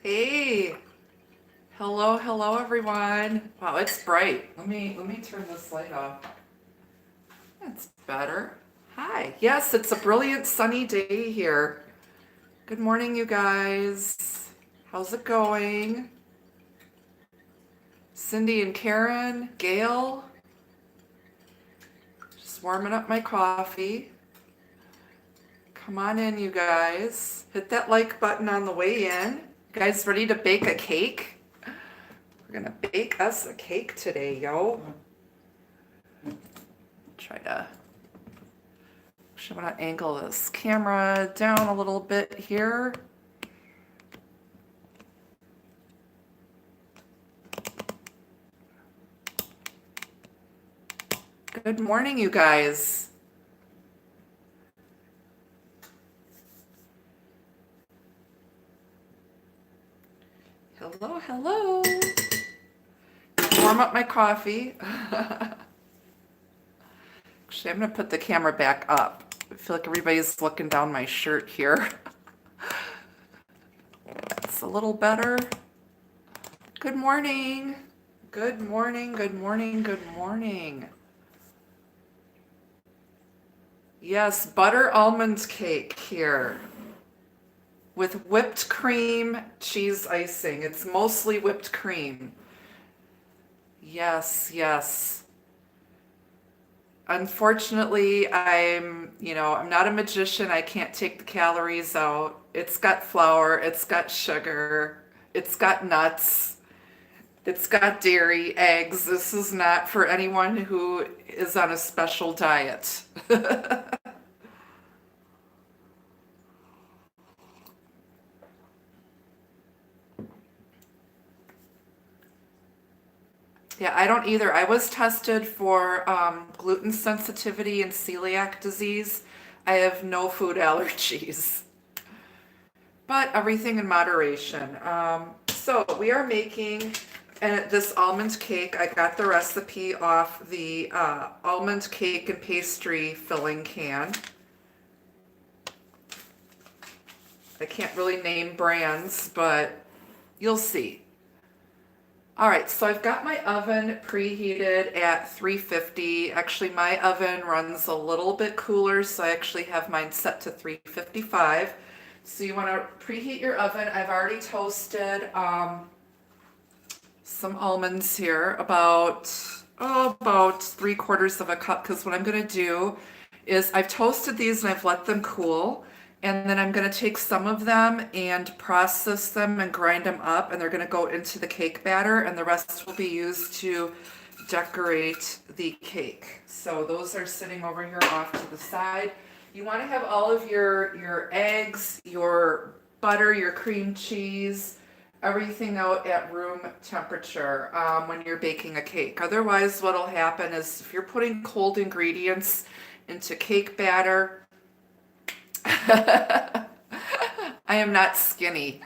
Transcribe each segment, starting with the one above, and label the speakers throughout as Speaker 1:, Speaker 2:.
Speaker 1: Hey, hello everyone. Wow, it's bright. Let me turn this light off. That's better. Hi. Yes, it's a brilliant sunny day here. Good morning, you guys. How's it going? Cindy and Karen, Gail, just warming up my coffee. Come on in, you guys. Hit that like button on the way in. You guys ready to bake a cake? We're gonna bake us a cake today, yo. Try to, actually I want to angle this camera down a little bit here. Good morning, you guys. Hello. Warm up my coffee. Actually, I'm gonna put the camera back up. I feel like everybody's looking down my shirt here. That's a little better. Good morning. Good morning. Yes, butter almond cake here with whipped cream cheese icing. It's mostly whipped cream. Yes. Unfortunately, I'm not a magician. I can't take the calories out. It's got flour, it's got sugar, it's got nuts, it's got dairy, eggs. This is not for anyone who is on a special diet. Yeah, I don't either. I was tested for gluten sensitivity and celiac disease. I have no food allergies, but everything in moderation. So we are making this almond cake. I got the recipe off the almond cake and pastry filling can. I can't really name brands, but you'll see. All right, so I've got my oven preheated at 350. Actually, my oven runs a little bit cooler, so I actually have mine set to 355. So you want to preheat your oven. I've already toasted some almonds here, about 3/4 of a cup, because what I'm going to do is I've toasted these and I've let them cool. And then I'm going to take some of them and process them and grind them up, and they're going to go into the cake batter, and the rest will be used to decorate the cake. So those are sitting over here off to the side. You want to have all of your eggs, your butter, your cream cheese, everything out at room temperature when you're baking a cake. Otherwise, what'll happen is if you're putting cold ingredients into cake batter, I am not skinny.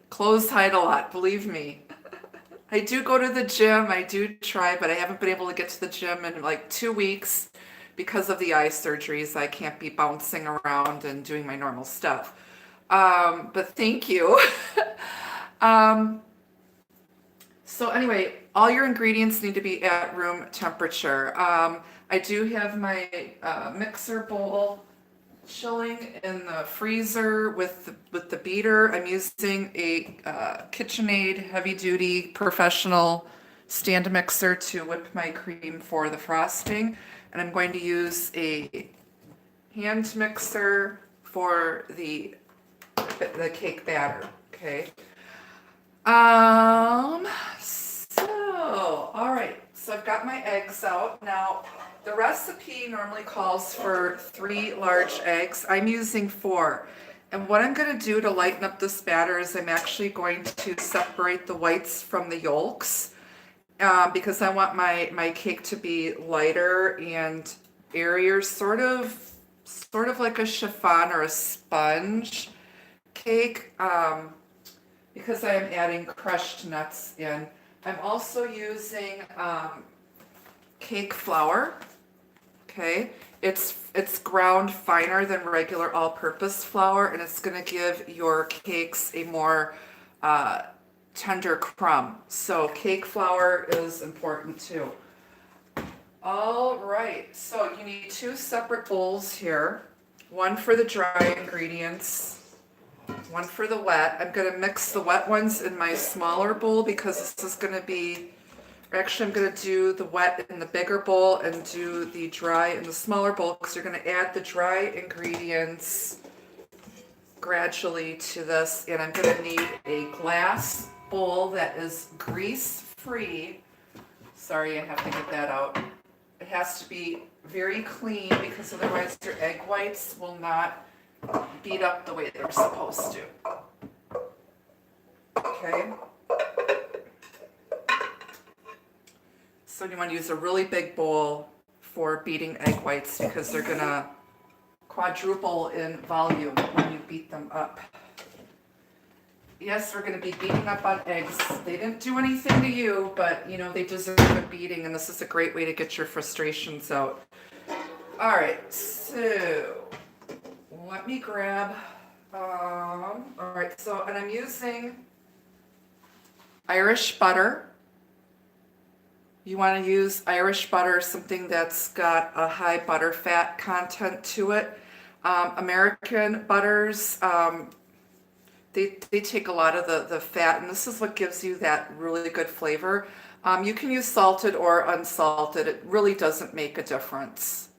Speaker 1: Clothes hide a lot, believe me. I do go to the gym, I do try, but I haven't been able to get to the gym in like 2 weeks because of the eye surgeries. I can't be bouncing around and doing my normal stuff. But thank you. So anyway, all your ingredients need to be at room temperature. I do have my mixer bowl chilling in the freezer with the beater. I'm using a KitchenAid heavy duty professional stand mixer to whip my cream for the frosting, and I'm going to use a hand mixer for the cake batter. Okay. All right. So I've got my eggs out now. The recipe normally calls for 3 large eggs. I'm using 4. And what I'm going to do to lighten up this batter is I'm actually going to separate the whites from the yolks because I want my cake to be lighter and airier, sort of like a chiffon or a sponge cake, because I am adding crushed nuts in. I'm also using cake flour. Okay, it's ground finer than regular all-purpose flour, and it's going to give your cakes a more tender crumb. So cake flour is important too. All right, so you need 2 separate bowls here. One for the dry ingredients, one for the wet. I'm going to mix the wet ones in my smaller bowl because this is going to be, actually I'm going to do the wet in the bigger bowl and do the dry in the smaller bowl because you're going to add the dry ingredients gradually to this. And I'm going to need a glass bowl that is grease-free. Sorry, I have to get that out. It has to be very clean because otherwise your egg whites will not beat up the way they're supposed to. Okay. So you want to use a really big bowl for beating egg whites because they're going to quadruple in volume when you beat them up. Yes, we're going to be beating up on eggs. They didn't do anything to you, but you know, they deserve a beating, and this is a great way to get your frustrations out. All right, so let me grab, all right, so, and I'm using Irish butter. You want to use Irish butter, something that's got a high butter fat content to it. American butters, they take a lot of the fat, and this is what gives you that really good flavor. You can use salted or unsalted. It really doesn't make a difference.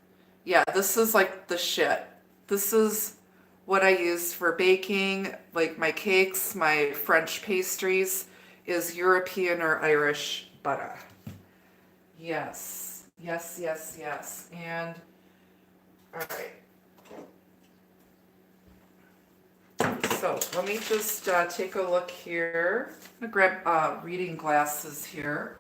Speaker 1: Yeah, this is like the shit. This is what I use for baking, like my cakes, my French pastries, is European or Irish butter. Yes, yes, yes, yes. And, all right. So let me just take a look here. I'm going to grab reading glasses here.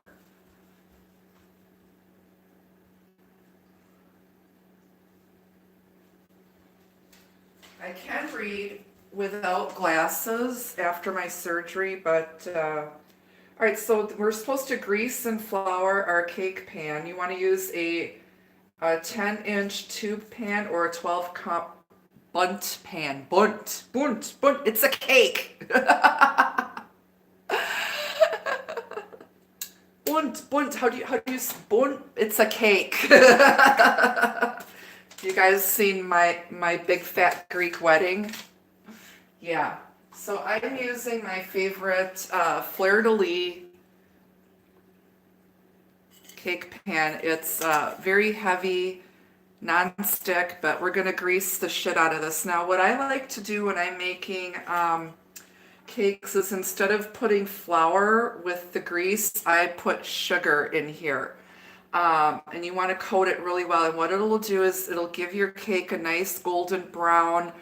Speaker 1: I can read without glasses after my surgery, but all right, so we're supposed to grease and flour our cake pan. You want to use a 10-inch tube pan or a 12-cup bunt pan. Bunt. It's a cake. Bunt. How do you bunt? It's a cake. You guys seen my big fat Greek wedding? Yeah. So I'm using my favorite fleur-de-lis cake pan. It's very heavy, non-stick, but we're going to grease the shit out of this. Now, what I like to do when I'm making cakes is instead of putting flour with the grease, I put sugar in here. And you want to coat it really well. And what it'll do is it'll give your cake a nice golden brown,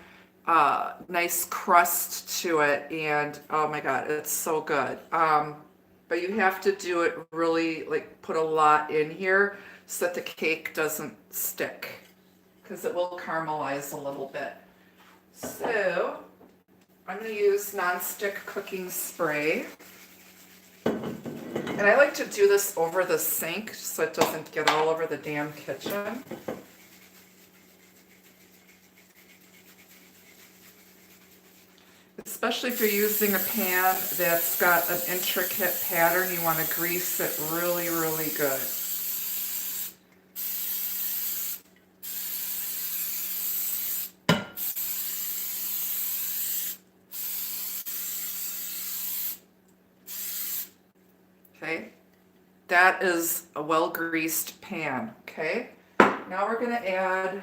Speaker 1: nice crust to it. And oh my God, it's so good. But you have to do it really, like put a lot in here so that the cake doesn't stick, because it will caramelize a little bit. So I'm going to use non-stick cooking spray. And I like to do this over the sink so it doesn't get all over the damn kitchen. Especially if you're using a pan that's got an intricate pattern, you want to grease it really, really good. Okay, that is a well-greased pan, okay? Now we're going to add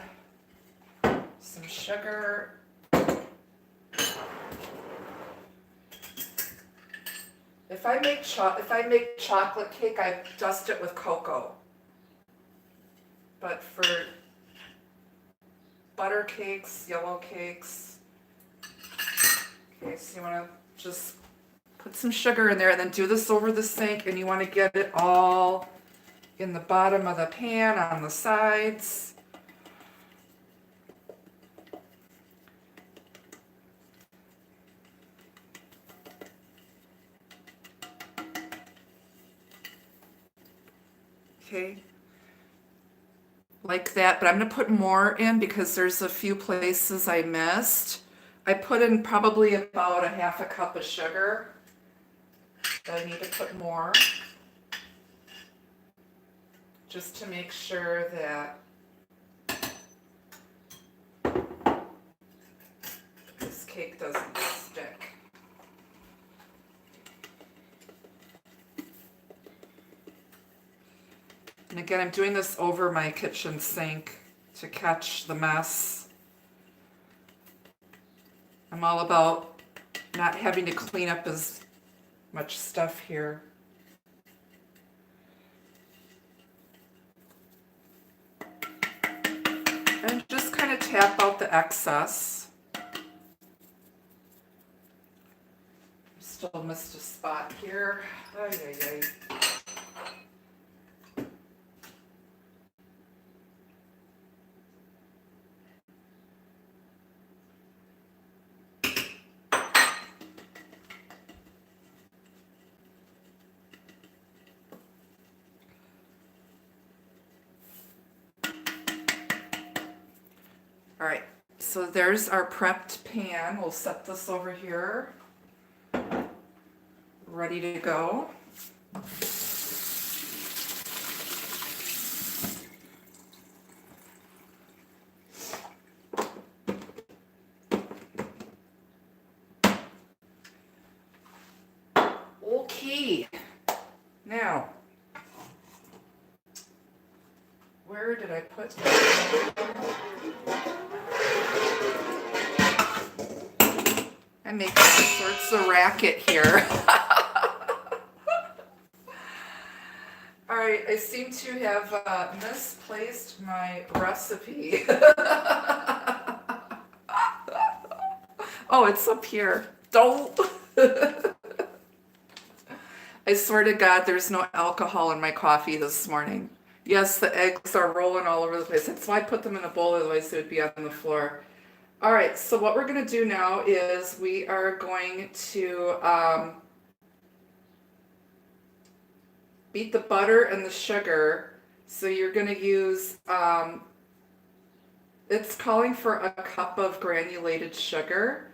Speaker 1: some sugar. If I make chocolate cake, I dust it with cocoa. But for butter cakes, yellow cakes, okay, so you want to just put some sugar in there and then do this over the sink, and you want to get it all in the bottom of the pan, on the sides. Okay, like that, but I'm going to put more in because there's a few places I missed. I put in probably about a half a cup of sugar. I need to put more just to make sure that this cake doesn't stick. And again, I'm doing this over my kitchen sink to catch the mess. I'm all about not having to clean up as much stuff here. And just kind of tap out the excess. Still missed a spot here. Ay, ay, ay. All right, so there's our prepped pan. We'll set this over here, ready to go. Okay, now, where did I put that? I'm making all sorts of racket here. All right, I seem to have misplaced my recipe. Oh, it's up here. Don't. I swear to God, there's no alcohol in my coffee this morning. Yes, the eggs are rolling all over the place. That's why I put them in a bowl, otherwise they would be on the floor. All right, so what we're going to do now is we are going to beat the butter and the sugar. So you're going to use, it's calling for a cup of granulated sugar.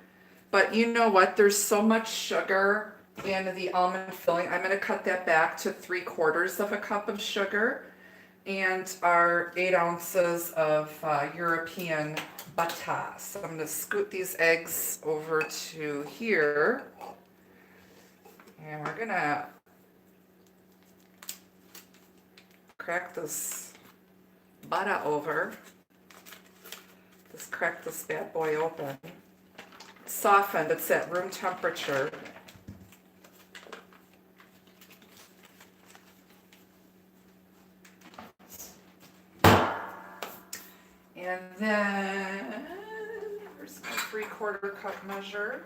Speaker 1: But you know what? There's so much sugar in the almond filling. I'm going to cut that back to 3/4 of a cup of sugar. And our 8 ounces of European butter. So I'm going to scoot these eggs over to here. And we're going to crack this butter over. Just crack this bad boy open. It's softened. It's at room temperature. And then, here's my 3/4 cup measure.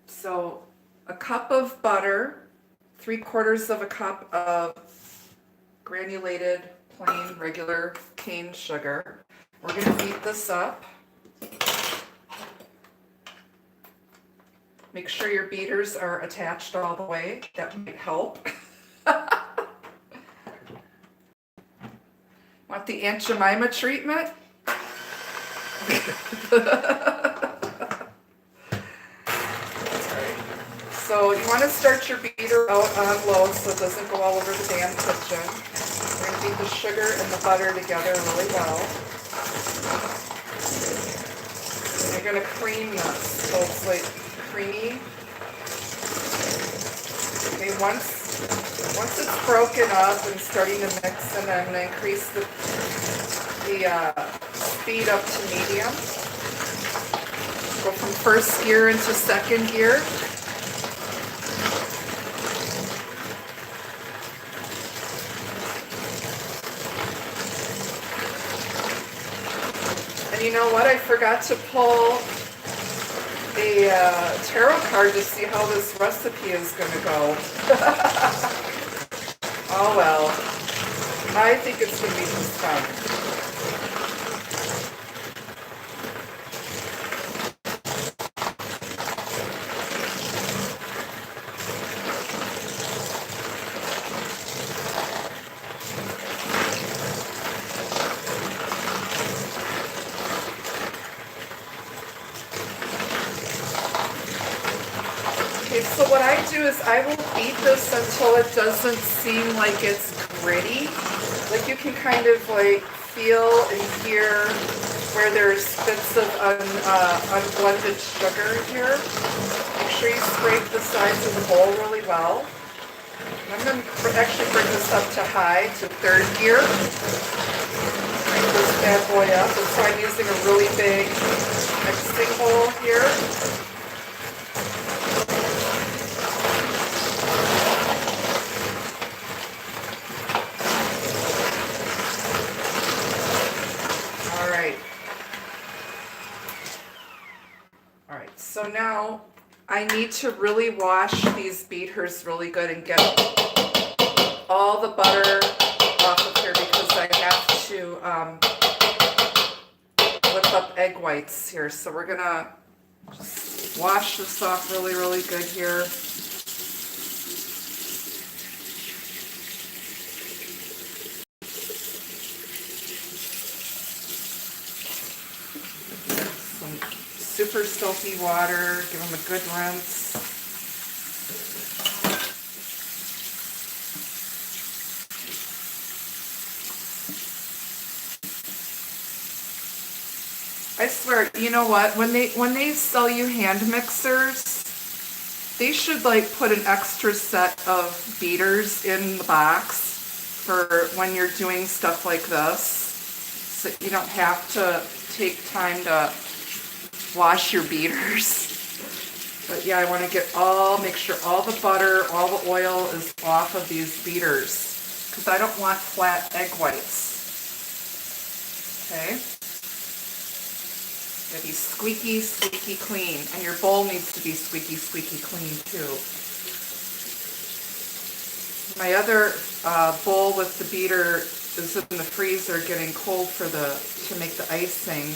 Speaker 1: So a cup of butter, 3/4 of a cup of granulated plain regular cane sugar. We're going to beat this up. Make sure your beaters are attached all the way. That might help. Want the Aunt Jemima treatment? So you want to start your beater out on low so it doesn't go all over the damn kitchen. We're going to beat the sugar and the butter together really well. And you're going to cream this so it's like creamy. Okay, once it's broken up and starting to mix, and I'm going to increase the speed up to medium. Go from first gear into second gear. And you know what? I forgot to pull a tarot card to see how this recipe is going to go. Oh well, I think it's going to be just fun. Okay, so what I do is I will beat this until it doesn't seem like it's gritty. Like you can kind of like feel and hear where there's bits of unblended sugar here. Make sure you scrape the sides of the bowl really well. And I'm going to actually bring this up to high, to third gear. Bring this bad boy up. And so I'm using a really big mixing bowl here. So now I need to really wash these beaters really good and get all the butter off of here because I have to whip up egg whites here. So we're gonna just wash this off really, really good here. Super soapy water, give them a good rinse. I swear, you know what? When they sell you hand mixers, they should like put an extra set of beaters in the box for when you're doing stuff like this, so you don't have to take time to wash your beaters. But yeah, I want to make sure all the butter, all the oil is off of these beaters because I don't want flat egg whites. Okay. Gotta be squeaky, squeaky clean. And your bowl needs to be squeaky, squeaky clean too. My other bowl with the beater is in the freezer getting cold to make the icing.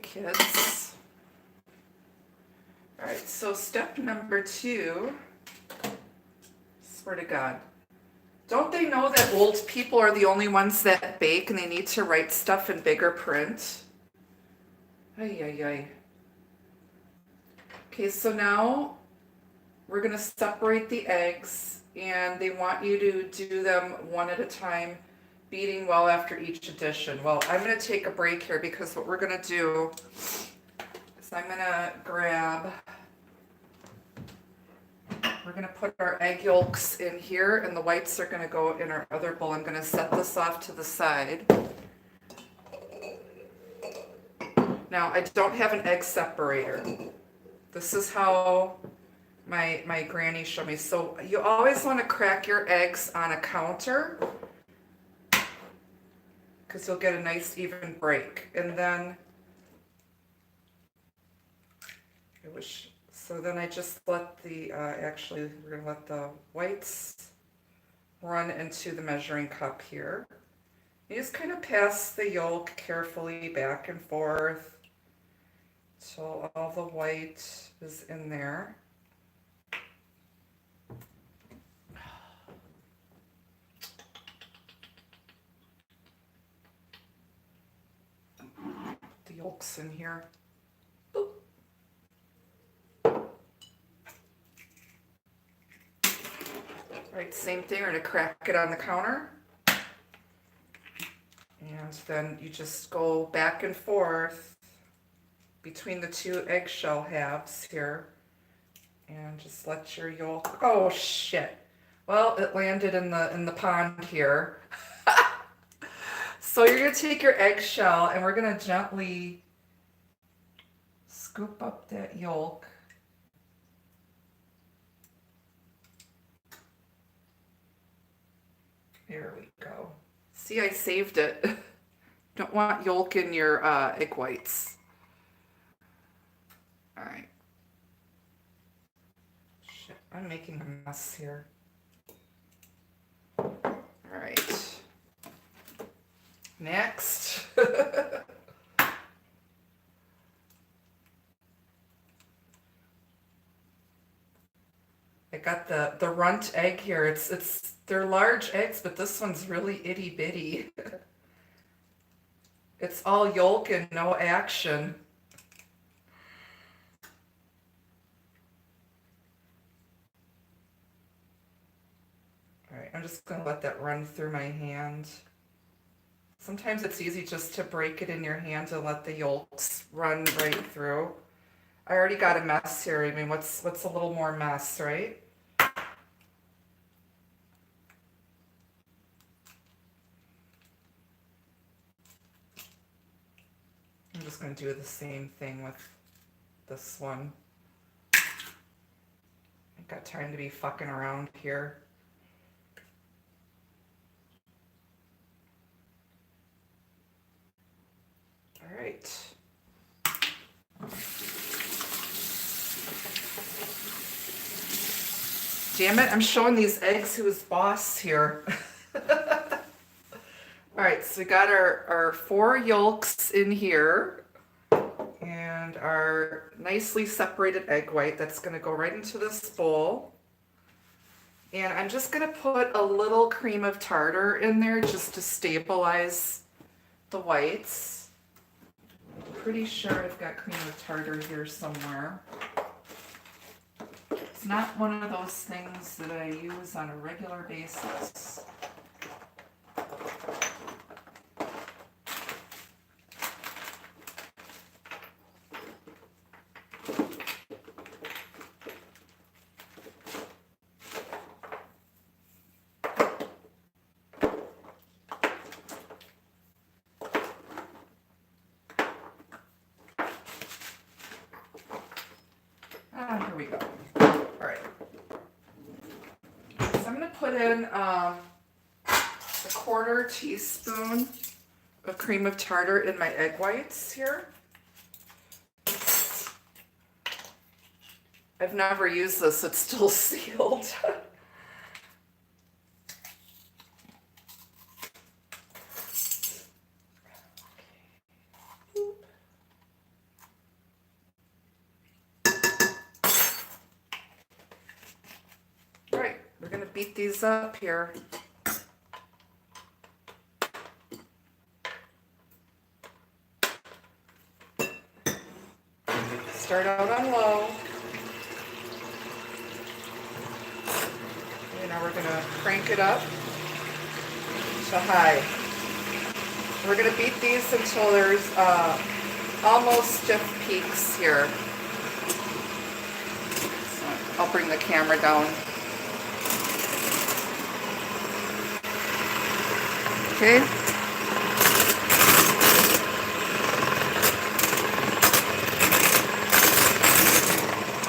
Speaker 1: Kids. All right, so step number 2, swear to God, don't they know that old people are the only ones that bake and they need to write stuff in bigger print? Ay, ay, ay. Okay, so now we're going to separate the eggs and they want you to do them one at a time, beating well after each addition. Well, I'm going to take a break here because what we're going to do is I'm going to grab, we're going to put our egg yolks in here and the whites are going to go in our other bowl. I'm going to set this off to the side. Now, I don't have an egg separator. This is how my granny showed me. So you always want to crack your eggs on a counter because you'll get a nice even break. And then so then I just let the, actually we're going to let the whites run into the measuring cup here. You just kind of pass the yolk carefully back and forth till all the white is in there. The yolk's in here. Boop. Right, same thing, we're going to crack it on the counter. And then you just go back and forth between the two eggshell halves here. And just let your yolk, oh shit. Well, it landed in the pond here. So you're going to take your eggshell and we're going to gently scoop up that yolk. There we go. See, I saved it. Don't want yolk in your egg whites. All right. Shit, I'm making a mess here. All right. Next. I got the runt egg here. They're large eggs, but this one's really itty bitty. It's all yolk and no action. All right, I'm just gonna let that run through my hand. Sometimes it's easy just to break it in your hand and let the yolks run right through. I already got a mess here. I mean, what's a little more mess, right? I'm just going to do the same thing with this one. I've got time to be fucking around here. All right. Damn it, I'm showing these eggs who's boss here. All right, so we got our 4 yolks in here and our nicely separated egg white. That's going to go right into this bowl. And I'm just going to put a little cream of tartar in there just to stabilize the whites. I'm pretty sure I've got cream of tartar here somewhere. It's not one of those things that I use on a regular basis. Here we go. All right. So I'm going to put in a 1/4 teaspoon of cream of tartar in my egg whites here. I've never used this. It's still sealed. Beat these up here. Start out on low. And now we're going to crank it up to high. We're going to beat these until there's almost stiff peaks here. So I'll bring the camera down. Okay.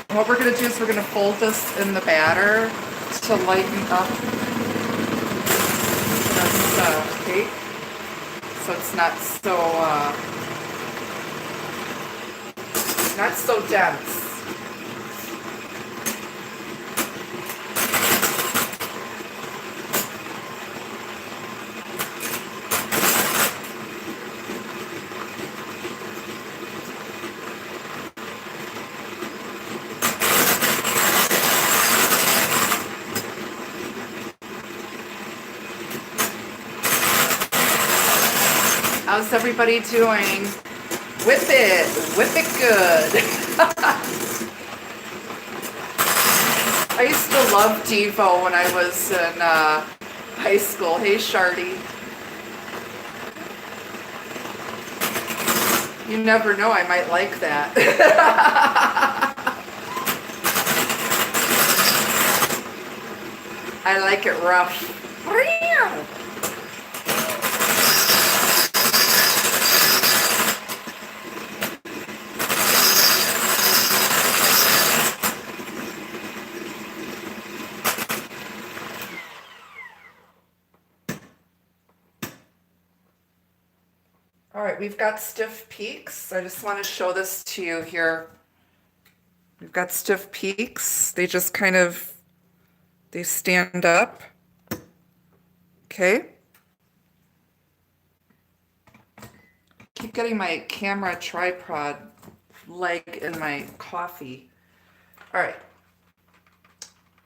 Speaker 1: And what we're going to do is we're going to fold this in the batter to lighten up this cake, so it's not so dense. How's everybody doing? Whip it good. I used to love Devo when I was in high school. Hey, Shardy. You never know, I might like that. I like it rough. All right, we've got stiff peaks. I just want to show this to you here. We've got stiff peaks. They just kind of, they stand up. Okay. Keep getting my camera tripod leg in my coffee. All right.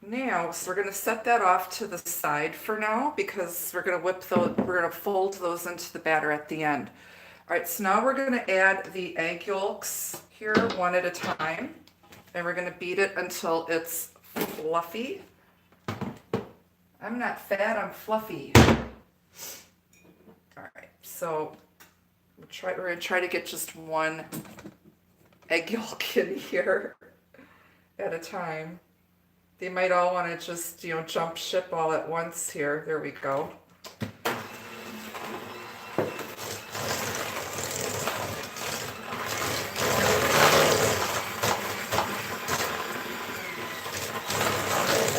Speaker 1: Now, so we're going to set that off to the side for now because we're going to fold those into the batter at the end. All right, so now we're going to add the egg yolks here one at a time, and we're going to beat it until it's fluffy. I'm not fat, I'm fluffy. All right, so we're going to try to get just one egg yolk in here at a time. They might all want to just, jump ship all at once here. There we go.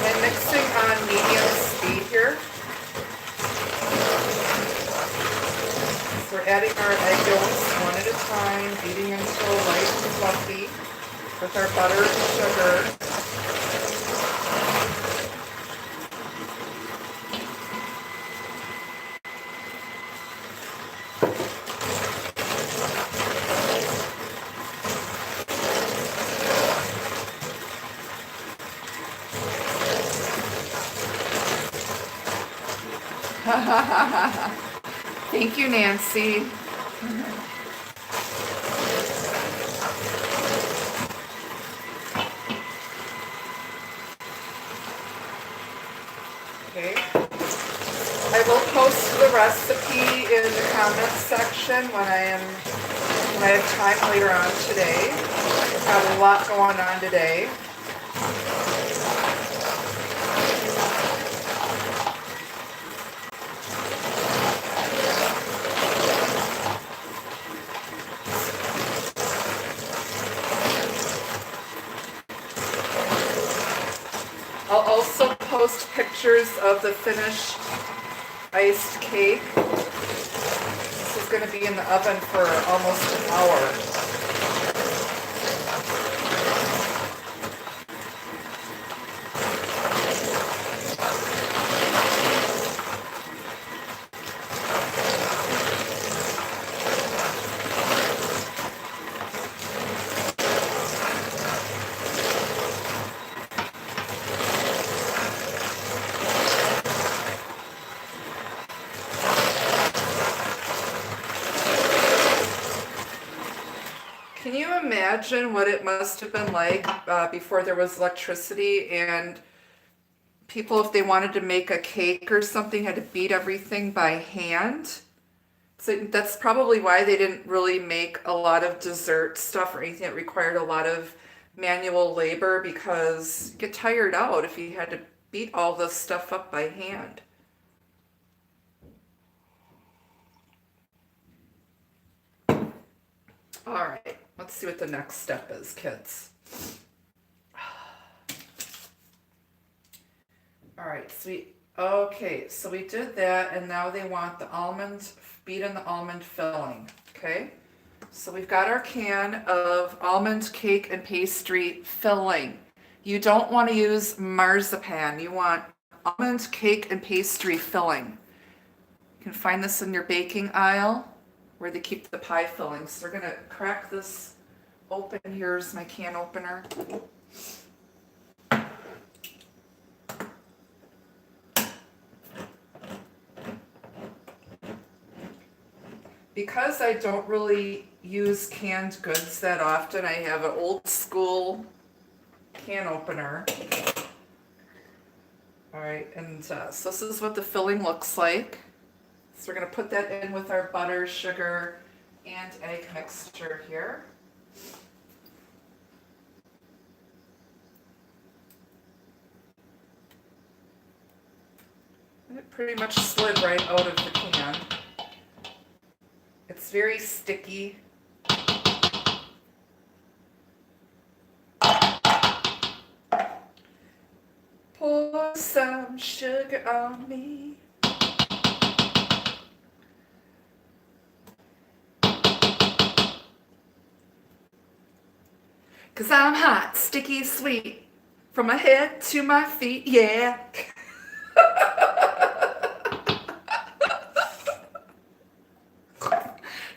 Speaker 1: I'm mixing on medium speed here. So we're adding our egg yolks one at a time, beating until light and fluffy with our butter and sugar. Thank you, Nancy. Okay. I will post the recipe in the comments section when I have time later on today. I've got a lot going on today. I'll also post pictures of the finished iced cake. This is going to be in the oven for almost an hour. Can you imagine what it must have been like before there was electricity and people, if they wanted to make a cake or something, had to beat everything by hand? So that's probably why they didn't really make a lot of dessert stuff or anything that required a lot of manual labor, because you get tired out if you had to beat all this stuff up by hand. All right, let's see what the next step is, kids. All right, so we did that, and now they want the almond, beat in the almond filling, okay? So we've got our can of almond cake and pastry filling. You don't want to use marzipan. You want almond cake and pastry filling. You can find this in your baking aisle where they keep the pie fillings. So we're gonna crack this open. Here's my can opener. Because I don't really use canned goods that often, I have an old school can opener. All right, and so this is what the filling looks like. So we're going to put that in with our butter, sugar, and egg mixture here. And it pretty much slid right out of the can. It's very sticky. Pour some sugar on me. 'Cause I'm hot, sticky, sweet. From my head to my feet, yeah.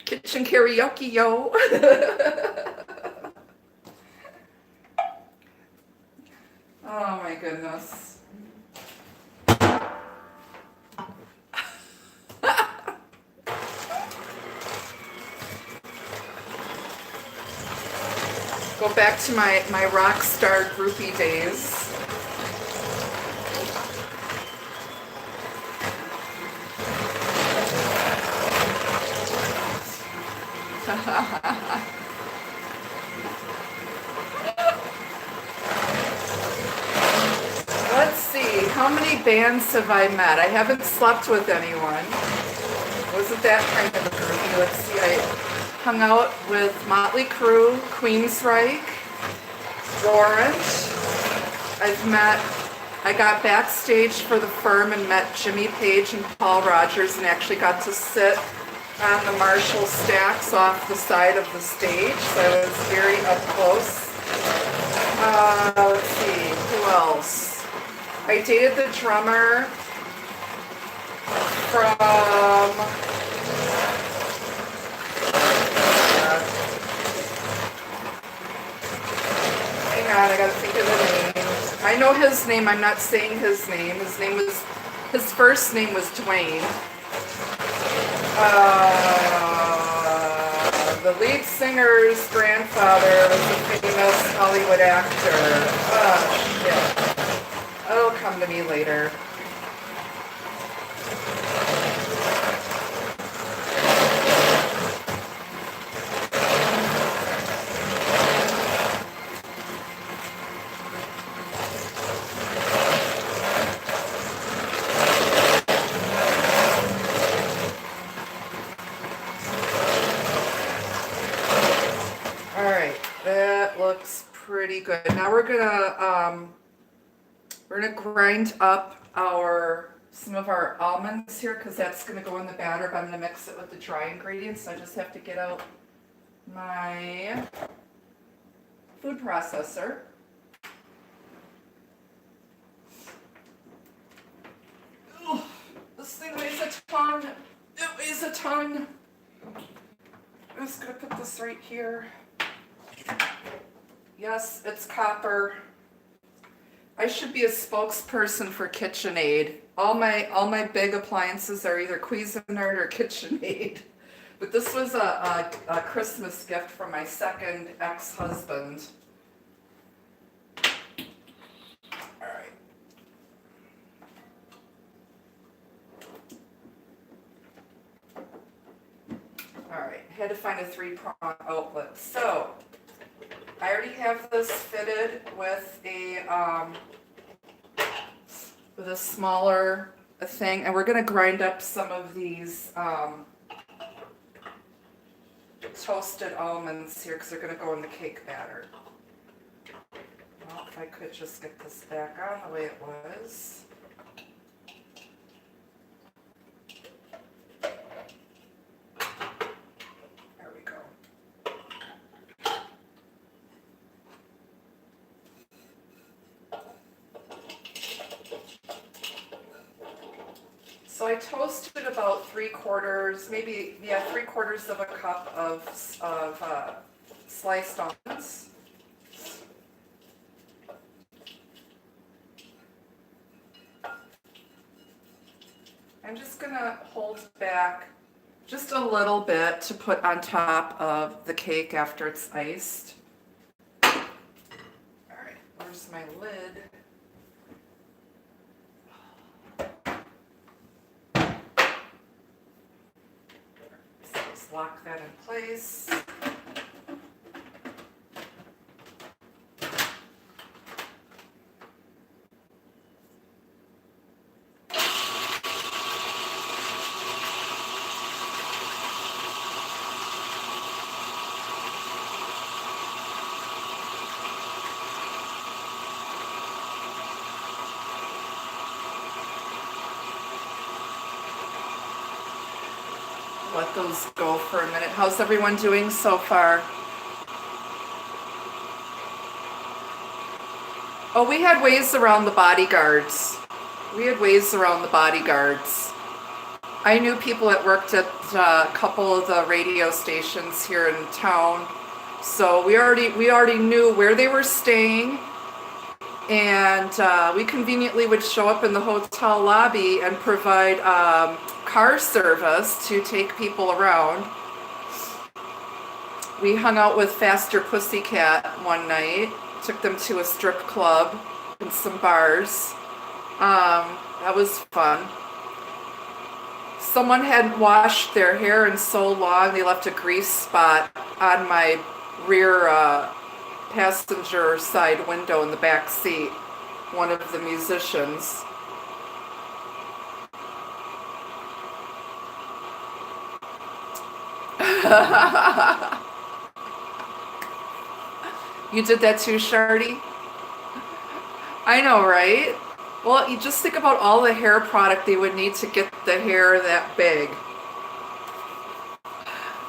Speaker 1: Kitchen karaoke, yo. Oh my goodness. Go back to my rock star groupie days. Let's see, how many bands have I met? I haven't slept with anyone. Wasn't that kind of a groupie? Let's see, I hung out with Motley Crue, Queensryche, Warrant. I got backstage for the Firm and met Jimmy Page and Paul Rogers and actually got to sit on the Marshall stacks off the side of the stage, so I was very up close. Let's see, who else? I dated the drummer from hang on, I gotta think of the name. I know his name, I'm not saying his name. His first name was Dwayne. The lead singer's grandfather was a famous Hollywood actor. Oh, shit. It'll come to me later. Pretty good. Now we're gonna grind up some of our almonds here because that's gonna go in the batter, but I'm gonna mix it with the dry ingredients. So I just have to get out my food processor. Ugh, this thing weighs a ton. It weighs a ton. I'm just gonna put this right here. Yes, it's copper. I should be a spokesperson for KitchenAid. All my big appliances are either Cuisinart or KitchenAid. But this was a Christmas gift from my second ex-husband. All right. All right, had to find a 3-prong outlet. So I already have this fitted with a smaller thing, and we're going to grind up some of these toasted almonds here because they're going to go in the cake batter. Well, if I could just get this back on the way it was. So I toasted about 3/4, maybe, yeah, 3/4 of a cup of sliced almonds. I'm just gonna hold back just a little bit to put on top of the cake after it's iced. All right, where's my lid? Lock that in place. Let those go for a minute. How's everyone doing so far? Oh, we had ways around the bodyguards. We had ways around the bodyguards. I knew people that worked at a couple of the radio stations here in town. So we already knew where they were staying, and we conveniently would show up in the hotel lobby and provide car service to take people around. We hung out with Faster Pussycat one night, took them to a strip club and some bars. That was fun. Someone hadn't washed their hair in so long, they left a grease spot on my rear passenger side window in the back seat, one of the musicians. You did that too, Shardy? I know, right? Well, you just think about all the hair product they would need to get the hair that big.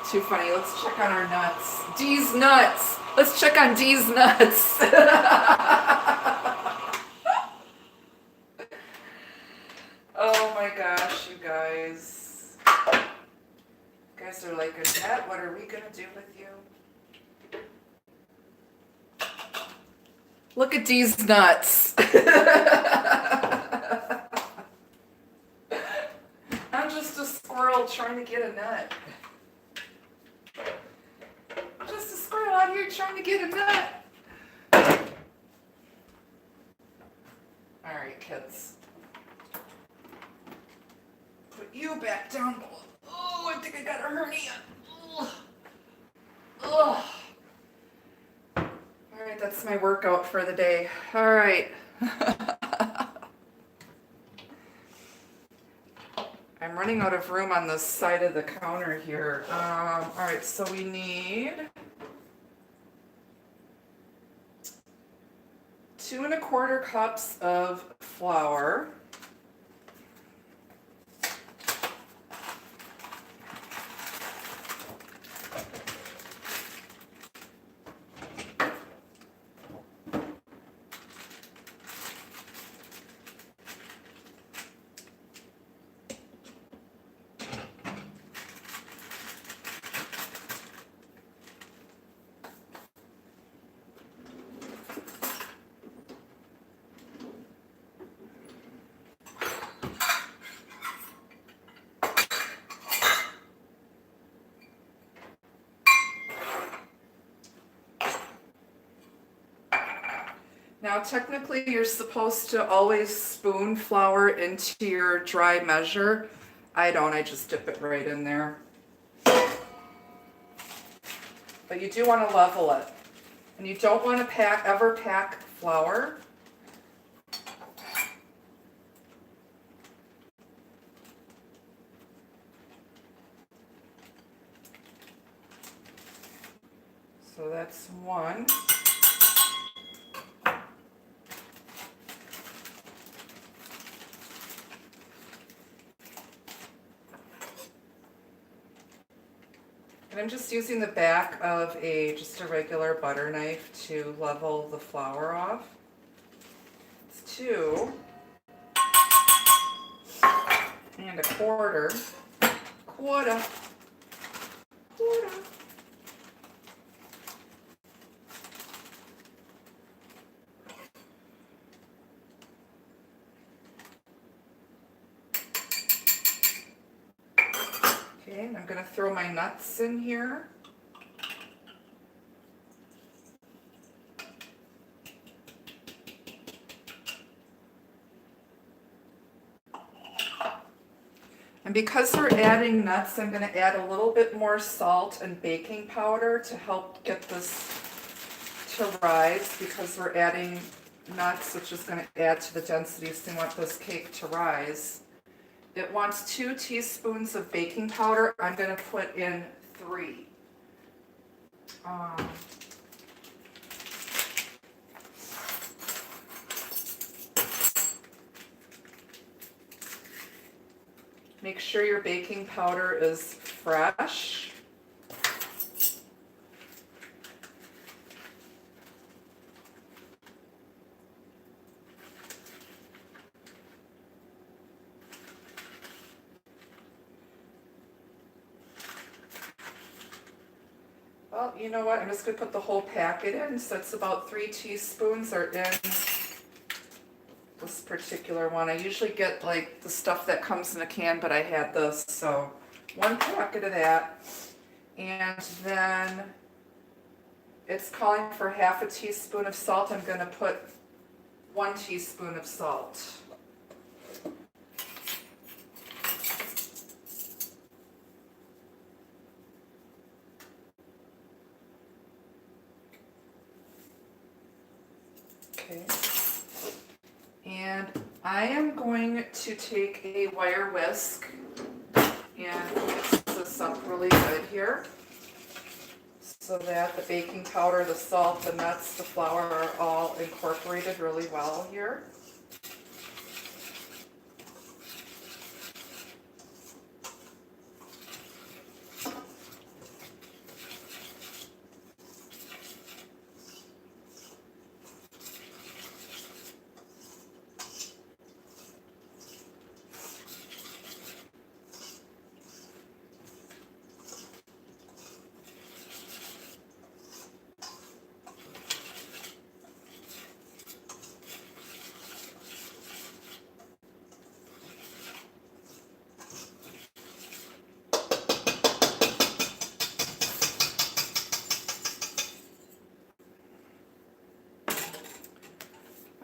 Speaker 1: Too funny. Let's check on our nuts. Dee's nuts. Let's check on Dee's nuts. Oh my gosh, you guys. You guys are like, Annette, what are we going to do with you? Look at Dee's nuts. I'm just a squirrel trying to get a nut. Just a squirrel out here trying to get a nut. All right, kids. Put you back down below. Oh, I think I got a hernia. Ugh. Ugh. All right, that's my workout for the day. All right. I'm running out of room on the side of the counter here. All right, so we need 2 1/4 cups of flour. Now, technically, you're supposed to always spoon flour into your dry measure. I don't, I just dip it right in there. But you do want to level it. And you don't want to ever pack flour. So that's 1. And I'm just using the back of just a regular butter knife to level the flour off. It's 2 1/4. Quarter. Okay, and I'm going to throw my nuts in here. And because we're adding nuts, I'm going to add a little bit more salt and baking powder to help get this to rise, because we're adding nuts, which is going to add to the density, so we want this cake to rise. It wants 2 teaspoons of baking powder. I'm going to put in 3. Make sure your baking powder is fresh. Well, you know what? I'm just going to put the whole packet in. So it's about 3 teaspoons are in this particular one. I usually get like the stuff that comes in a can, but I had this. So 1 packet of that. And then it's calling for half a teaspoon of salt. I'm going to put 1 teaspoon of salt. Okay. And I am going to take a wire whisk and mix this up really good here so that the baking powder, the salt, the nuts, the flour are all incorporated really well here.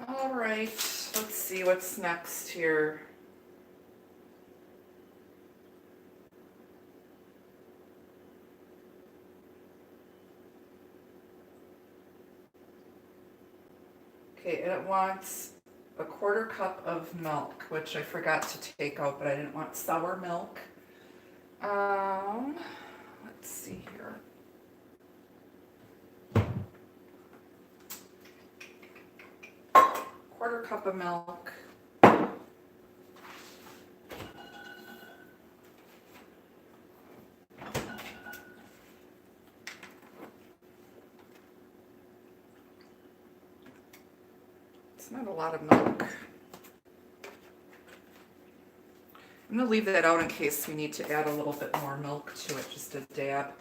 Speaker 1: All right, let's see what's next here. Okay, and it wants a 1/4 cup of milk, which I forgot to take out, but I didn't want sour milk. Let's see here. Quarter cup of milk. It's not a lot of milk. I'm going to leave that out in case we need to add a little bit more milk to it, just a dab.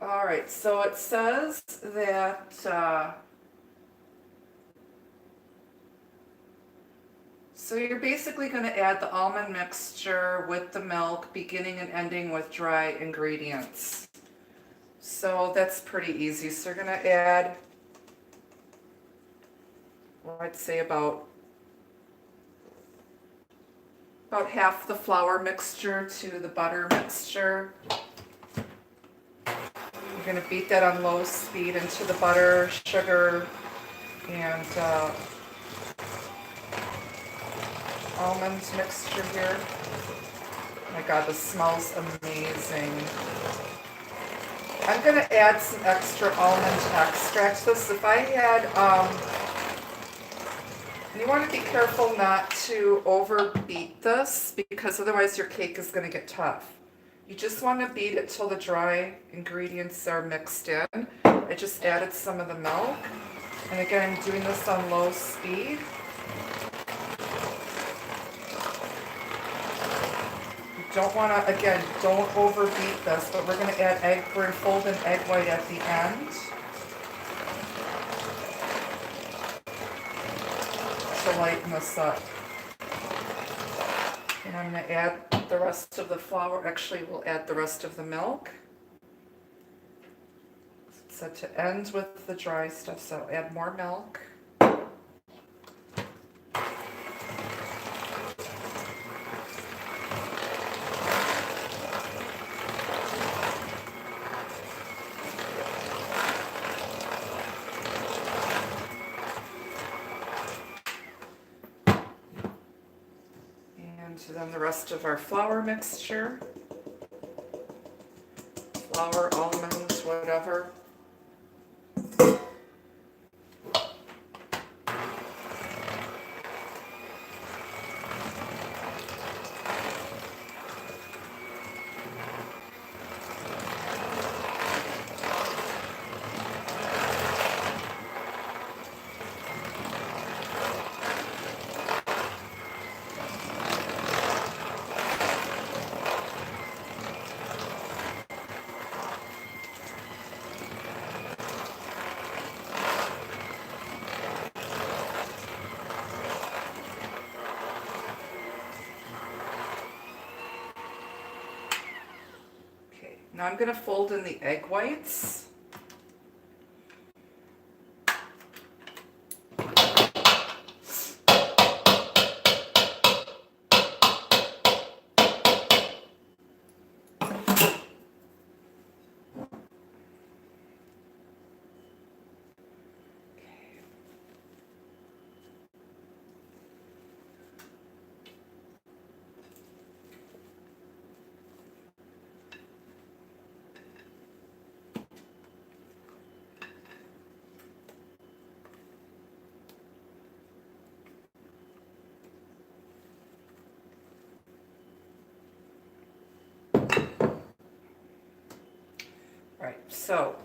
Speaker 1: All right, so it says that so you're basically going to add the almond mixture with the milk, beginning and ending with dry ingredients. So that's pretty easy. So you're going to add, well, I'd say about half the flour mixture to the butter mixture. You're going to beat that on low speed into the butter, sugar, and almond mixture here. Oh my God, this smells amazing. I'm going to add some extra almond extract to this. If I had, you want to be careful not to overbeat this because otherwise your cake is going to get tough. You just want to beat it till the dry ingredients are mixed in. I just added some of the milk. And again, I'm doing this on low speed. Don't want to, again, don't overbeat this, but we're going to add we're going to fold in egg white at the end to lighten this up. And I'm going to add the rest of the flour. Actually, we'll add the rest of the milk. So to end with the dry stuff, so I'll add more milk. And then the rest of our flour mixture. Flour, almonds, whatever. Now I'm going to fold in the egg whites. Right, so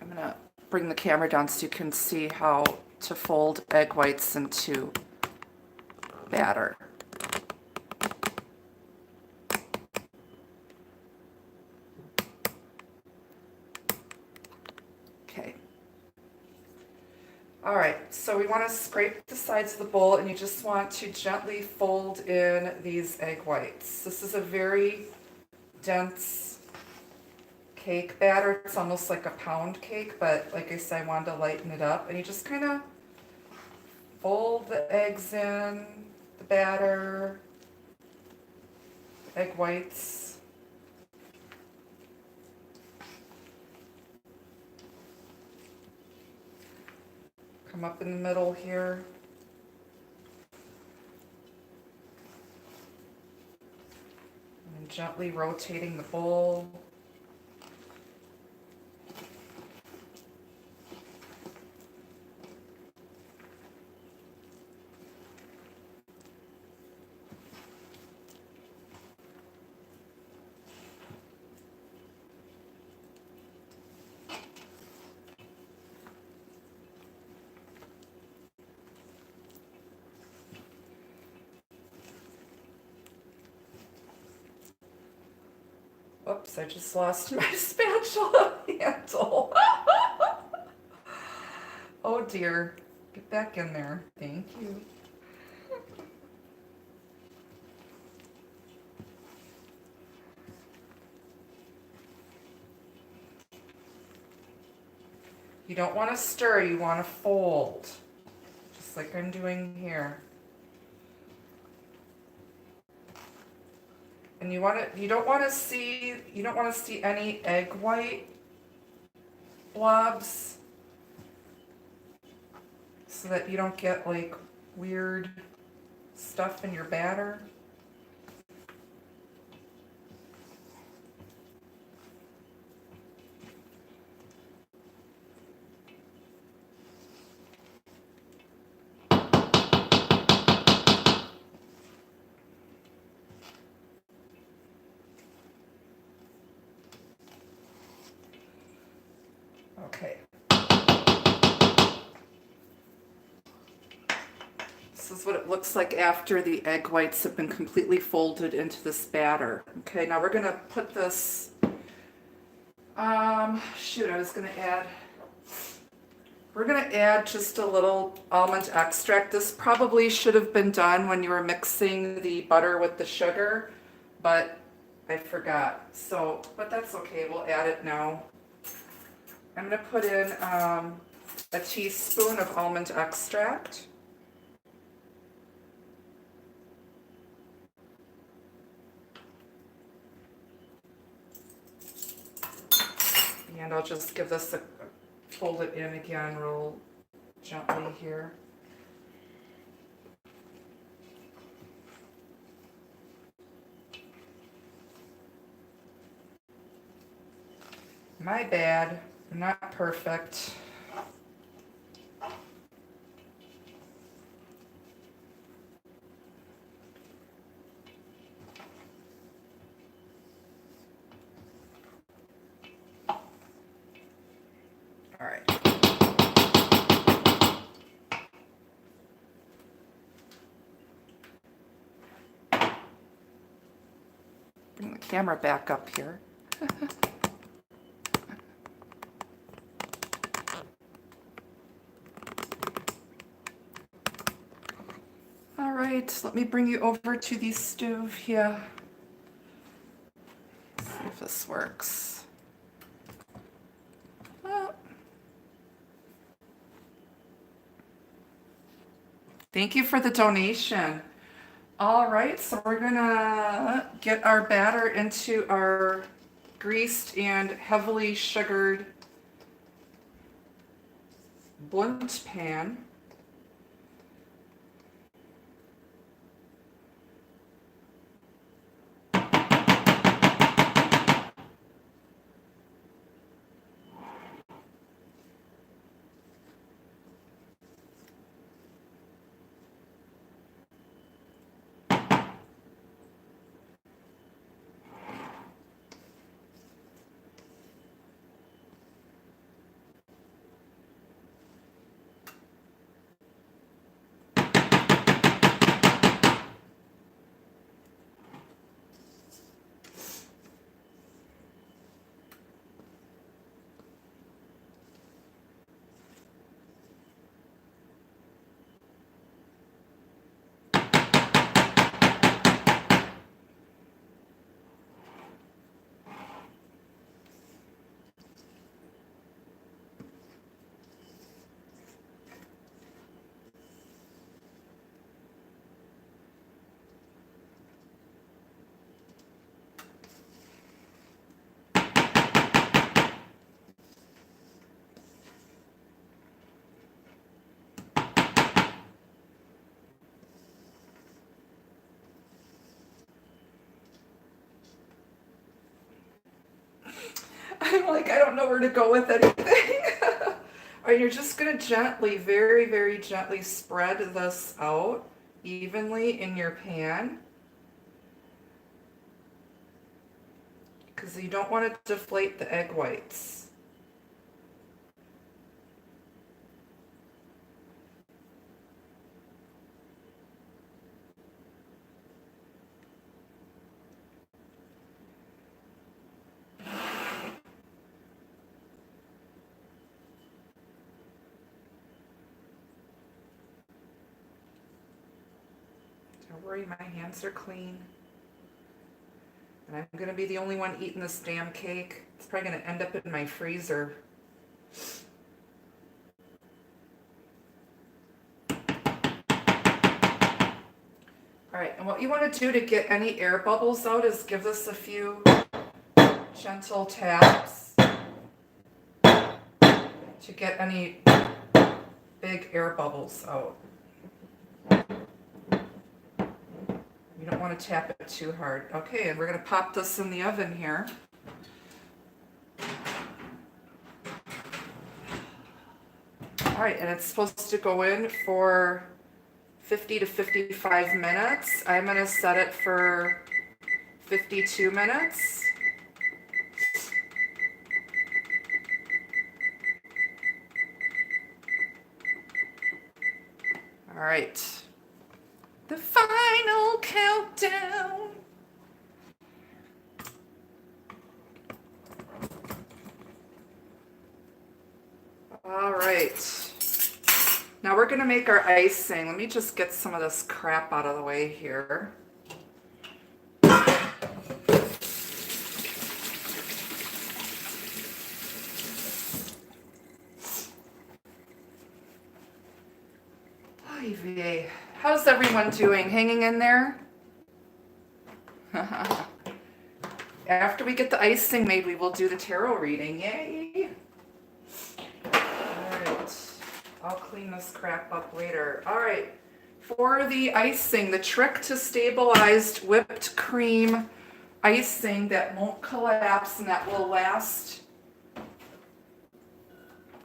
Speaker 1: I'm going to bring the camera down so you can see how to fold egg whites into batter. Okay. All right, so we want to scrape the sides of the bowl, and you just want to gently fold in these egg whites. This is a very dense cake batter. It's almost like a pound cake, but like I said, I wanted to lighten it up. And you just kind of fold the eggs in, the batter, egg whites. Come up in the middle here. And gently rotating the bowl. Oops, I just lost my spatula handle. Oh dear. Get back in there. Thank you. You don't want to stir, you want to fold. Just like I'm doing here. And you don't want to see any egg white blobs, so that you don't get like weird stuff in your batter. Okay. This is what it looks like after the egg whites have been completely folded into this batter. Okay, now we're gonna put this, we're gonna add just a little almond extract. This probably should have been done when you were mixing the butter with the sugar, but I forgot. So, but that's okay, we'll add it now. I'm gonna put in a teaspoon of almond extract. And I'll just give this fold it in again real gently here. My bad, I'm not perfect. All right. Bring the camera back up here. All right, let me bring you over to the stove here. if this works. Oh. Thank you for the donation. All right, so we're gonna get our batter into our greased and heavily sugared Blunt pan. I'm like, I don't know where to go with anything. All right, you're just gonna gently, very, very gently spread this out evenly in your pan, because you don't want to deflate the egg whites. Don't worry, my hands are clean. And I'm going to be the only one eating this damn cake. It's probably going to end up in my freezer. Alright, and what you want to do to get any air bubbles out is give this a few gentle taps to get any big air bubbles out. You don't want to tap it too hard. Okay, and we're going to pop this in the oven here. All right, and it's supposed to go in for 50 to 55 minutes. I'm going to set it for 52 minutes. All right. The final countdown. All right. Now we're going to make our icing. Let me just get some of this crap out of the way here. Oy vey. How's everyone doing? Hanging in there? After we get the icing made, we will do the tarot reading. Yay! Alright. I'll clean this crap up later. Alright. For the icing, the trick to stabilized whipped cream icing that won't collapse and that will last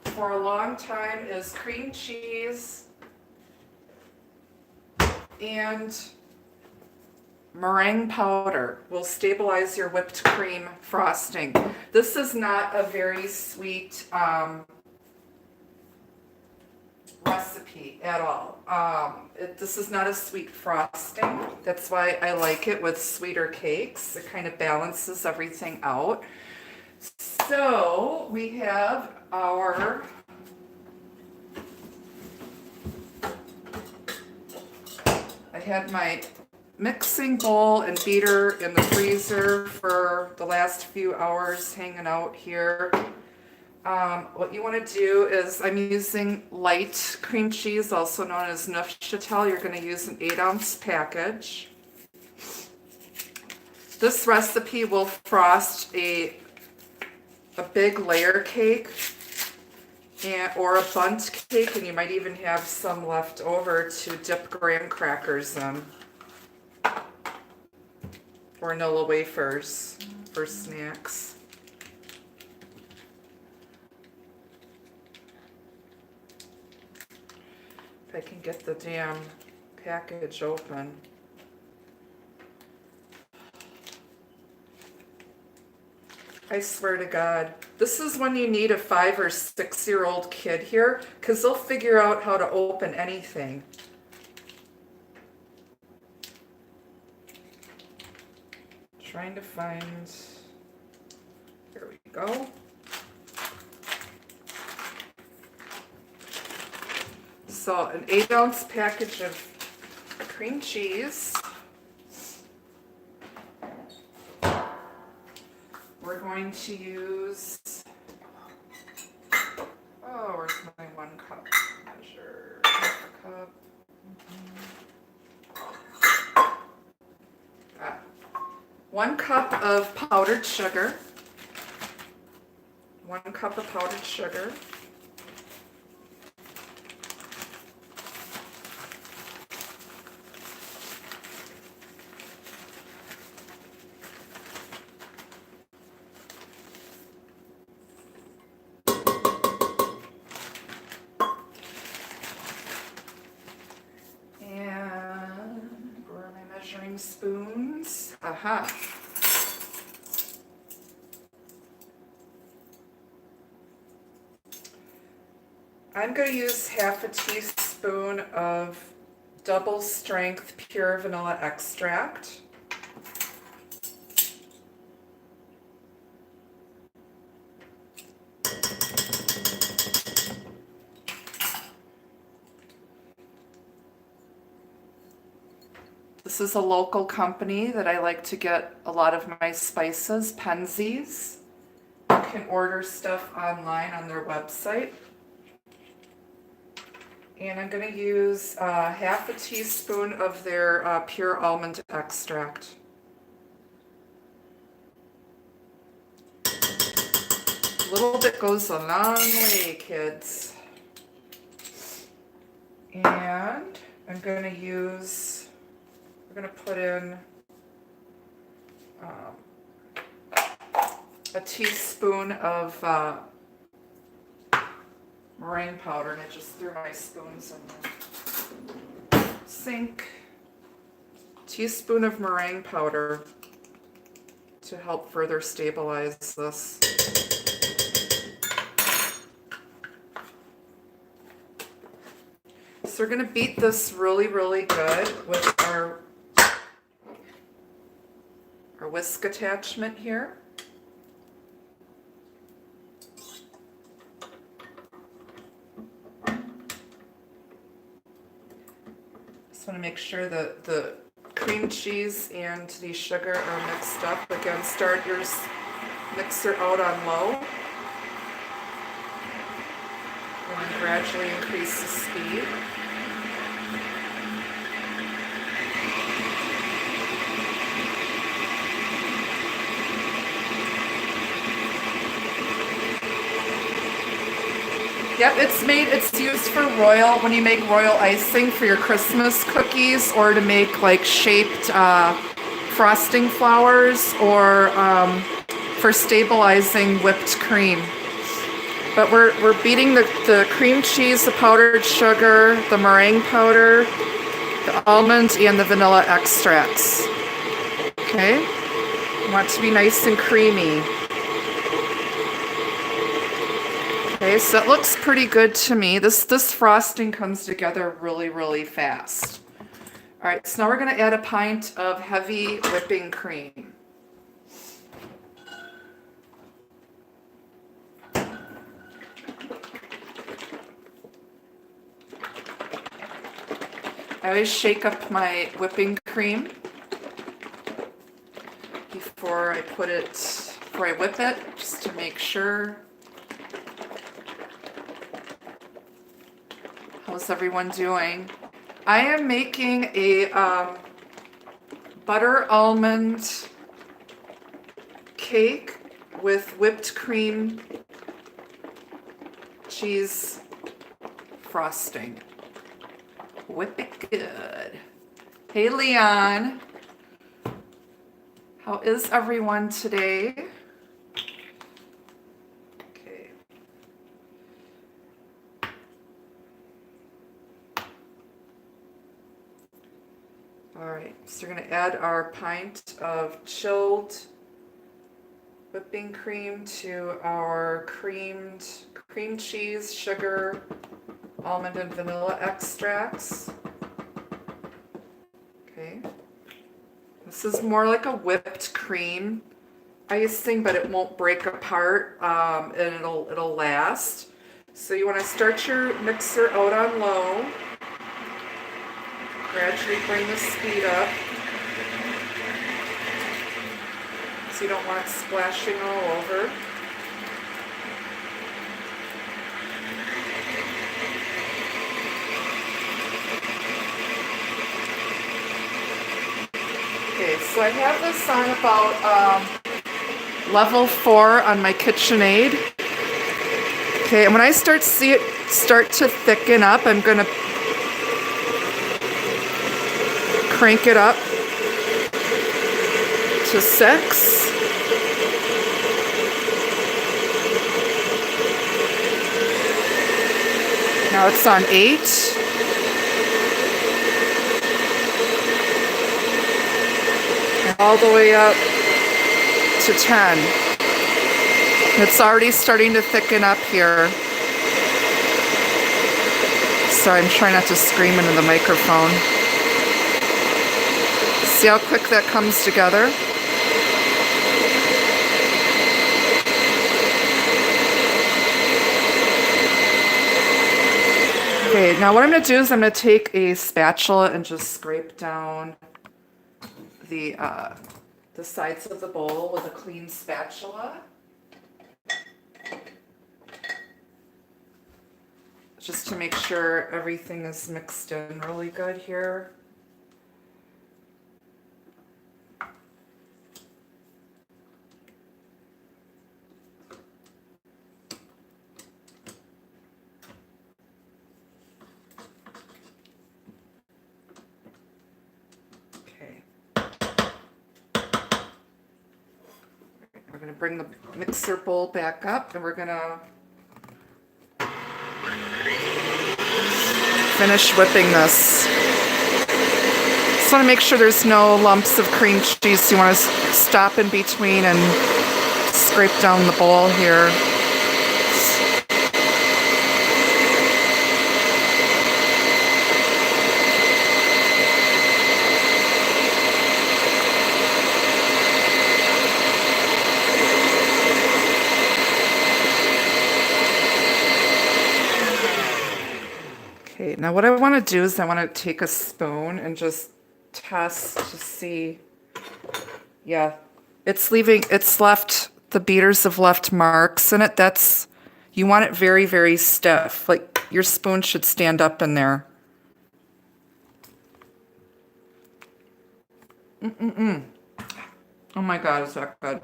Speaker 1: for a long time is cream cheese and meringue powder will stabilize your whipped cream frosting. This is not a very sweet recipe at all. This is not a sweet frosting. That's why I like it with sweeter cakes. It kind of balances everything out. So we have our I had my mixing bowl and beater in the freezer for the last few hours hanging out here. What you want to do is, I'm using light cream cheese, also known as Neufchâtel. You're going to use an 8-ounce package. This recipe will frost a big layer cake or a bundt cake, and you might even have some left over to dip graham crackers in, or vanilla wafers for snacks. If I can get the damn package open. I swear to God, this is when you need a 5 or 6-year-old kid here, because they'll figure out how to open anything. Trying to find, here we go. So an 8-ounce package of cream cheese. We're going to use, oh, where's my 1 cup measure? Half a cup. 1 cup of powdered sugar. 1 cup of powdered sugar. Spoons. Aha. I'm going to use half a teaspoon of double strength pure vanilla extract. This is a local company that I like to get a lot of my spices, Penzies. You can order stuff online on their website. And I'm going to use half a teaspoon of their pure almond extract. A little bit goes a long way, kids. And I'm going to use, we're going to put in a teaspoon of meringue powder, and I just threw my spoons in the sink. Teaspoon of meringue powder to help further stabilize this. So we're going to beat this really, really good with our whisk attachment here. Just want to make sure that the cream cheese and the sugar are mixed up. Again, start your mixer out on low, and then gradually increase the speed. Yep, it's used for royal, when you make royal icing for your Christmas cookies, or to make like shaped frosting flowers, or for stabilizing whipped cream. But we're beating the cream cheese, the powdered sugar, the meringue powder, the almond, and the vanilla extracts. Okay? You want it to be nice and creamy. Okay, so it looks pretty good to me. This frosting comes together really, really fast. All right, so now we're going to add a pint of heavy whipping cream. I always shake up my whipping cream. before I whip it, just to make sure. How's everyone doing? I am making a butter almond cake with whipped cream cheese frosting. Whip it good. Hey, Leon. How is everyone today? Okay. All right, so we're going to add our pint of chilled whipping cream to our cream cheese, sugar, almond and vanilla extracts. Okay. This is more like a whipped cream icing, but it won't break apart, and it'll last. So you want to start your mixer out on low. Gradually bring the speed up. So you don't want it splashing all over. Okay, so I have this on about level 4 on my KitchenAid. Okay, and when I start to see it start to thicken up, I'm going to crank it up to 6. Now it's on 8. All the way up to 10. It's already starting to thicken up here. Sorry, I'm trying not to scream into the microphone. See how quick that comes together? Okay, now what I'm going to do is I'm going to take a spatula and just scrape down the sides of the bowl with a clean spatula. Just to make sure everything is mixed in really good here. We're going to bring the mixer bowl back up and we're going to finish whipping this. Just want to make sure there's no lumps of cream cheese. So you want to stop in between and scrape down the bowl here. Okay, now what I want to do is I want to take a spoon and just test to see. Yeah, it's left, the beaters have left marks in it. You want it very, very stiff. Like your spoon should stand up in there. Oh my God, is that good?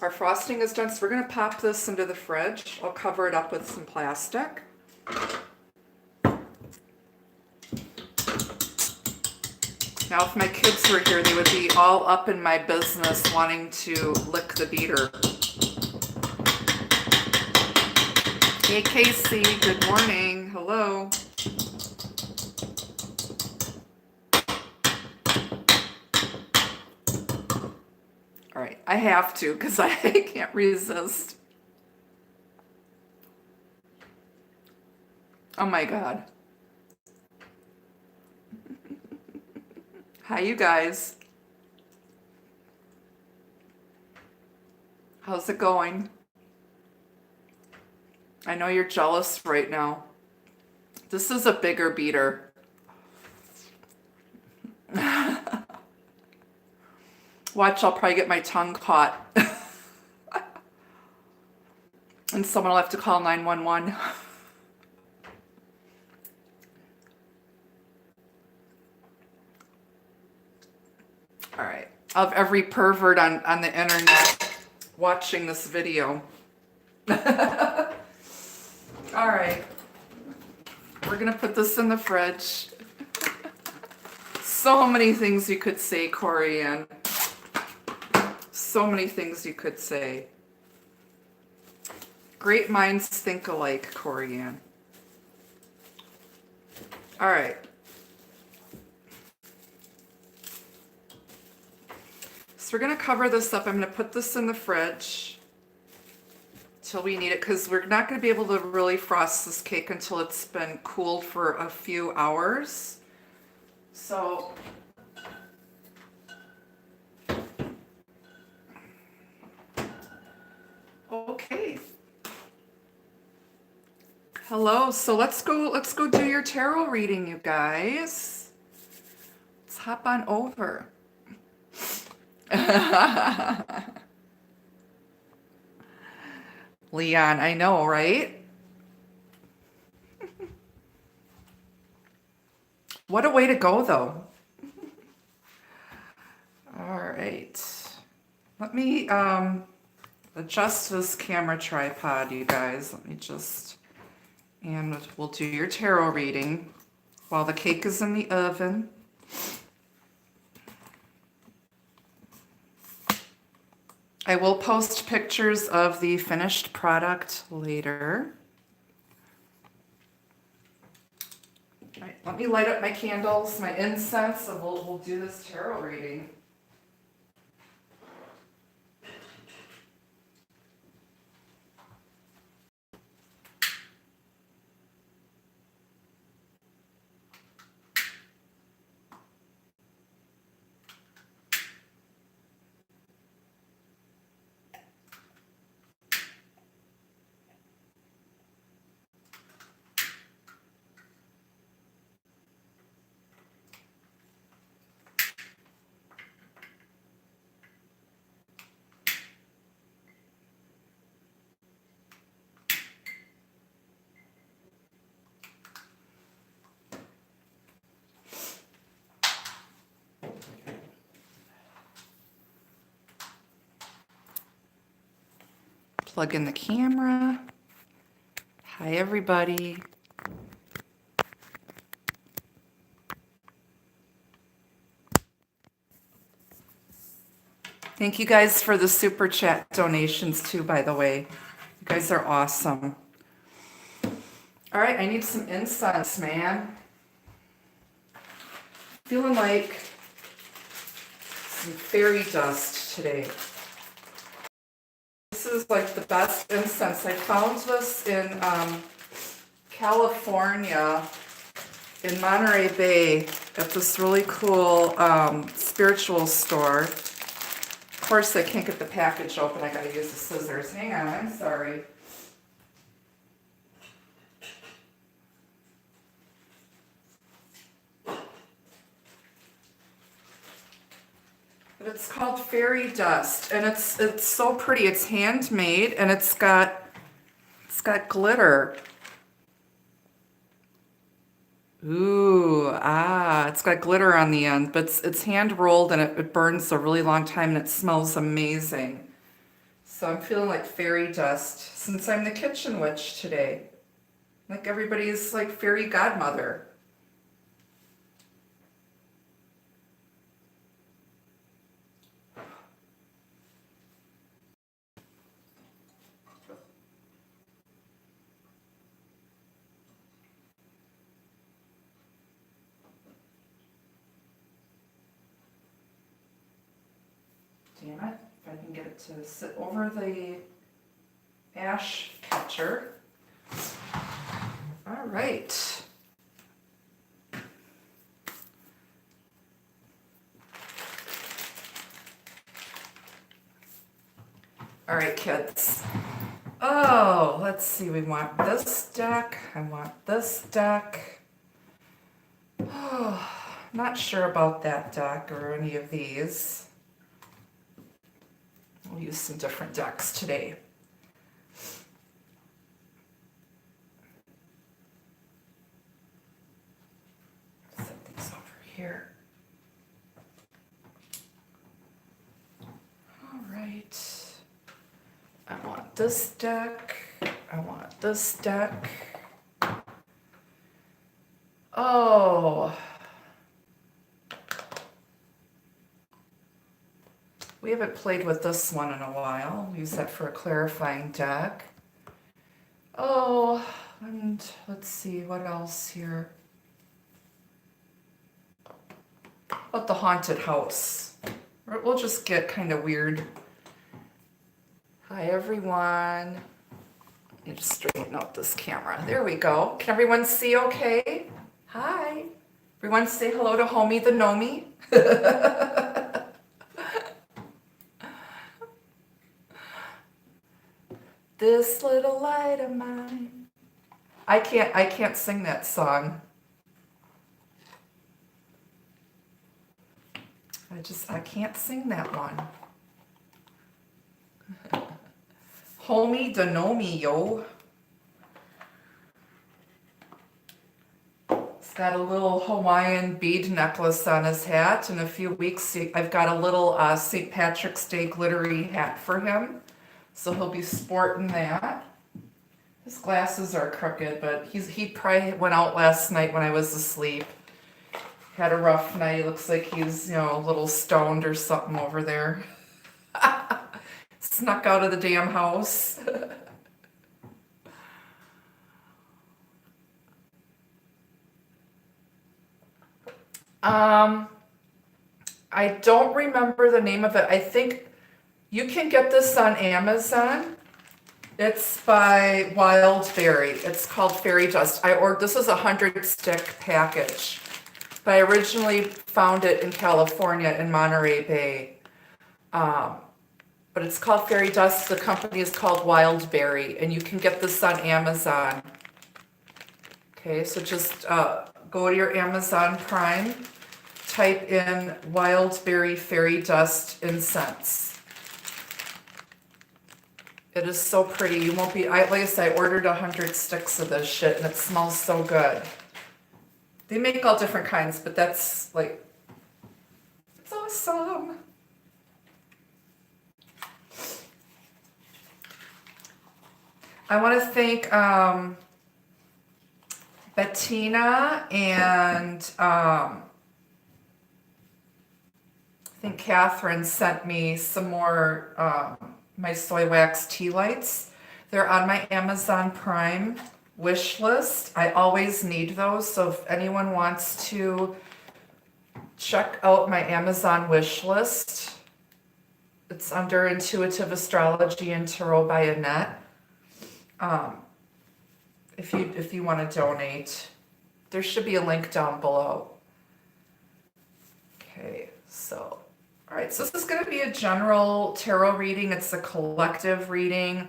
Speaker 1: Our frosting is done, so we're going to pop this into the fridge. I'll cover it up with some plastic. Now, if my kids were here, they would be all up in my business wanting to lick the beater. Hey, Casey, good morning. Hello. All right, I have to because I can't resist. Oh my God. Hi, you guys. How's it going? I know you're jealous right now. This is a bigger beater. Watch, I'll probably get my tongue caught. And someone will have to call 911. All right. Of every pervert on the internet watching this video. All right. We're going to put this in the fridge. So many things you could say, Corianne. So many things you could say. Great minds think alike, Corianne. All right. So we're going to cover this up. I'm going to put this in the fridge till we need it, because we're not going to be able to really frost this cake until it's been cooled for a few hours. So okay. Hello. So let's go do your tarot reading, you guys. Let's hop on over. Leon, I know, right? What a way to go, though. All right. Let me adjust this camera tripod, you guys. Let me just, and we'll do your tarot reading while the cake is in the oven. I will post pictures of the finished product later. All right, let me light up my candles, my incense, and we'll do this tarot reading. Plug in the camera. Hi, everybody. Thank you guys for the super chat donations too, by the way. You guys are awesome. All right, I need some incense, man. Feeling like some fairy dust today. This is like the best incense. I found this in California, in Monterey Bay, at this really cool spiritual store. Of course, I can't get the package open. I gotta use the scissors. Hang on, I'm sorry. But it's called fairy dust, and it's so pretty. It's handmade, and it's got glitter. Ooh, it's got glitter on the end, but it's hand rolled, and it burns a really long time, and it smells amazing. So I'm feeling like fairy dust since I'm the kitchen witch today. Like everybody's like fairy godmother. Damn it, if I can get it to sit over the ash catcher. All right. All right, kids. Oh, let's see. We want this deck. I want this deck. Oh, not sure about that deck or any of these. We'll use some different decks today. Set these over here. All right. I want this deck. I want this deck. Oh. We haven't played with this one in a while. We'll use that for a clarifying deck. Oh, and let's see, what else here? How about the haunted house? We'll just get kind of weird. Hi, everyone. Let me just straighten out this camera. There we go. Can everyone see okay? Hi. Everyone say hello to homie the Nomi. This little light of mine. I can't sing that song. I can't sing that one. Homie the Nomi, yo. He's got a little Hawaiian bead necklace on his hat. In a few weeks, I've got a little St. Patrick's Day glittery hat for him. So he'll be sporting that. His glasses are crooked, but he probably went out last night when I was asleep. Had a rough night. Looks like he's, a little stoned or something over there. Snuck out of the damn house. I don't remember the name of it. I think you can get this on Amazon. It's by Wildberry. It's called Fairy Dust. This is a 100-stick package. But I originally found it in California in Monterey Bay. But it's called Fairy Dust. The company is called Wildberry, and you can get this on Amazon. Okay, so just go to your Amazon Prime, type in Wildberry Fairy Dust Incense. It is so pretty. You won't be, like I said, I ordered 100 sticks of this shit, and it smells so good. They make all different kinds, but that's like, it's awesome. I want to thank Bettina and I think Catherine sent me some more my soy wax tea lights. They're on my Amazon Prime wish list. I always need those, so if anyone wants to check out my Amazon wish list, it's under Intuitive Astrology and Tarot by Annette. If you want to donate, there should be a link down below. Okay, so, all right, so this is going to be a general tarot reading. It's a collective reading.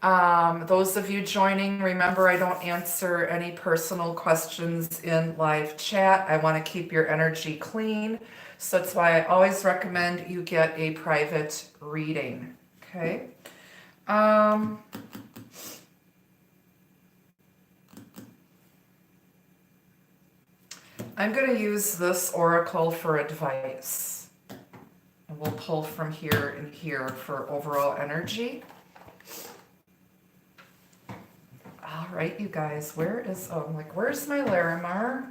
Speaker 1: Those of you joining, remember I don't answer any personal questions in live chat. I want to keep your energy clean. So that's why I always recommend you get a private reading. Okay. I'm going to use this oracle for advice. And we'll pull from here and here for overall energy. All right, you guys, where's my Larimar?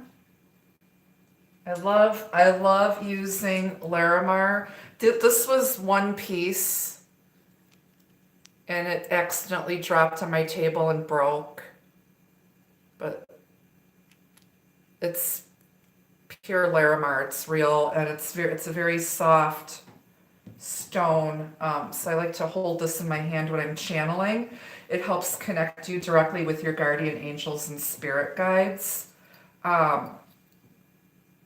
Speaker 1: I love using Larimar. This was one piece and it accidentally dropped on my table and broke. But it's pure Larimar. It's real, and it's a very soft stone. So I like to hold this in my hand when I'm channeling. It helps connect you directly with your guardian angels and spirit guides.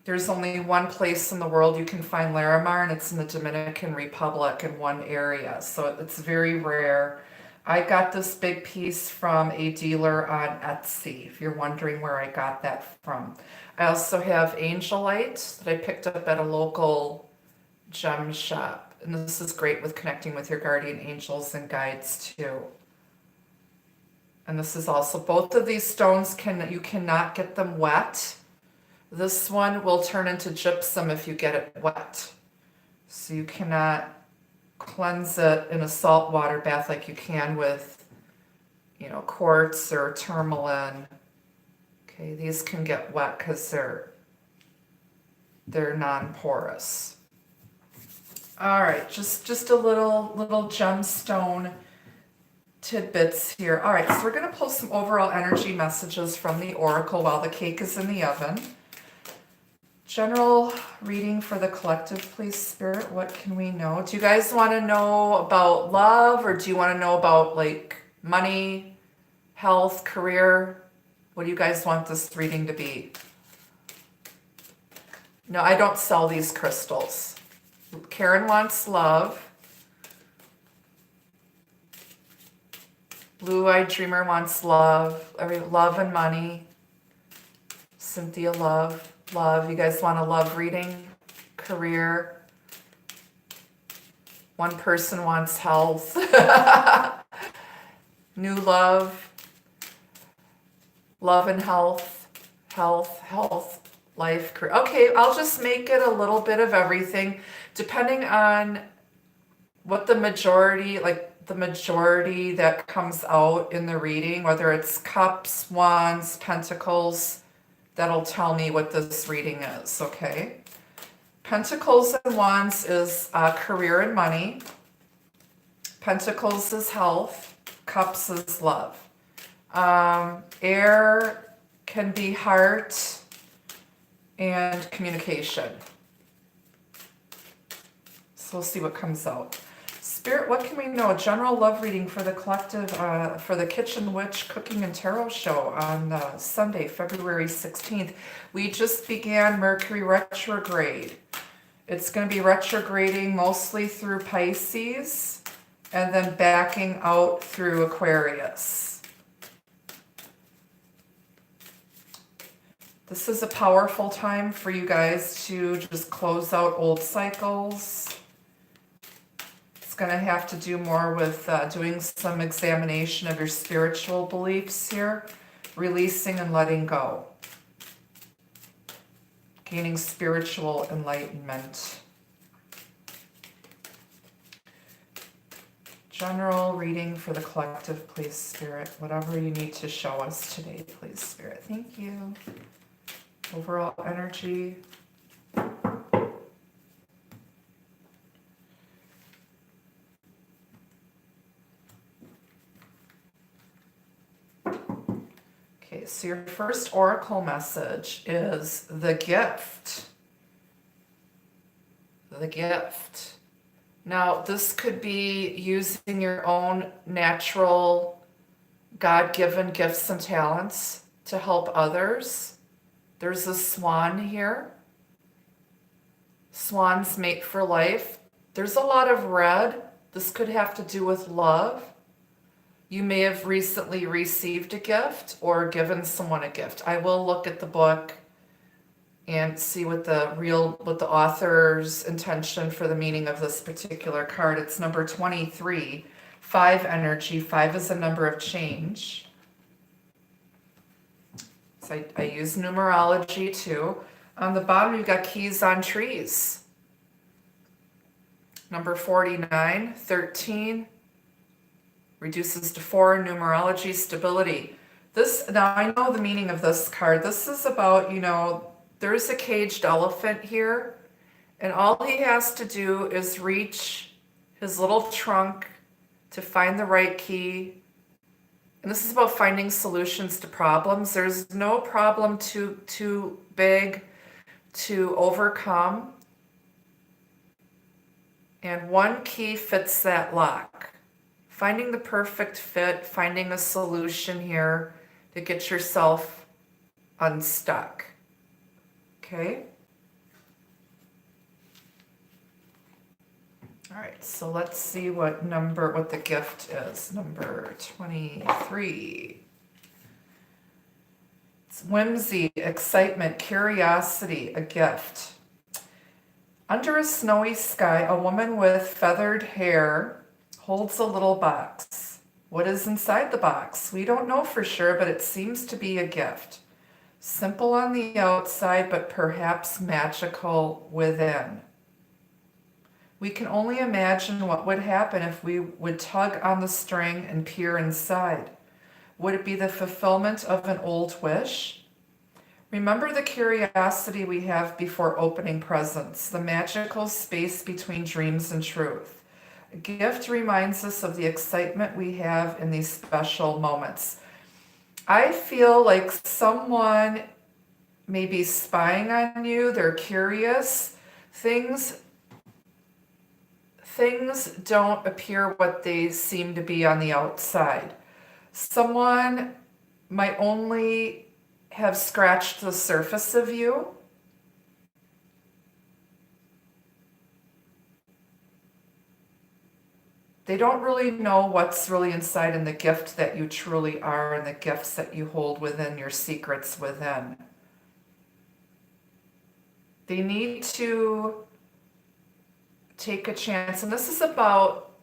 Speaker 1: There's only one place in the world you can find Larimar, and it's in the Dominican Republic in one area. So it's very rare. I got this big piece from a dealer on Etsy, if you're wondering where I got that from. I also have angelite that I picked up at a local gem shop. And this is great with connecting with your guardian angels and guides too. And this is also, both of these stones, you cannot get them wet. This one will turn into gypsum if you get it wet. So you cannot cleanse it in a salt water bath like you can with, you know, quartz or tourmaline. Okay, these can get wet because they're non-porous. All right, just a little gemstone tidbits here. All right, so we're going to pull some overall energy messages from the oracle while the cake is in the oven. General reading for the collective, please, Spirit. What can we know? Do you guys want to know about love, or do you want to know about like money, health, career? What do you guys want this reading to be? No, I don't sell these crystals. Karen wants love. Blue-eyed dreamer wants love. Love and money. Cynthia, love. You guys want a love reading? Career. One person wants health. New love. Love and health. Health. Life, career. Okay, I'll just make it a little bit of everything, depending on what the majority that comes out in the reading, whether it's cups, wands, pentacles, that'll tell me what this reading is, okay? Pentacles and wands is career and money. Pentacles is health. Cups is love. Air can be heart and communication. So we'll see what comes out. Spirit, what can we know? General love reading for the collective, for the Kitchen Witch Cooking and Tarot Show on Sunday, February 16th. We just began Mercury retrograde. It's going to be retrograding mostly through Pisces and then backing out through Aquarius. This is a powerful time for you guys to just close out old cycles. It's going to have to do more with doing some examination of your spiritual beliefs here, releasing and letting go, gaining spiritual enlightenment. General reading for the collective, please, Spirit. Whatever you need to show us today, please, Spirit. Thank you. Overall energy. Okay, so your first oracle message is the gift. The gift. Now, this could be using your own natural, God-given gifts and talents to help others. There's a swan here. Swans mate for life. There's a lot of red. This could have to do with love. You may have recently received a gift or given someone a gift. I will look at the book and see what the author's intention for the meaning of this particular card. It's number 23, 5 energy. 5 is a number of change. So I use numerology too. On the bottom, you've got keys on trees. Number 49, 13, reduces to 4, numerology, stability. Now I know the meaning of this card. This is about, there's a caged elephant here, and all he has to do is reach his little trunk to find the right key. And this is about finding solutions to problems. There's no problem too big to overcome. And one key fits that lock. Finding the perfect fit, finding a solution here to get yourself unstuck. Okay? All right, so let's see what the gift is. Number 23. It's whimsy, excitement, curiosity, a gift. Under a snowy sky, a woman with feathered hair holds a little box. What is inside the box? We don't know for sure, but it seems to be a gift. Simple on the outside, but perhaps magical within. We can only imagine what would happen if we would tug on the string and peer inside. Would it be the fulfillment of an old wish? Remember the curiosity we have before opening presents, the magical space between dreams and truth. A gift reminds us of the excitement we have in these special moments. I feel like someone may be spying on you. They're curious. Things don't appear what they seem to be on the outside. Someone might only have scratched the surface of you. They don't really know what's really inside in the gift that you truly are and the gifts that you hold within, your secrets within. They need to take a chance. And this is about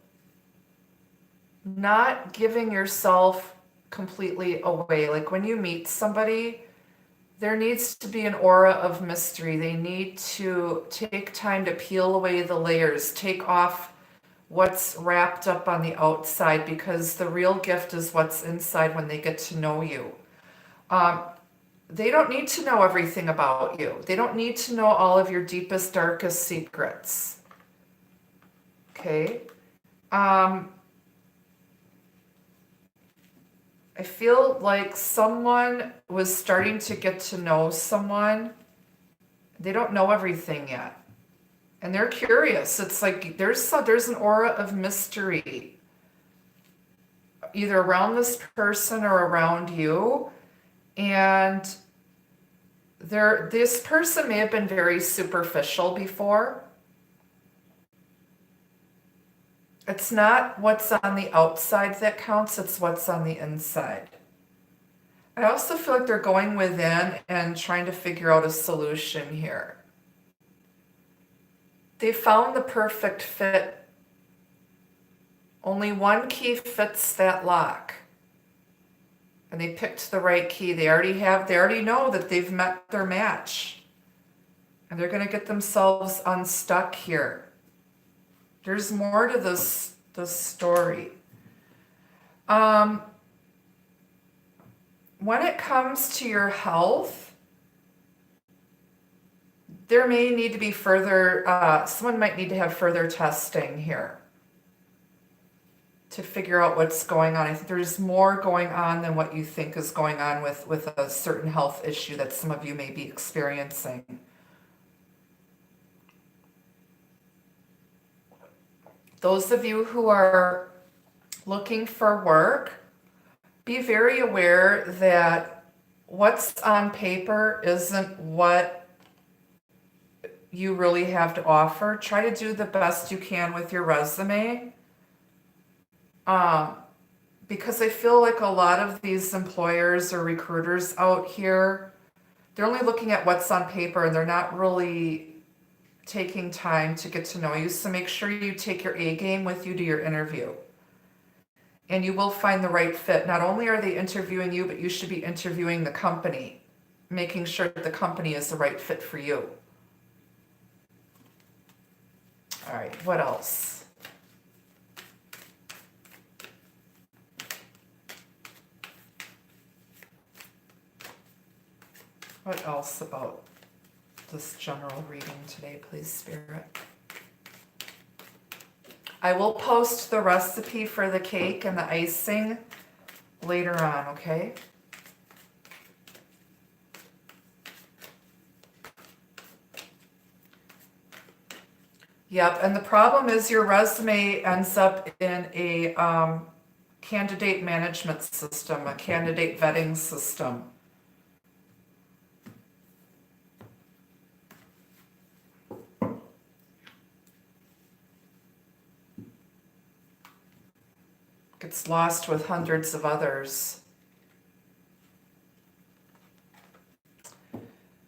Speaker 1: not giving yourself completely away. Like when you meet somebody, there needs to be an aura of mystery. They need to take time to peel away the layers, take off what's wrapped up on the outside, because the real gift is what's inside when they get to know you. They don't need to know everything about you. They don't need to know all of your deepest, darkest secrets. Okay? I feel like someone was starting to get to know someone. They don't know everything yet. And they're curious. It's like there's an aura of mystery either around this person or around you. And this person may have been very superficial before. It's not what's on the outside that counts, it's what's on the inside. I also feel like they're going within and trying to figure out a solution here. They found the perfect fit. Only one key fits that lock. And they picked the right key. They already know that they've met their match. And they're going to get themselves unstuck here. There's more to this story. When it comes to your health, there may need to be someone might need to have further testing here to figure out what's going on. I think there's more going on than what you think is going on with a certain health issue that some of you may be experiencing. Those of you who are looking for work, be very aware that what's on paper isn't what you really have to offer. Try to do the best you can with your resume. Because I feel like a lot of these employers or recruiters out here, they're only looking at what's on paper and they're not really taking time to get to know you. So make sure you take your A game with you to your interview. And you will find the right fit. Not only are they interviewing you, but you should be interviewing the company, making sure that the company is the right fit for you. All right, what else? What else about this general reading today, please, Spirit? I will post the recipe for the cake and the icing later on, okay? Yep, and the problem is your resume ends up in a candidate management system, a candidate vetting system. gets lost with hundreds of others.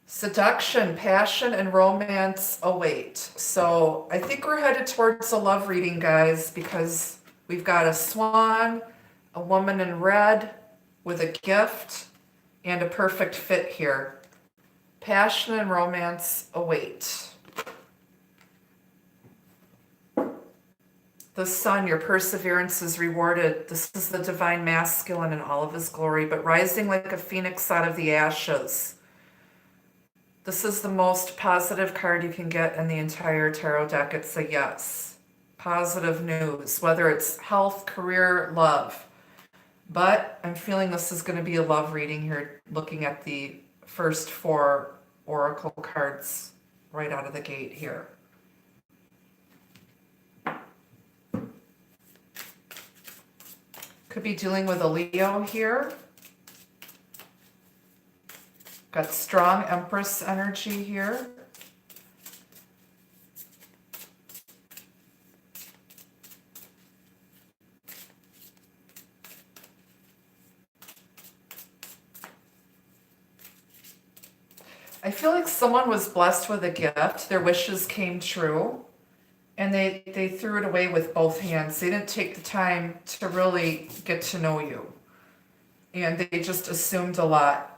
Speaker 1: Seduction, passion, and romance await. So I think we're headed towards a love reading, guys, because we've got a swan, a woman in red with a gift, and a perfect fit here. Passion and romance await. The sun, your perseverance is rewarded. This is the divine masculine in all of his glory, but rising like a phoenix out of the ashes. This is the most positive card you can get in the entire tarot deck. It's a yes. Positive news, whether it's health, career, love. But I'm feeling this is going to be a love reading here, looking at the first 4 oracle cards right out of the gate here. Could be dealing with a Leo here. Got strong Empress energy here. I feel like someone was blessed with a gift. Their wishes came true. And they threw it away with both hands. They didn't take the time to really get to know you. And they just assumed a lot.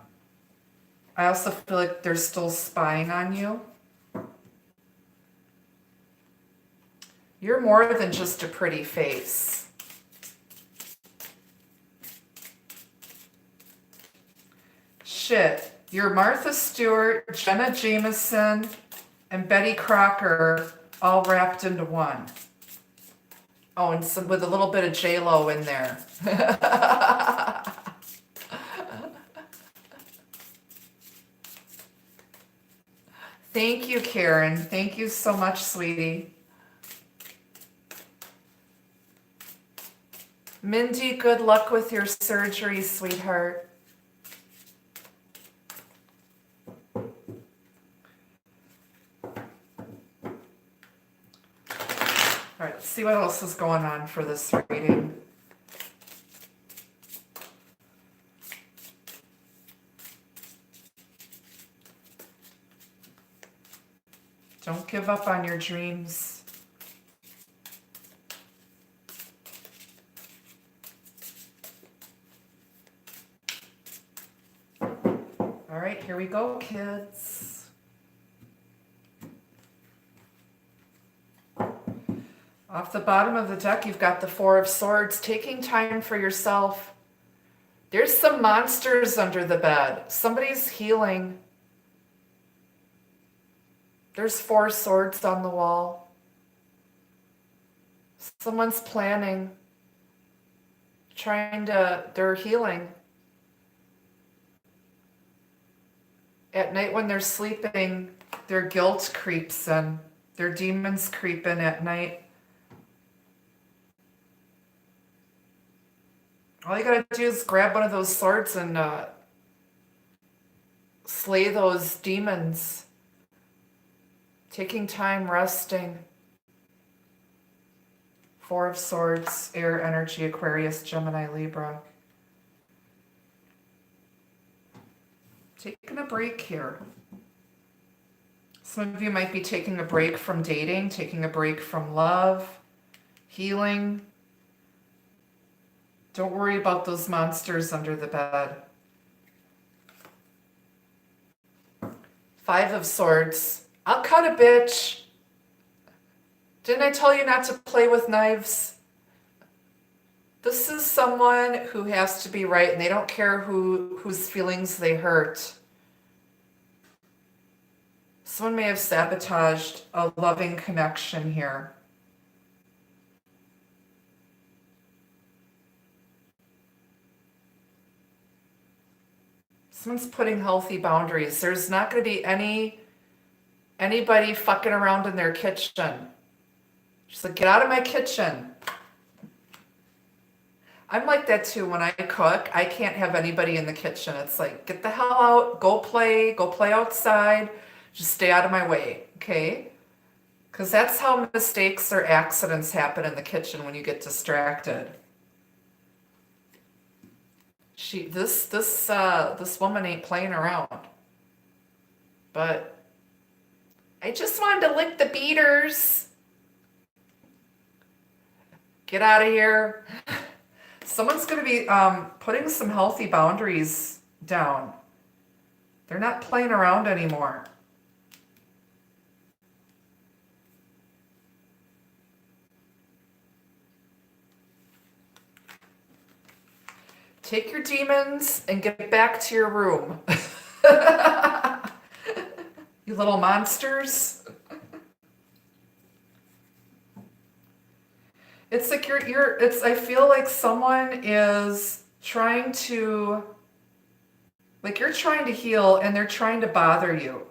Speaker 1: I also feel like they're still spying on you. You're more than just a pretty face. Shit. You're Martha Stewart, Jenna Jameson, and Betty Crocker all wrapped into one. Oh, and some with a little bit of J-Lo in there. Thank you, Karen. Thank you so much, sweetie. Mindy, good luck with your surgery, sweetheart. All right, let's see what else is going on for this reading. Don't give up on your dreams. All right, here we go, kids. Off the bottom of the deck, you've got the 4 of Swords, taking time for yourself. There's some monsters under the bed. Somebody's healing. There's 4 swords on the wall. Someone's planning. They're healing. At night when they're sleeping, their guilt creeps in. Their demons creep in at night. All you gotta do is grab one of those swords and slay those demons. Taking time, resting. 4 of Swords, air energy, Aquarius, Gemini, Libra. Taking a break here. Some of you might be taking a break from dating, taking a break from love, healing. Don't worry about those monsters under the bed. 5 of Swords. I'll cut a bitch. Didn't I tell you not to play with knives? This is someone who has to be right, and they don't care whose feelings they hurt. Someone may have sabotaged a loving connection here. Someone's putting healthy boundaries. There's not going to be anybody fucking around in their kitchen. She's like, get out of my kitchen. I'm like that too. When I cook, I can't have anybody in the kitchen. It's like, get the hell out, go play outside, just stay out of my way, okay? Because that's how mistakes or accidents happen in the kitchen when you get distracted. This woman ain't playing around. But I just wanted to lick the beaters. Get out of here. Someone's going to be putting some healthy boundaries down. They're not playing around anymore. Take your demons and get back to your room. You little monsters. It's like I feel like someone is trying to, like you're trying to heal and they're trying to bother you.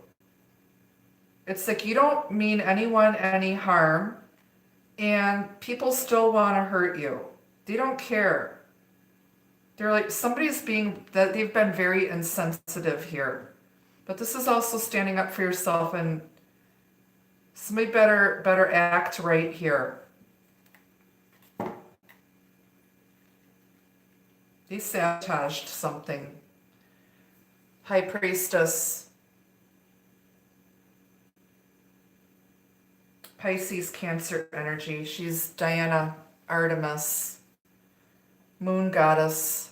Speaker 1: It's like you don't mean anyone any harm and people still want to hurt you. They don't care. They're like, they've been very insensitive here. But this is also standing up for yourself, and somebody better act right here. They sabotaged something. High Priestess. Pisces, Cancer energy. She's Diana, Artemis, Moon Goddess.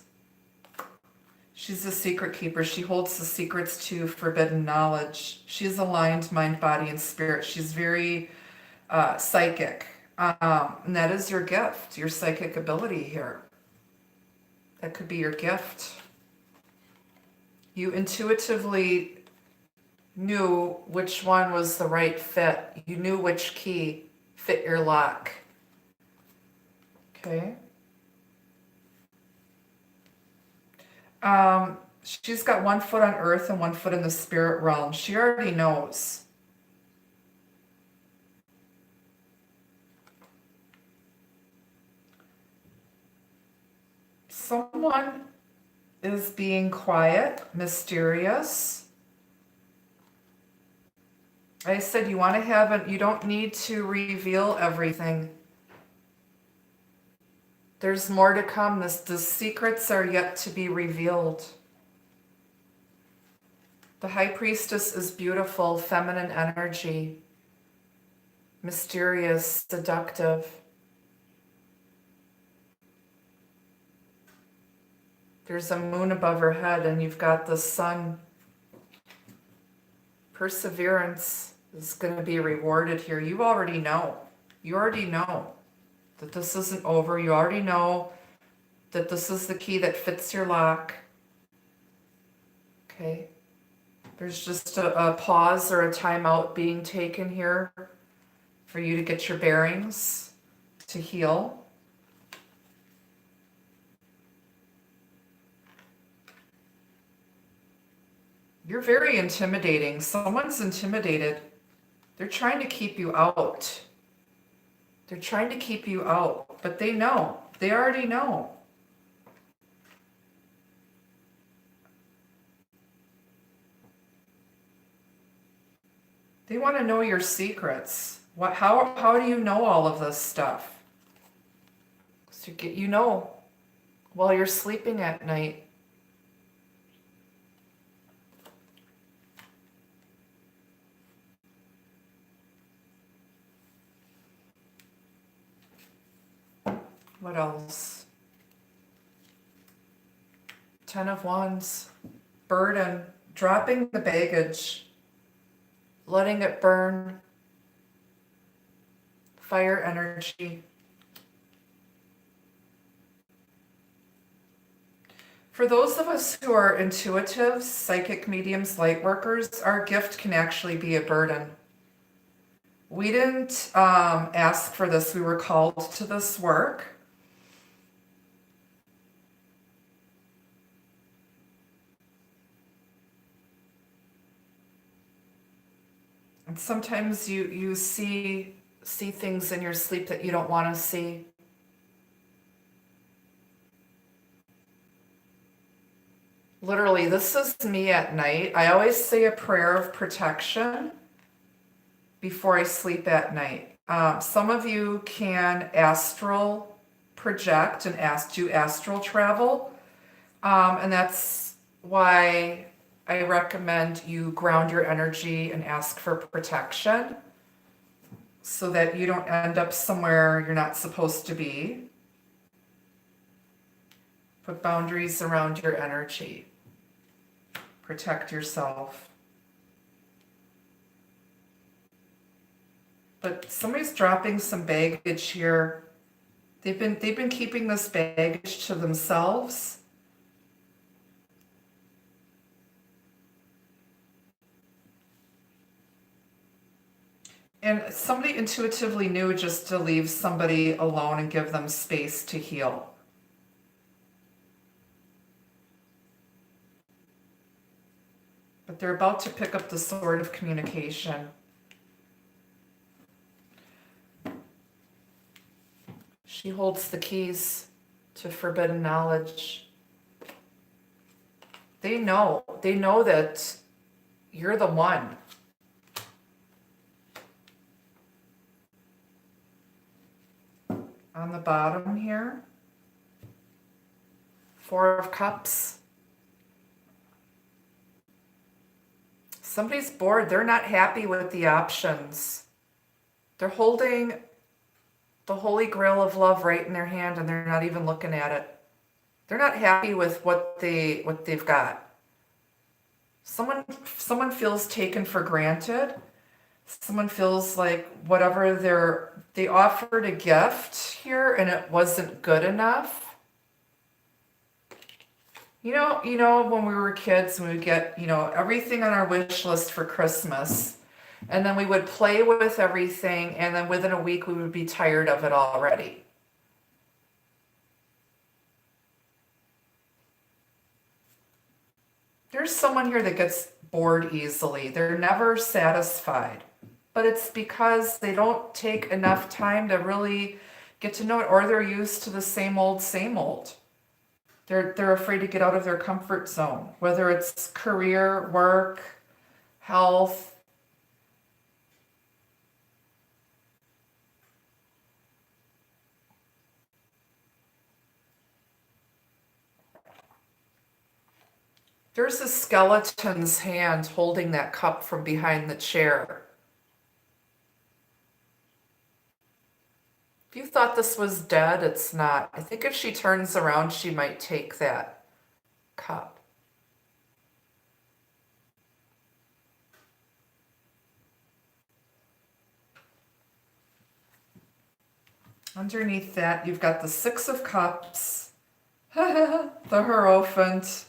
Speaker 1: She's a secret keeper. She holds the secrets to forbidden knowledge. She's aligned mind, body, and spirit. She's very psychic. And that is your gift, your psychic ability here. That could be your gift. You intuitively knew which one was the right fit. You knew which key fit your lock. Okay. She's got 1 foot on earth and 1 foot in the spirit realm. She already knows. Someone is being quiet, mysterious. I said you want to have you don't need to reveal everything. There's more to come. The secrets are yet to be revealed. The High Priestess is beautiful, feminine energy, mysterious, seductive. There's a moon above her head and you've got the sun. Perseverance is going to be rewarded here. You already know. You already know that this isn't over. You already know that this is the key that fits your lock. Okay. There's just a pause or a timeout being taken here for you to get your bearings, to heal. You're very intimidating. Someone's intimidated. They're trying to keep you out. They're trying to keep you out, but they know. They already know. They want to know your secrets. How do you know all of this stuff? So you know while you're sleeping at night. What else? 10 of Wands. Burden. Dropping the baggage. Letting it burn. Fire energy. For those of us who are intuitives, psychic mediums, light workers, our gift can actually be a burden. We didn't ask for this. We were called to this work. And sometimes you see things in your sleep that you don't want to see. Literally, this is me at night. I always say a prayer of protection before I sleep at night. Some of you can astral project and do astral travel. And that's why I recommend you ground your energy and ask for protection so that you don't end up somewhere you're not supposed to be. Put boundaries around your energy. Protect yourself. But somebody's dropping some baggage here. They've been keeping this baggage to themselves. And somebody intuitively knew just to leave somebody alone and give them space to heal. But they're about to pick up the sword of communication. She holds the keys to forbidden knowledge. They know that you're the one. On the bottom here, 4 of Cups. Somebody's bored. They're not happy with the options. They're holding the Holy Grail of love right in their hand and they're not even looking at it. They're not happy with what they've got. Someone feels taken for granted. Someone feels like whatever they offered a gift here and it wasn't good enough. You know, when we were kids, we would get, everything on our wish list for Christmas. And then we would play with everything, and then within a week we would be tired of it already. There's someone here that gets bored easily. They're never satisfied. But it's because they don't take enough time to really get to know it, or they're used to the same old, same old. They're afraid to get out of their comfort zone, whether it's career, work, health. There's a skeleton's hand holding that cup from behind the chair. If you thought this was dead, it's not. I think if she turns around, she might take that cup. Underneath that, you've got the 6 of Cups, the Hierophant,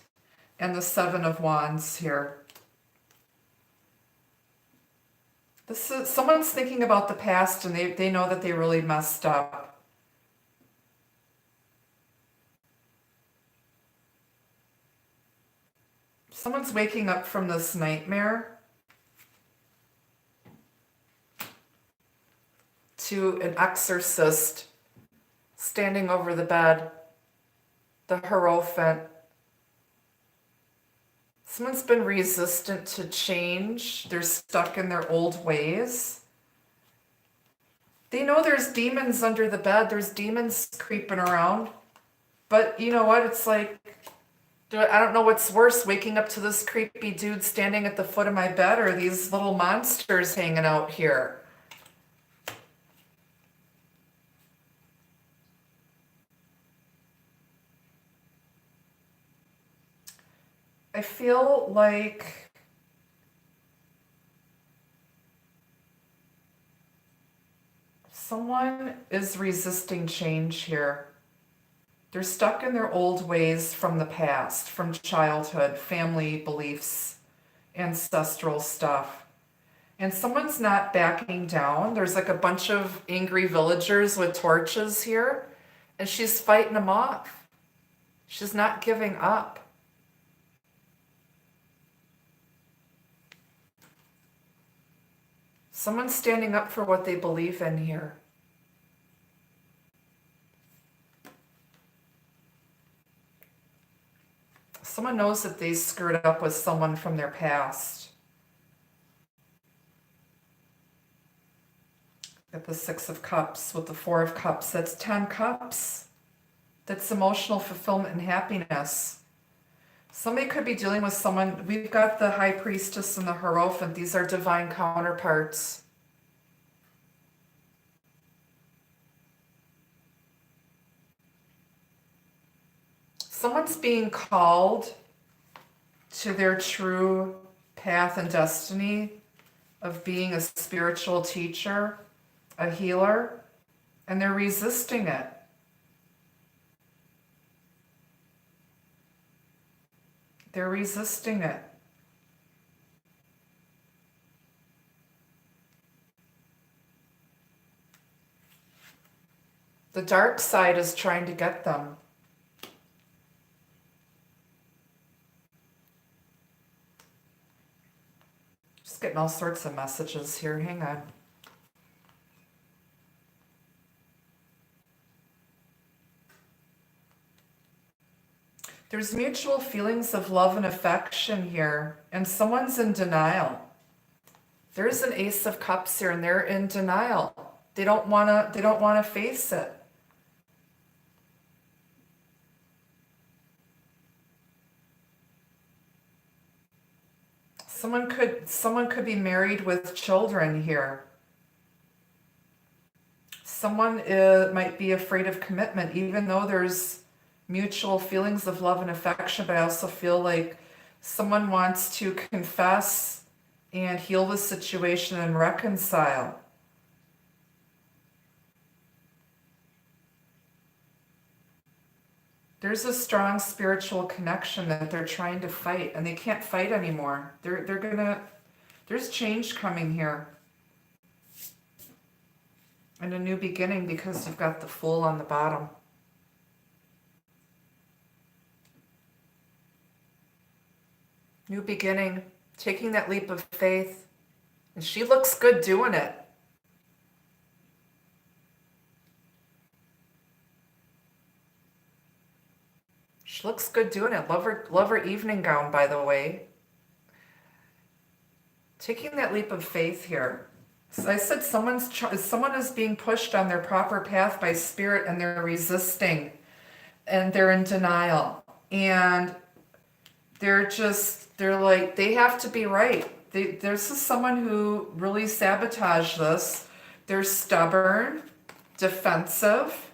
Speaker 1: and the 7 of Wands here. Someone's thinking about the past and they know that they really messed up. Someone's waking up from this nightmare to an exorcist standing over the bed, the Hierophant. Someone's been resistant to change. They're stuck in their old ways. They know there's demons under the bed. There's demons creeping around. But you know what? It's like, I don't know what's worse, waking up to this creepy dude standing at the foot of my bed or these little monsters hanging out here. I feel like someone is resisting change here. They're stuck in their old ways from the past, from childhood, family beliefs, ancestral stuff. And someone's not backing down. There's like a bunch of angry villagers with torches here, and she's fighting them off. She's not giving up. Someone's standing up for what they believe in here. Someone knows that they screwed up with someone from their past. Got the 6 of Cups with the 4 of Cups. That's 10 cups. That's emotional fulfillment and happiness. Somebody could be dealing with someone. We've got the High Priestess and the Hierophant. These are divine counterparts. Someone's being called to their true path and destiny of being a spiritual teacher, a healer, and they're resisting it. They're resisting it. The dark side is trying to get them. Just getting all sorts of messages here. Hang on. There's mutual feelings of love and affection here, and someone's in denial. There's an Ace of Cups here, and they're in denial. They don't want to face it. Someone could be married with children here. Someone might be afraid of commitment, even though there's mutual feelings of love and affection, but I also feel like someone wants to confess and heal the situation and reconcile. There's a strong spiritual connection that they're trying to fight, and they can't fight anymore. There's change coming here. And a new beginning, because you've got the Fool on the bottom. New beginning, taking that leap of faith. And she looks good doing it. She looks good doing it. Love her evening gown, by the way. Taking that leap of faith here. So I said someone is being pushed on their proper path by spirit, and they're resisting, and they're in denial, and they're like, they have to be right. This is someone who really sabotaged this. They're stubborn, defensive.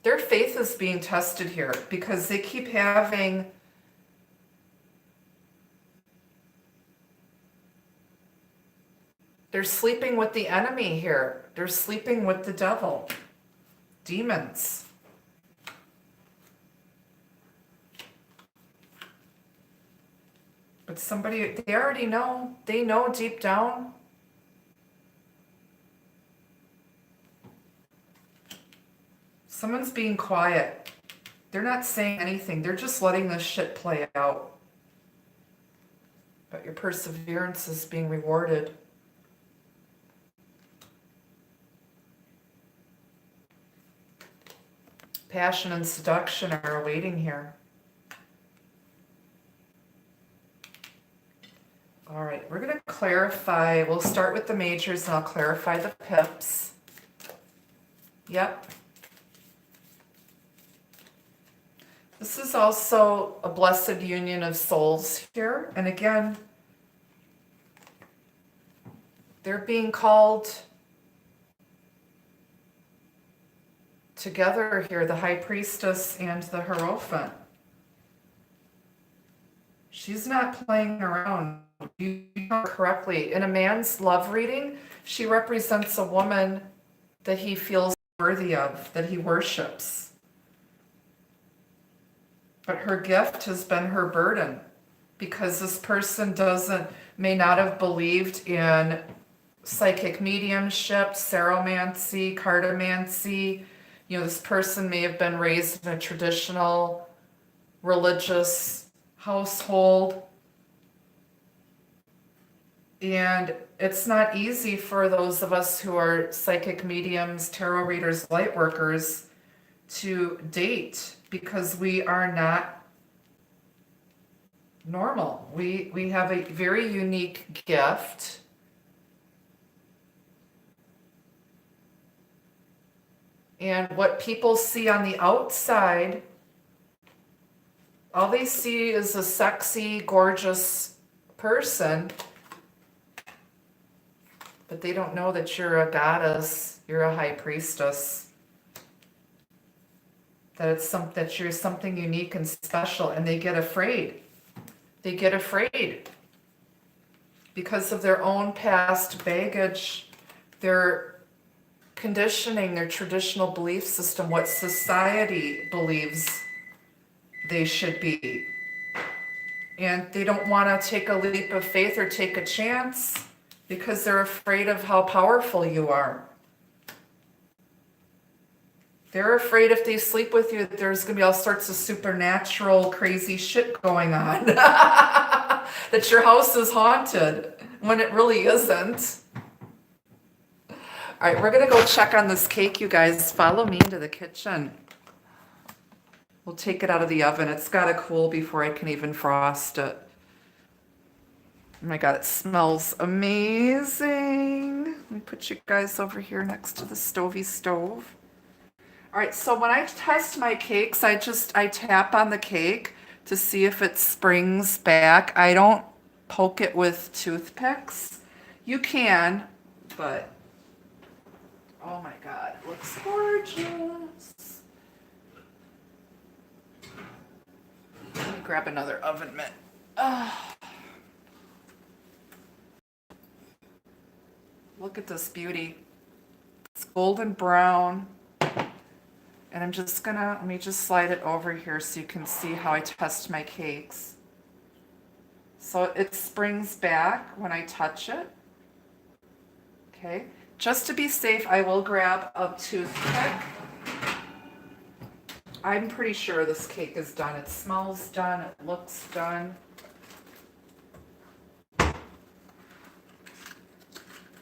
Speaker 1: Their faith is being tested here because they keep having they're sleeping with the enemy here. They're sleeping with the devil, demons. But they already know. They know deep down. Someone's being quiet. They're not saying anything. They're just letting this shit play out. But your perseverance is being rewarded. Passion and seduction are awaiting here. All right, we're going to clarify. We'll start with the majors and I'll clarify the pips. Yep. This is also a blessed union of souls here. And again, they're being called together here, the High Priestess and the Hierophant. She's not playing around. You know correctly. In a man's love reading, she represents a woman that he feels worthy of, that he worships. But her gift has been her burden, because this person may not have believed in psychic mediumship, ceromancy, cartomancy. You know, this person may have been raised in a traditional religious household. And it's not easy for those of us who are psychic mediums, tarot readers, light workers to date, because we are not normal. We have a very unique gift. And what people see on the outside, all they see is a sexy, gorgeous person, but they don't know that you're a goddess, you're a high priestess, that you're something unique and special, and they get afraid. They get afraid because of their own past baggage, their conditioning, their traditional belief system, what society believes they should be. And they don't want to take a leap of faith or take a chance because they're afraid of how powerful you are. They're afraid if they sleep with you that there's going to be all sorts of supernatural, crazy shit going on. That your house is haunted when it really isn't. All right, we're going to go check on this cake, you guys. Follow me into the kitchen. We'll take it out of the oven. It's got to cool before I can even frost it. Oh my God, it smells amazing. Let me put you guys over here next to the stovey stove. All right, so when I test my cakes, I tap on the cake to see if it springs back. I don't poke it with toothpicks. You can, but oh my God, it looks gorgeous. Let me grab another oven mitt. Look at this beauty. It's golden brown. And I'm just gonna, let me just slide it over here so you can see how I test my cakes. So it springs back when I touch it. Okay, just to be safe, I will grab a toothpick. I'm pretty sure this cake is done. It smells done, it looks done.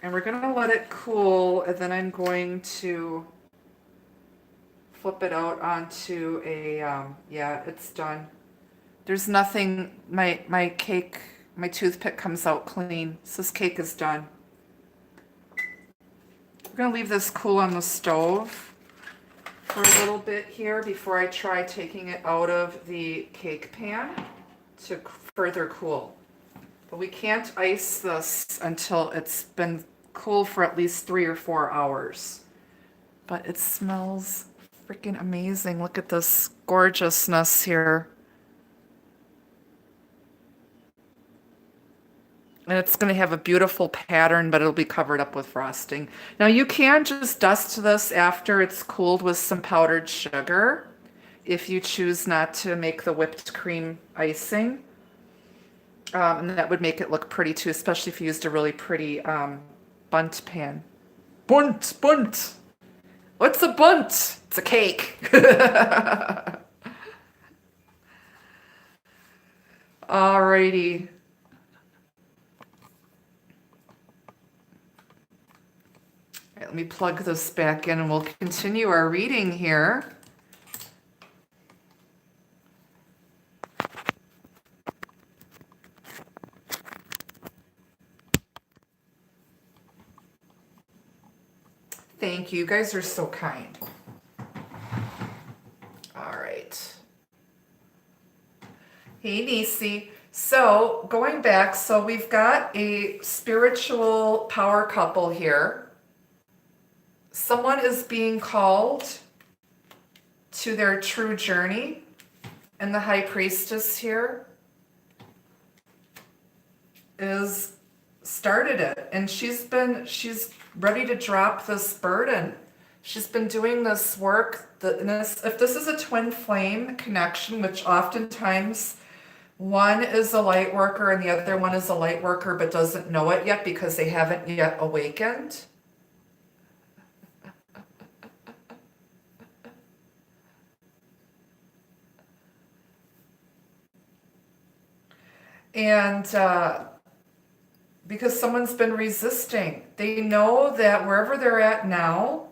Speaker 1: And we're gonna let it cool, and then I'm going to flip it out onto a, yeah, it's done. There's nothing, my cake, my toothpick comes out clean. So this cake is done. We're gonna leave this cool on the stove for a little bit here before I try taking it out of the cake pan to further cool. But we can't ice this until it's been cool for at least 3 or 4 hours. But it smells freaking amazing. Look at this gorgeousness here. And it's going to have a beautiful pattern, but it'll be covered up with frosting. Now you can just dust this after it's cooled with some powdered sugar if you choose not to make the whipped cream icing. And that would make it look pretty too, especially if you used a really pretty bundt pan. Bunt! What's a bundt? It's a cake. Alrighty. All right, let me plug this back in and we'll continue our reading here. Thank you. You guys are so kind. All right. Hey, Nisi. So going back, so we've got a spiritual power couple here. Someone is being called to their true journey, and the high priestess here is started it, and she's ready to drop this burden. She's been doing this work. If this is a twin flame connection, which oftentimes one is a light worker and the other one is a light worker but doesn't know it yet because they haven't yet awakened. And because someone's been resisting. They know that wherever they're at now,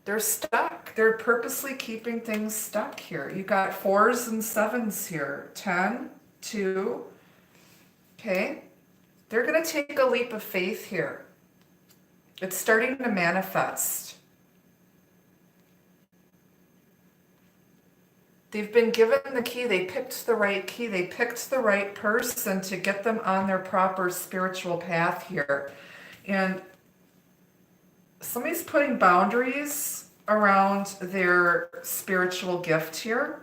Speaker 1: they're stuck. They're purposely keeping things stuck here. You got 4s and 7s here. 10, 2, okay. They're going to take a leap of faith here. It's starting to manifest. They've been given the key. They picked the right key. They picked the right person to get them on their proper spiritual path here. And somebody's putting boundaries around their spiritual gift here.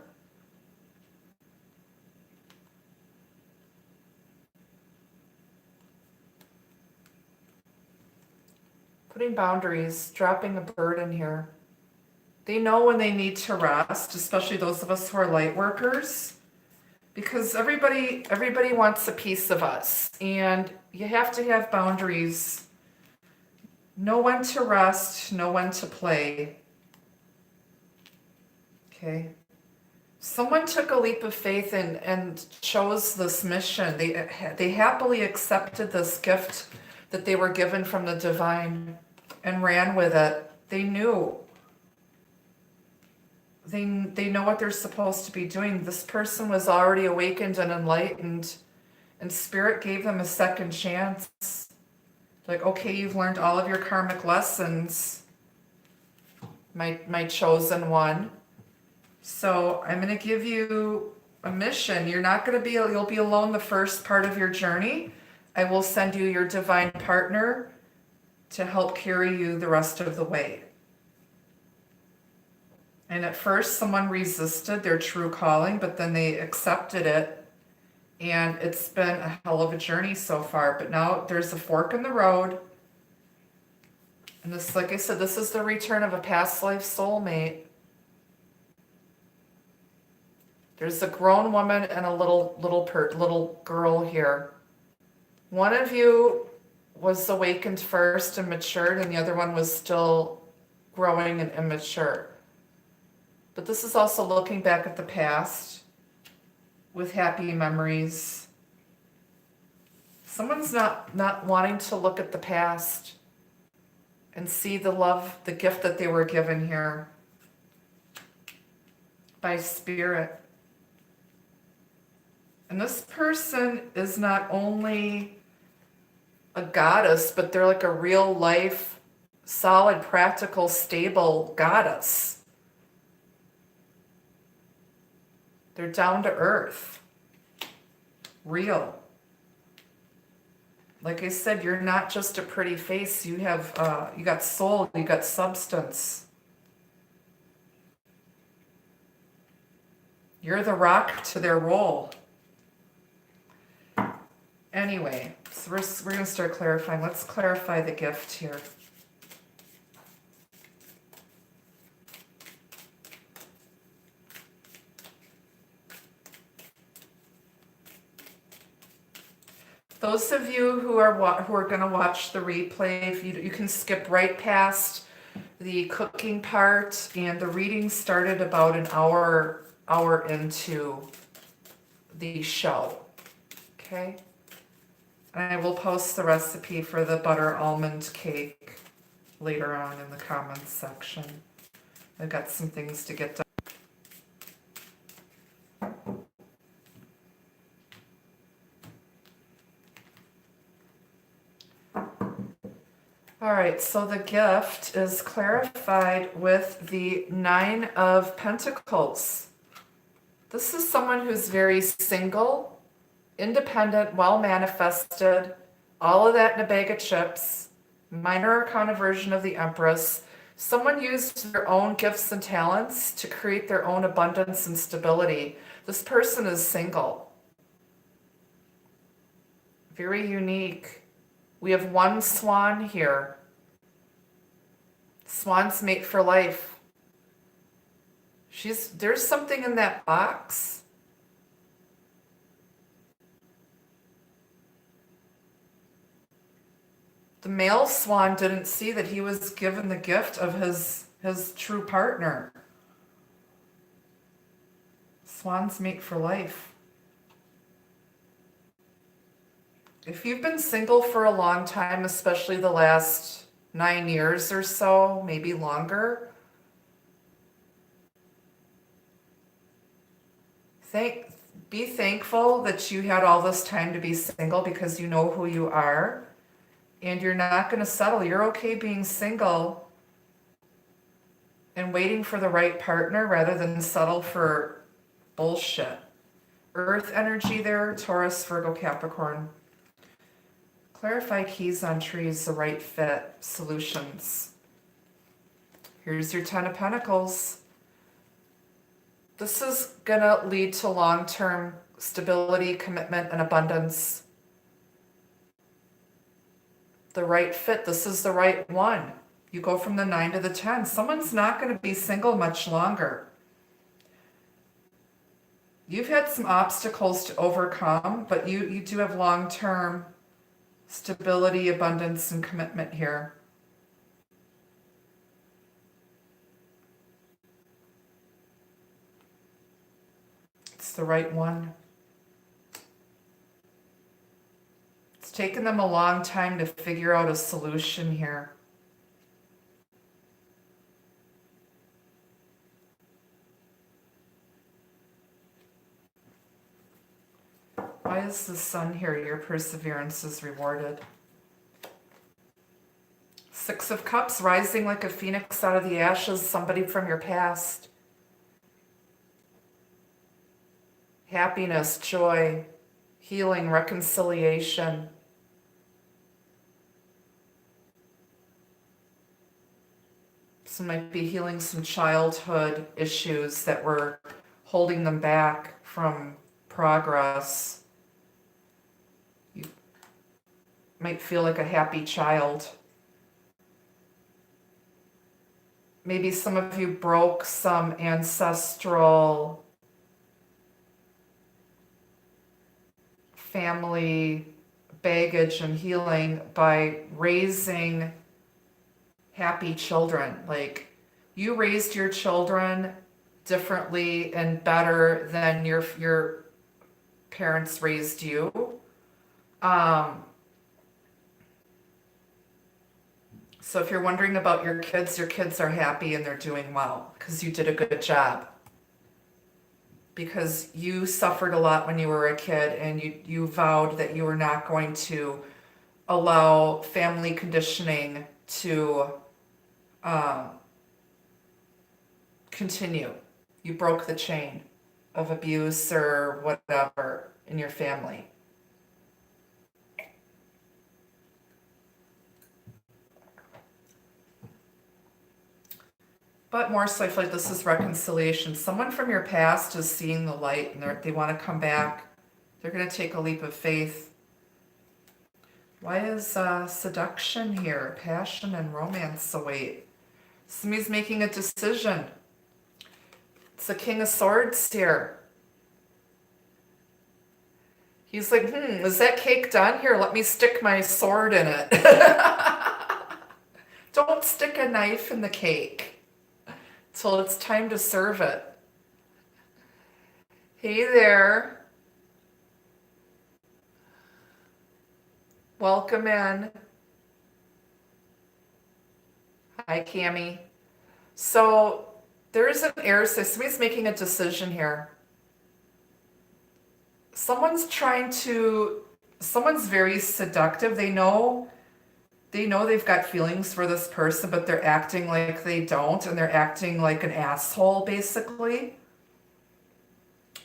Speaker 1: Putting boundaries, dropping a burden here. They know when they need to rest, especially those of us who are light workers, because everybody wants a piece of us, and you have to have boundaries. Know when to rest, know when to play. Okay. Someone took a leap of faith and chose this mission. They happily accepted this gift that they were given from the divine and ran with it. They knew. They know what they're supposed to be doing. This person was already awakened and enlightened, and Spirit gave them a second chance. Like, okay, you've learned all of your karmic lessons, my chosen one. So I'm going to give you a mission. You'll be alone the first part of your journey. I will send you your divine partner to help carry you the rest of the way. And at first, someone resisted their true calling, but then they accepted it. And it's been a hell of a journey so far. But now there's a fork in the road. And this, like I said, this is the return of a past life soulmate. There's a grown woman and a little girl here. One of you was awakened first and matured, and the other one was still growing and immature. But this is also looking back at the past with happy memories. Someone's not wanting to look at the past and see the love, the gift that they were given here by Spirit. And this person is not only a goddess, but they're like a real life, solid, practical, stable goddess. They're down to earth, real. Like I said, you're not just a pretty face. You have, you got soul, you got substance. You're the rock to their roll. Anyway, so we're going to start clarifying. Let's clarify the gift here. Those of you who are going to watch the replay, if you can skip right past the cooking part, and the reading started about an hour into the show. Okay? And I will post the recipe for the butter almond cake later on in the comments section. I've got some things to get done. All right, so the gift is clarified with the 9 of Pentacles. This is someone who's very single, independent, well-manifested, all of that in a bag of chips, minor arcana version of the Empress. Someone used their own gifts and talents to create their own abundance and stability. This person is single. Very unique. We have one swan here. Swans mate for life. There's something in that box. The male swan didn't see that he was given the gift of his true partner. Swans mate for life. If you've been single for a long time, especially the last 9 years or so, maybe longer, be thankful that you had all this time to be single because you know who you are and you're not going to settle. You're okay being single and waiting for the right partner rather than settle for bullshit. Earth energy there, Taurus, Virgo, Capricorn. Clarify keys on trees, the right fit, solutions. Here's your Ten of Pentacles. This is going to lead to long-term stability, commitment, and abundance. The right fit, this is the right one. You go from the 9 to the 10. Someone's not going to be single much longer. You've had some obstacles to overcome, but you do have long-term stability, abundance, and commitment here. It's the right one. It's taken them a long time to figure out a solution here. Why is the Sun here? Your perseverance is rewarded. Six of Cups, rising like a phoenix out of the ashes, somebody from your past. Happiness, joy, healing, reconciliation. Some might be healing some childhood issues that were holding them back from progress. You might feel like a happy child. Maybe some of you broke some ancestral family baggage and healing by raising happy children. Like, you raised your children differently and better than your parents raised you. So if you're wondering about your kids are happy and they're doing well because you did a good job. Because you suffered a lot when you were a kid and you vowed that you were not going to allow family conditioning to continue. You broke the chain of abuse or whatever in your family. But more so, I feel like this is reconciliation. Someone from your past is seeing the light and they want to come back. They're going to take a leap of faith. Why is seduction here? Passion and romance await. Somebody's making a decision. It's the King of Swords here. He's like, is that cake done? Here, let me stick my sword in it. Don't stick a knife in the cake till it's time to serve it. Hey there. Welcome in. Hi, Cammie. So there is an air sign. Somebody's making a decision here. Someone's very seductive. They know they've got feelings for this person, but they're acting like they don't, and they're acting like an asshole, basically.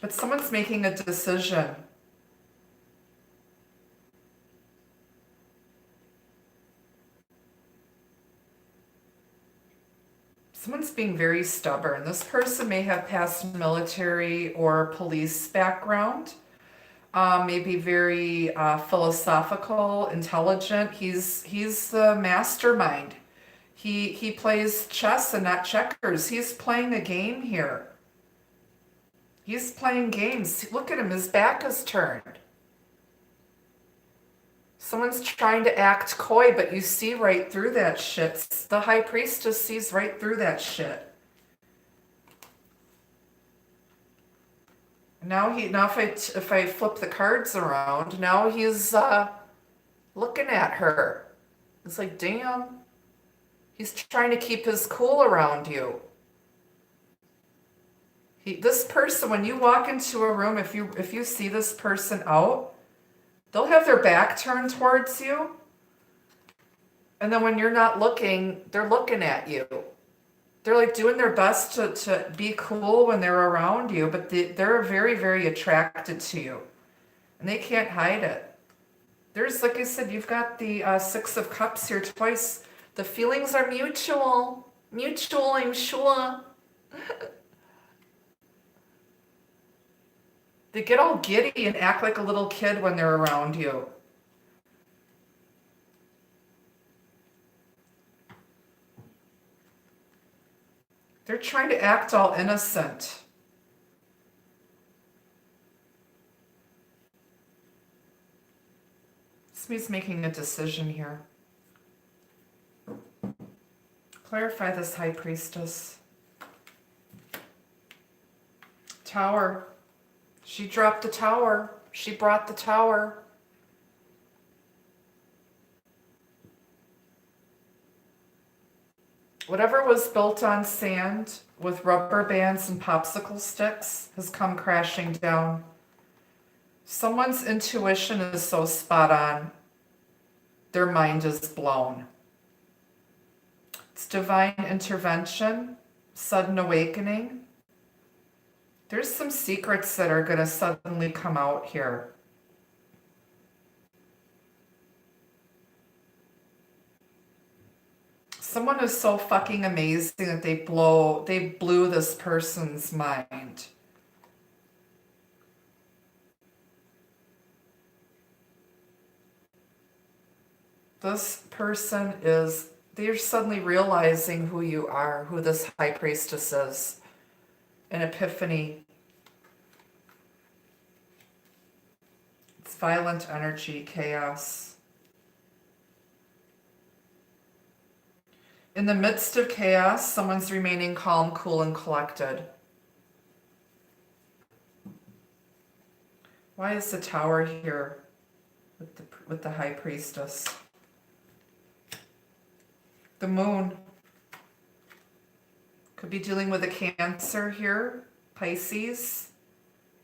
Speaker 1: But someone's making a decision. Someone's being very stubborn. This person may have past military or police background. Maybe very philosophical, intelligent. He's the mastermind. He plays chess and not checkers. He's playing a game here. He's playing games. Look at him. His back is turned. Someone's trying to act coy, but you see right through that shit. The High Priestess sees right through that shit. Now if I flip the cards around, now he's looking at her. It's like, damn. He's trying to keep his cool around you. This person, when you walk into a room, if you see this person out, they'll have their back turned towards you. And then when you're not looking, they're looking at you. They're like doing their best to be cool when they're around you, but they're very, very attracted to you. And they can't hide it. There's, like I said, you've got the Six of Cups here twice. The feelings are mutual. Mutual, I'm sure. They get all giddy and act like a little kid when they're around you. They're trying to act all innocent. Somebody's making a decision here. Clarify this, High Priestess. Tower. She dropped the Tower. She brought the Tower. Whatever was built on sand with rubber bands and popsicle sticks has come crashing down. Someone's intuition is so spot on. Their mind is blown. It's divine intervention, sudden awakening. There's some secrets that are going to suddenly come out here. Someone is so fucking amazing that they blew this person's mind. This person is, they're suddenly realizing who you are, who this High Priestess is. An epiphany. It's violent energy, chaos. In the midst of chaos, someone's remaining calm, cool, and collected. Why is the Tower here with the High Priestess? The Moon. Could be dealing with a Cancer here, Pisces,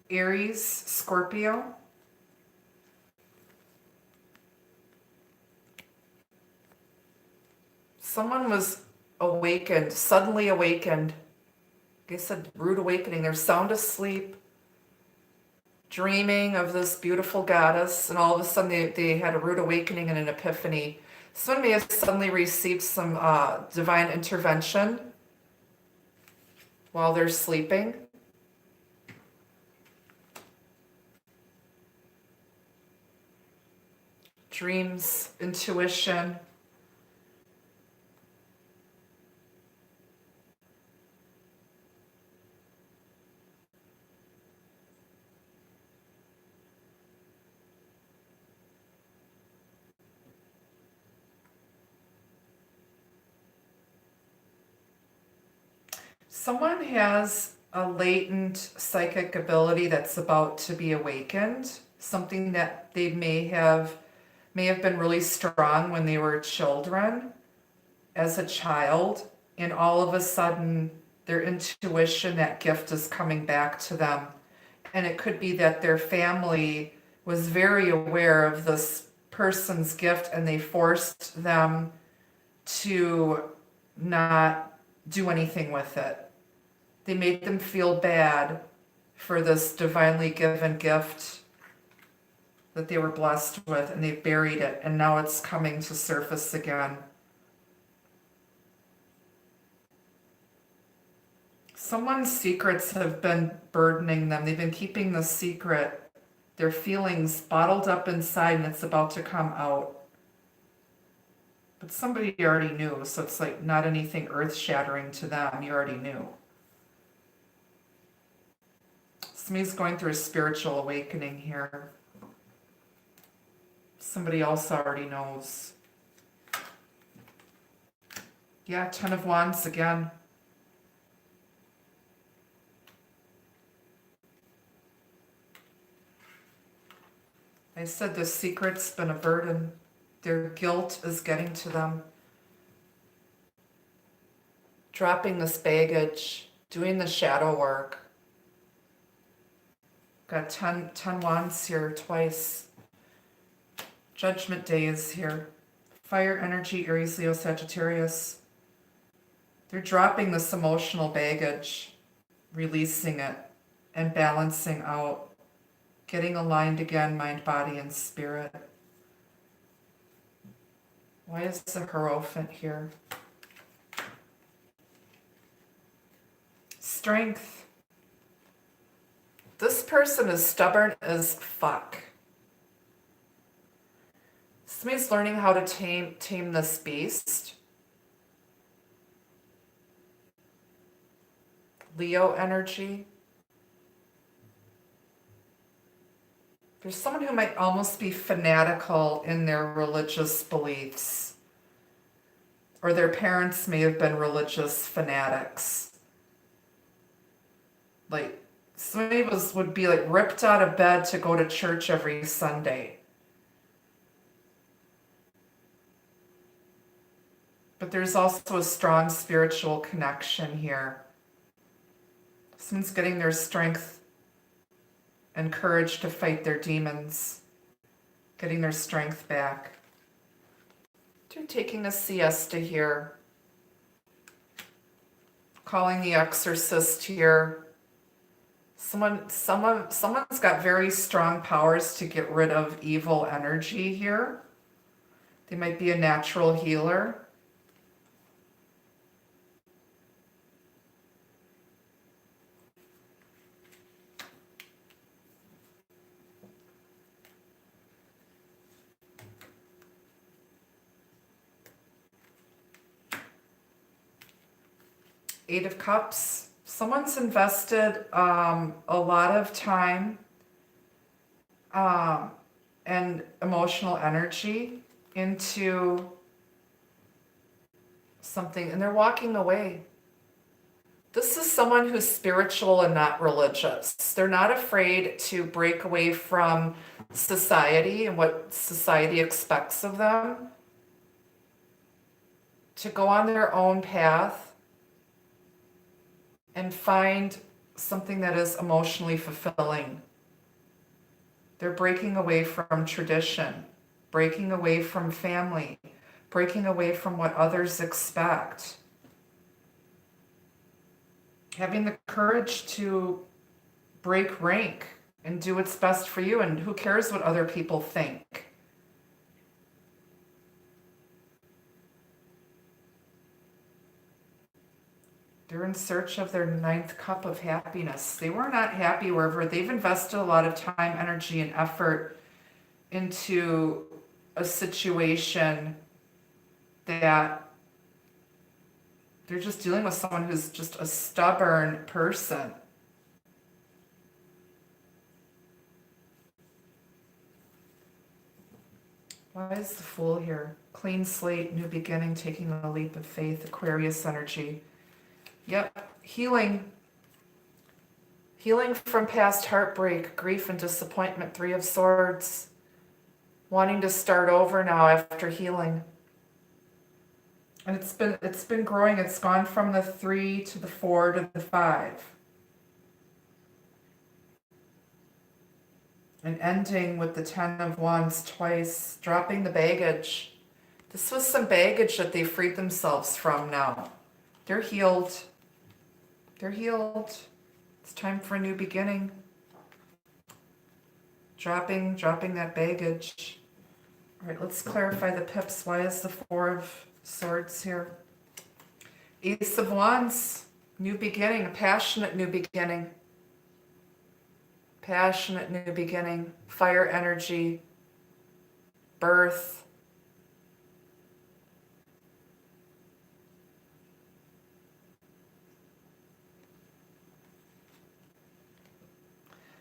Speaker 1: Aries, Scorpio. Someone was awakened, suddenly awakened. Like I said, rude awakening. They're sound asleep, dreaming of this beautiful goddess, and all of a sudden they had a rude awakening and an epiphany. Someone may have suddenly received some divine intervention while they're sleeping. Dreams, intuition. Someone has a latent psychic ability that's about to be awakened, something that they may have been really strong when they were children, as a child, and all of a sudden their intuition, that gift is coming back to them. And it could be that their family was very aware of this person's gift and they forced them to not do anything with it. They made them feel bad for this divinely given gift that they were blessed with, and they buried it, and now it's coming to surface again. Someone's secrets have been burdening them. They've been keeping the secret, their feelings bottled up inside, and it's about to come out. But somebody already knew, so it's like not anything earth-shattering to them. You already knew. Somebody's going through a spiritual awakening here. Somebody else already knows. Yeah, Ten of Wands again. I said the secret's been a burden. Their guilt is getting to them. Dropping this baggage, doing the shadow work. Got 10 wands here twice. Judgment Day is here. Fire energy, Aries, Leo, Sagittarius. They're dropping this emotional baggage, releasing it, and balancing out, getting aligned again, mind, body, and spirit. Why is the Hierophant here? Strength. This person is stubborn as fuck. Somebody's learning how to tame this beast. Leo energy. There's someone who might almost be fanatical in their religious beliefs. Or their parents may have been religious fanatics. Like, somebody would be like ripped out of bed to go to church every Sunday. But there's also a strong spiritual connection here. Someone's getting their strength and courage to fight their demons, getting their strength back. They're taking a siesta here, calling the exorcist here. Someone's got very strong powers to get rid of evil energy here. They might be a natural healer. Eight of Cups. Someone's invested a lot of time and emotional energy into something, and they're walking away. This is someone who's spiritual and not religious. They're not afraid to break away from society and what society expects of them, to go on their own path and find something that is emotionally fulfilling. They're breaking away from tradition, breaking away from family, breaking away from what others expect. Having the courage to break rank and do what's best for you, and who cares what other people think. They're in search of their 9th cup of happiness. They were not happy wherever. They've invested a lot of time, energy, and effort into a situation that they're just dealing with someone who's just a stubborn person. Why is the Fool here? Clean slate, new beginning, taking a leap of faith, Aquarius energy. Yep, healing. Healing from past heartbreak, grief, and disappointment. 3 of Swords. Wanting to start over now after healing. And it's been growing. It's gone from the 3 to the 4 to the 5. And ending with the 10 of Wands twice, dropping the baggage. This was some baggage that they freed themselves from now. They're healed. They're healed. It's time for a new beginning. Dropping that baggage. All right, let's clarify the pips. Why is the 4 of Swords here? Ace of Wands, new beginning, a passionate new beginning. Passionate new beginning. Fire energy. Birth.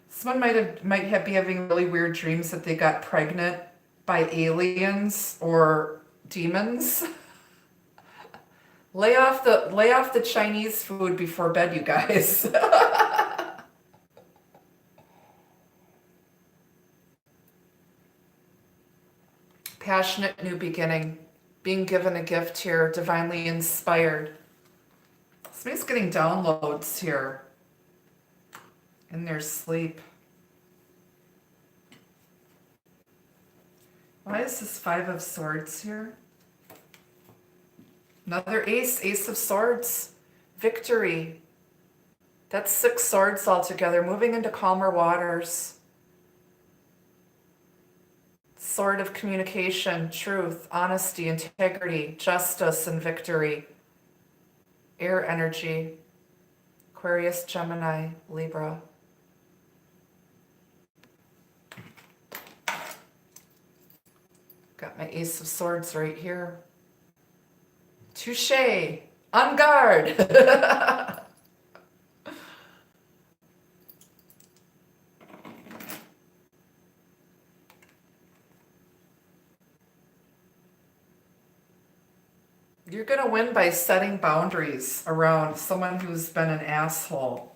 Speaker 1: Someone might be having really weird dreams that they got pregnant by aliens or demons. Lay off the Chinese food before bed, you guys. Passionate new beginning. Being given a gift here, divinely inspired. Somebody's getting downloads here in their sleep. Why is this Five of Swords here? Another ace, Ace of Swords. Victory. That's 6 swords altogether, moving into calmer waters. Sword of communication, truth, honesty, integrity, justice, and victory. Air energy. Aquarius, Gemini, Libra. Got my Ace of Swords right here. Touché. On guard. You're going to win by setting boundaries around someone who's been an asshole.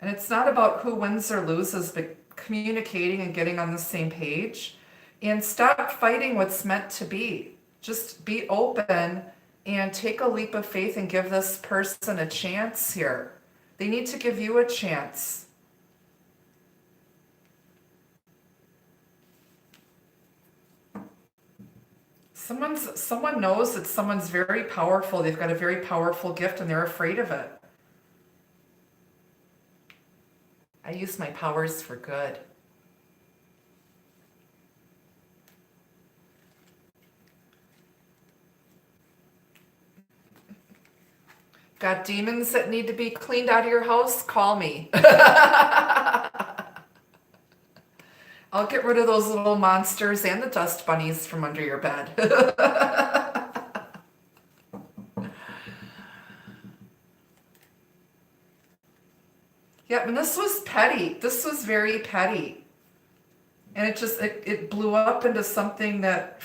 Speaker 1: And it's not about who wins or loses, but communicating and getting on the same page. And stop fighting what's meant to be. Just be open and take a leap of faith and give this person a chance here. They need to give you a chance. Someone knows that someone's very powerful. They've got a very powerful gift and they're afraid of it. I use my powers for good. Got demons that need to be cleaned out of your house? Call me. I'll get rid of those little monsters and the dust bunnies from under your bed. Yeah, and this was petty. This was very petty. And it blew up into something that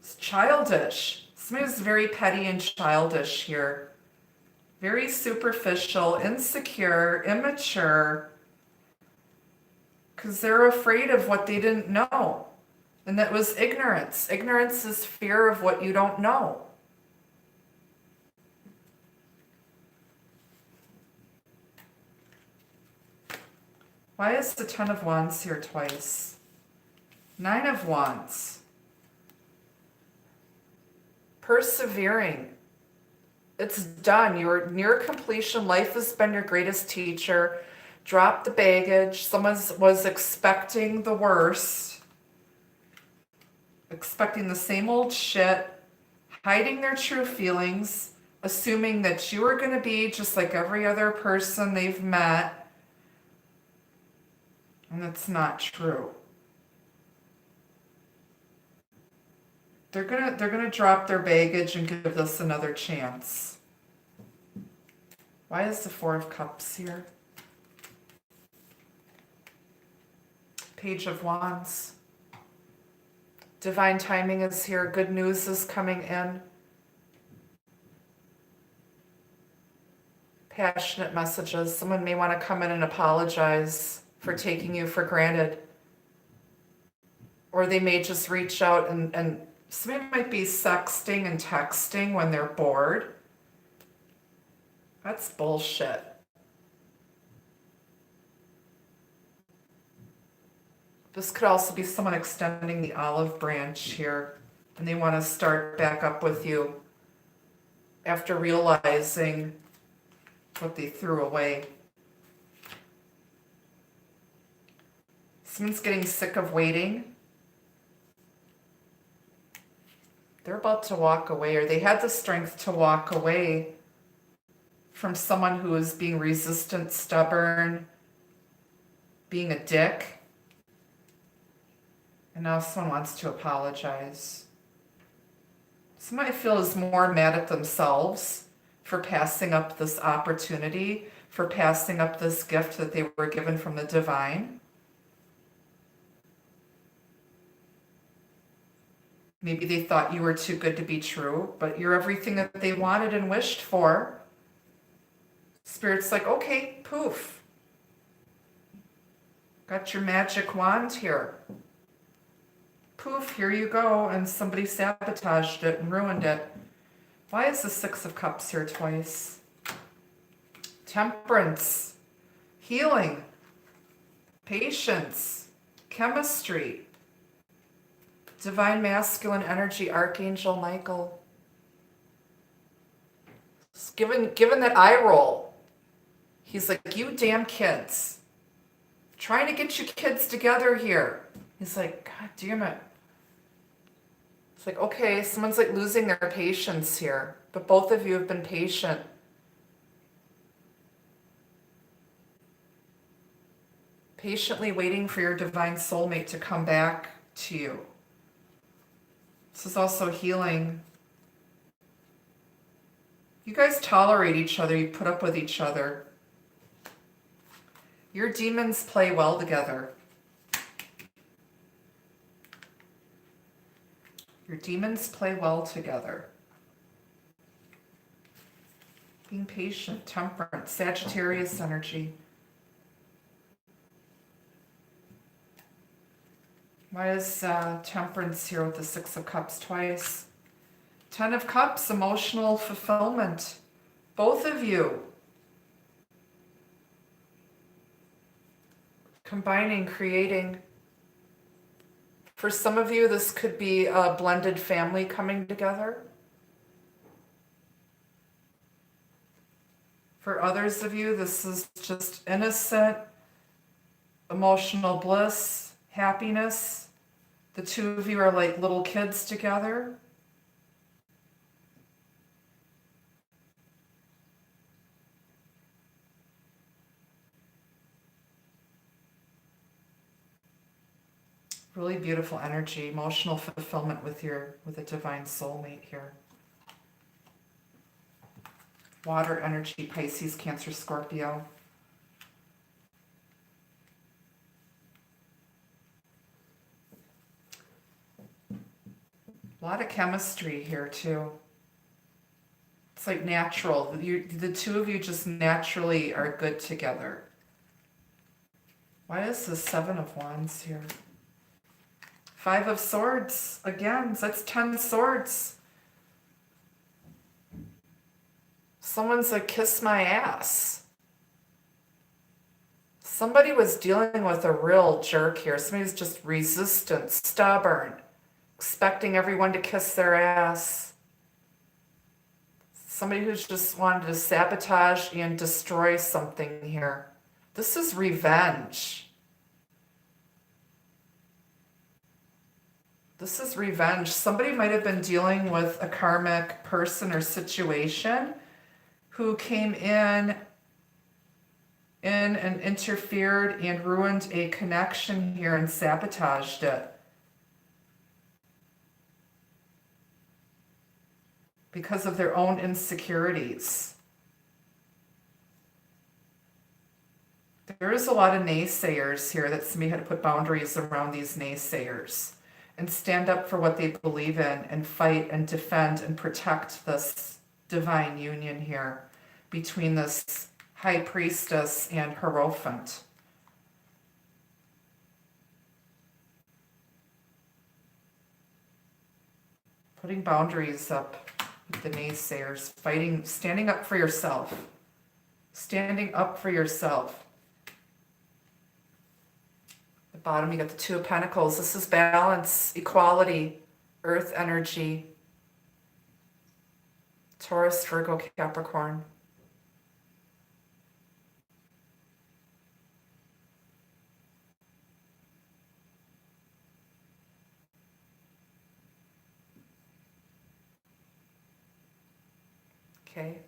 Speaker 1: was childish. Somebody was very petty and childish here. Very superficial, insecure, immature. Because they're afraid of what they didn't know. And that was ignorance. Ignorance is fear of what you don't know. Why is the Ten of Wands here twice? Nine of Wands. Persevering. It's done. You're near completion. Life has been your greatest teacher. Drop the baggage. Someone was expecting the worst. Expecting the same old shit. Hiding their true feelings. Assuming that you are going to be just like every other person they've met. And that's not true. They're gonna drop their baggage and give this another chance. Why is the Four of Cups here? Page of Wands. Divine timing is here. Good news is coming in. Passionate messages. Someone may want to come in and apologize for taking you for granted. Or they may just reach out and somebody might be sexting and texting when they're bored. That's bullshit. This could also be someone extending the olive branch here, and they want to start back up with you after realizing what they threw away. Someone's getting sick of waiting. They're about to walk away, or they had the strength to walk away from someone who is being resistant, stubborn, being a dick. And now someone wants to apologize. Someone I feel is more mad at themselves for passing up this opportunity, for passing up this gift that they were given from the divine. Maybe they thought you were too good to be true, but you're everything that they wanted and wished for. Spirit's like, okay, poof. Got your magic wand here. Poof, here you go, and somebody sabotaged it and ruined it. Why is the Six of Cups here twice? Temperance, healing, patience, chemistry, divine masculine energy, Archangel Michael. Given that eye roll, he's like, you damn kids. Trying to get you kids together here. He's like, God damn it. It's like, okay, someone's like losing their patience here, but both of you have been patient. Patiently waiting for your divine soulmate to come back to you. This is also healing. You guys tolerate each other, you put up with each other. Your demons play well together. Your demons play well together. Being patient, temperance, Sagittarius energy. Why is temperance here with the Six of Cups twice? Ten of Cups, emotional fulfillment. Both of you. Combining, creating. For some of you, this could be a blended family coming together. For others of you, this is just innocent, emotional bliss, happiness. The two of you are like little kids together. Really beautiful energy, emotional fulfillment with a divine soulmate here. Water energy, Pisces, Cancer, Scorpio. A lot of chemistry here too. It's like natural. The two of you just naturally are good together. Why is the Seven of Wands here? Five of Swords, again, that's 10 swords. Someone's like, kiss my ass. Somebody was dealing with a real jerk here. Somebody's just resistant, stubborn, expecting everyone to kiss their ass. Somebody who's just wanted to sabotage and destroy something here. This is revenge. This is revenge. Somebody might have been dealing with a karmic person or situation who came in and interfered and ruined a connection here and sabotaged it. Because of their own insecurities. There is a lot of naysayers here that somebody had to put boundaries around these naysayers and stand up for what they believe in and fight and defend and protect this divine union here between this high priestess and Hierophant. Putting boundaries up with the naysayers, fighting, standing up for yourself. Standing up for yourself. Bottom, you got the Two of Pentacles. This is balance, equality, earth energy. Taurus, Virgo, Capricorn. Okay.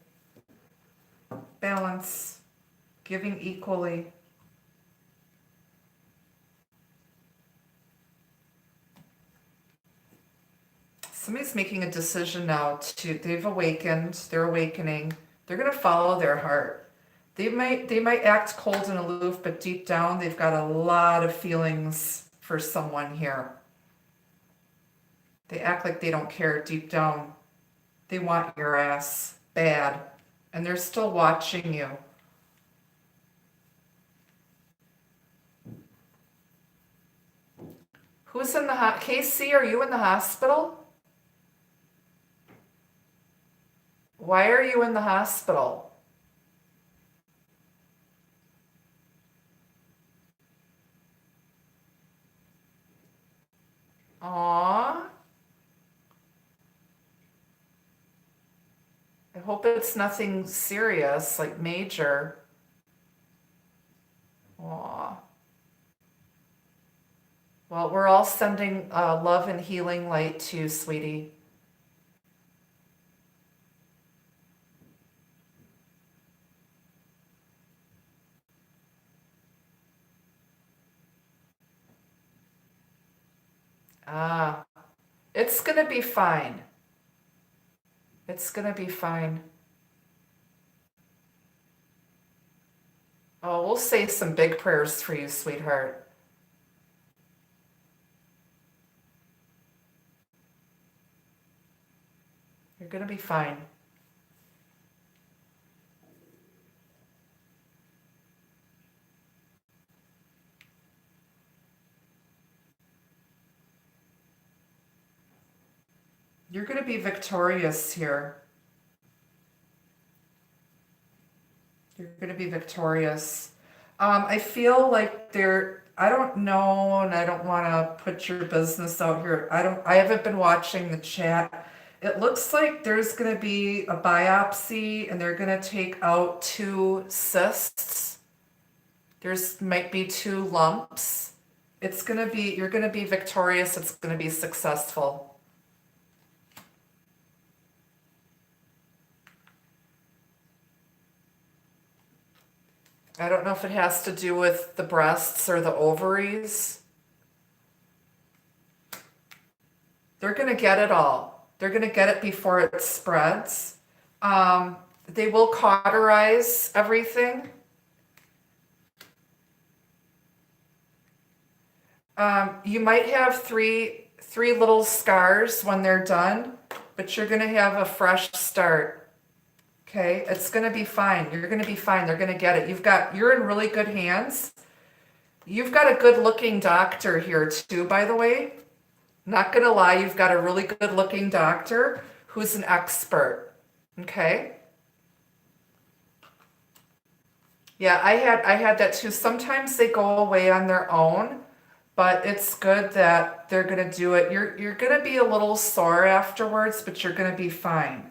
Speaker 1: Balance, giving equally. Somebody's making a decision now they've awakened, they're awakening. They're going to follow their heart. They might act cold and aloof, but deep down they've got a lot of feelings for someone here. They act like they don't care deep down. They want your ass bad, and they're still watching you. Who's in the Casey, are you in the hospital? Why are you in the hospital? I hope it's nothing serious, like major. Aw. Well, we're all sending love and healing light to you, sweetie. Ah, it's gonna be fine. It's gonna be fine. Oh, we'll say some big prayers for you, sweetheart. You're gonna be fine. You're gonna be victorious here. You're gonna be victorious. I feel like I don't know, and I don't want to put your business out here. I haven't been watching the chat. It looks like there's going to be a biopsy and they're going to take out 2 cysts. There's might be 2 lumps. You're going to be victorious. It's going to be successful. I don't know if it has to do with the breasts or the ovaries. They're going to get it all. They're going to get it before it spreads. They will cauterize everything. You might have three little scars when they're done, but you're going to have a fresh start. Okay, it's going to be fine. You're going to be fine. They're going to get it. You're in really good hands. You've got a good looking doctor here too, by the way. Not going to lie, you've got a really good looking doctor who's an expert. Okay. Yeah, I had that too. Sometimes they go away on their own, but it's good that they're going to do it. You're going to be a little sore afterwards, but you're going to be fine.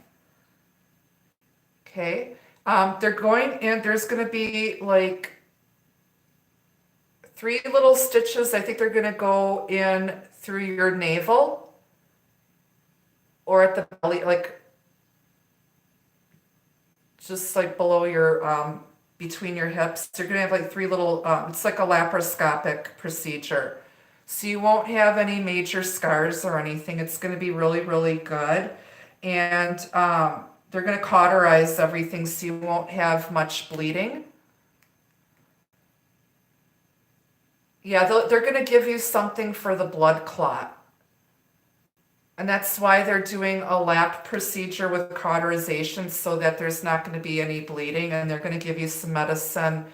Speaker 1: Okay, they're going in, there's going to be like 3 little stitches. I think they're going to go in through your navel or at the belly, like just like below your, between your hips. You're going to have like 3 little, it's like a laparoscopic procedure. So you won't have any major scars or anything. It's going to be really, really good. And, they're going to cauterize everything so you won't have much bleeding. Yeah, they're going to give you something for the blood clot. And that's why they're doing a lap procedure with cauterization so that there's not going to be any bleeding. And they're going to give you some medicine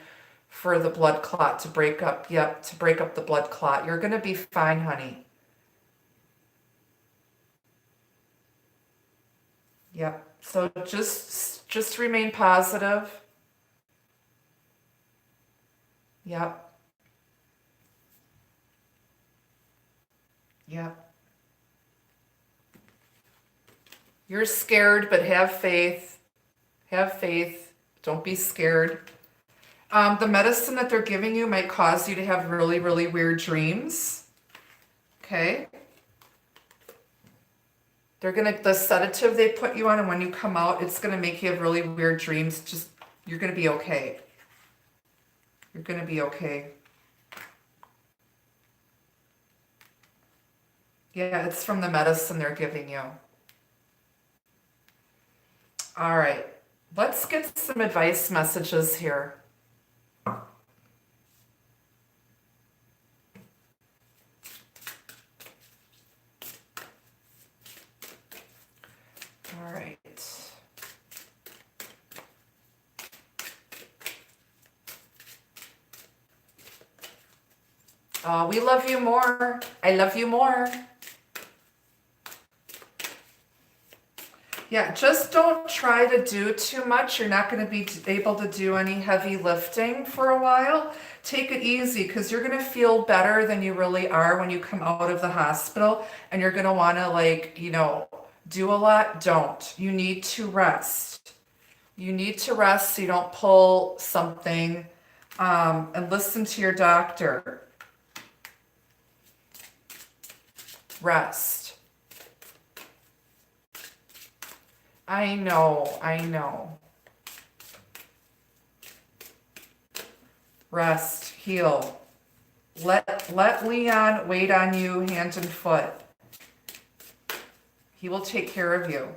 Speaker 1: for the blood clot to break up. Yep, to break up the blood clot. You're going to be fine, honey. Yep. So just remain positive. Yep. Yep. You're scared, but have faith. Have faith. Don't be scared. The medicine that they're giving you might cause you to have really, really weird dreams. Okay. The sedative they put you on, and when you come out, it's gonna make you have really weird dreams. You're gonna be okay. You're gonna be okay. Yeah, it's from the medicine they're giving you. All right, let's get some advice messages here. All right. We love you more. I love you more. Yeah, just don't try to do too much. You're not going to be able to do any heavy lifting for a while. Take it easy because you're going to feel better than you really are when you come out of the hospital, and you're going to want to, like, Do a lot? Don't. You need to rest. You need to rest so you don't pull something, and listen to your doctor. Rest. I know, I know. Rest, heal. Let Leon wait on you hand and foot. He will take care of you.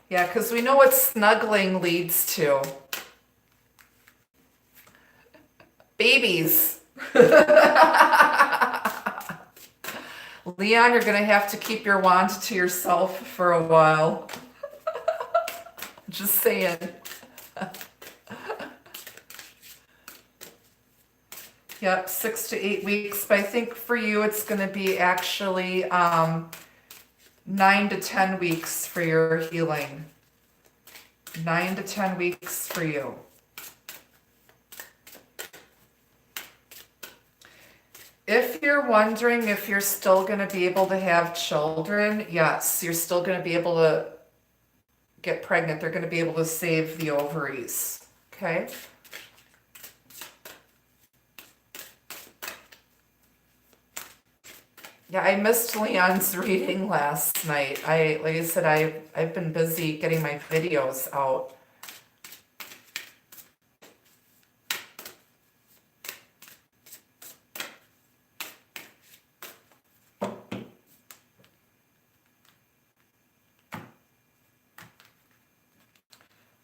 Speaker 1: Yeah, because we know what snuggling leads to. Babies. Leon, you're going to have to keep your wand to yourself for a while. Just saying. Yep, 6 to 8 weeks. But I think for you, it's going to be actually 9 to 10 weeks for your healing. 9 to 10 weeks for you. If you're wondering if you're still going to be able to have children, yes, you're still going to be able to get pregnant. They're going to be able to save the ovaries. Okay? Yeah, I missed Leon's reading last night. Like I said, I've been busy getting my videos out.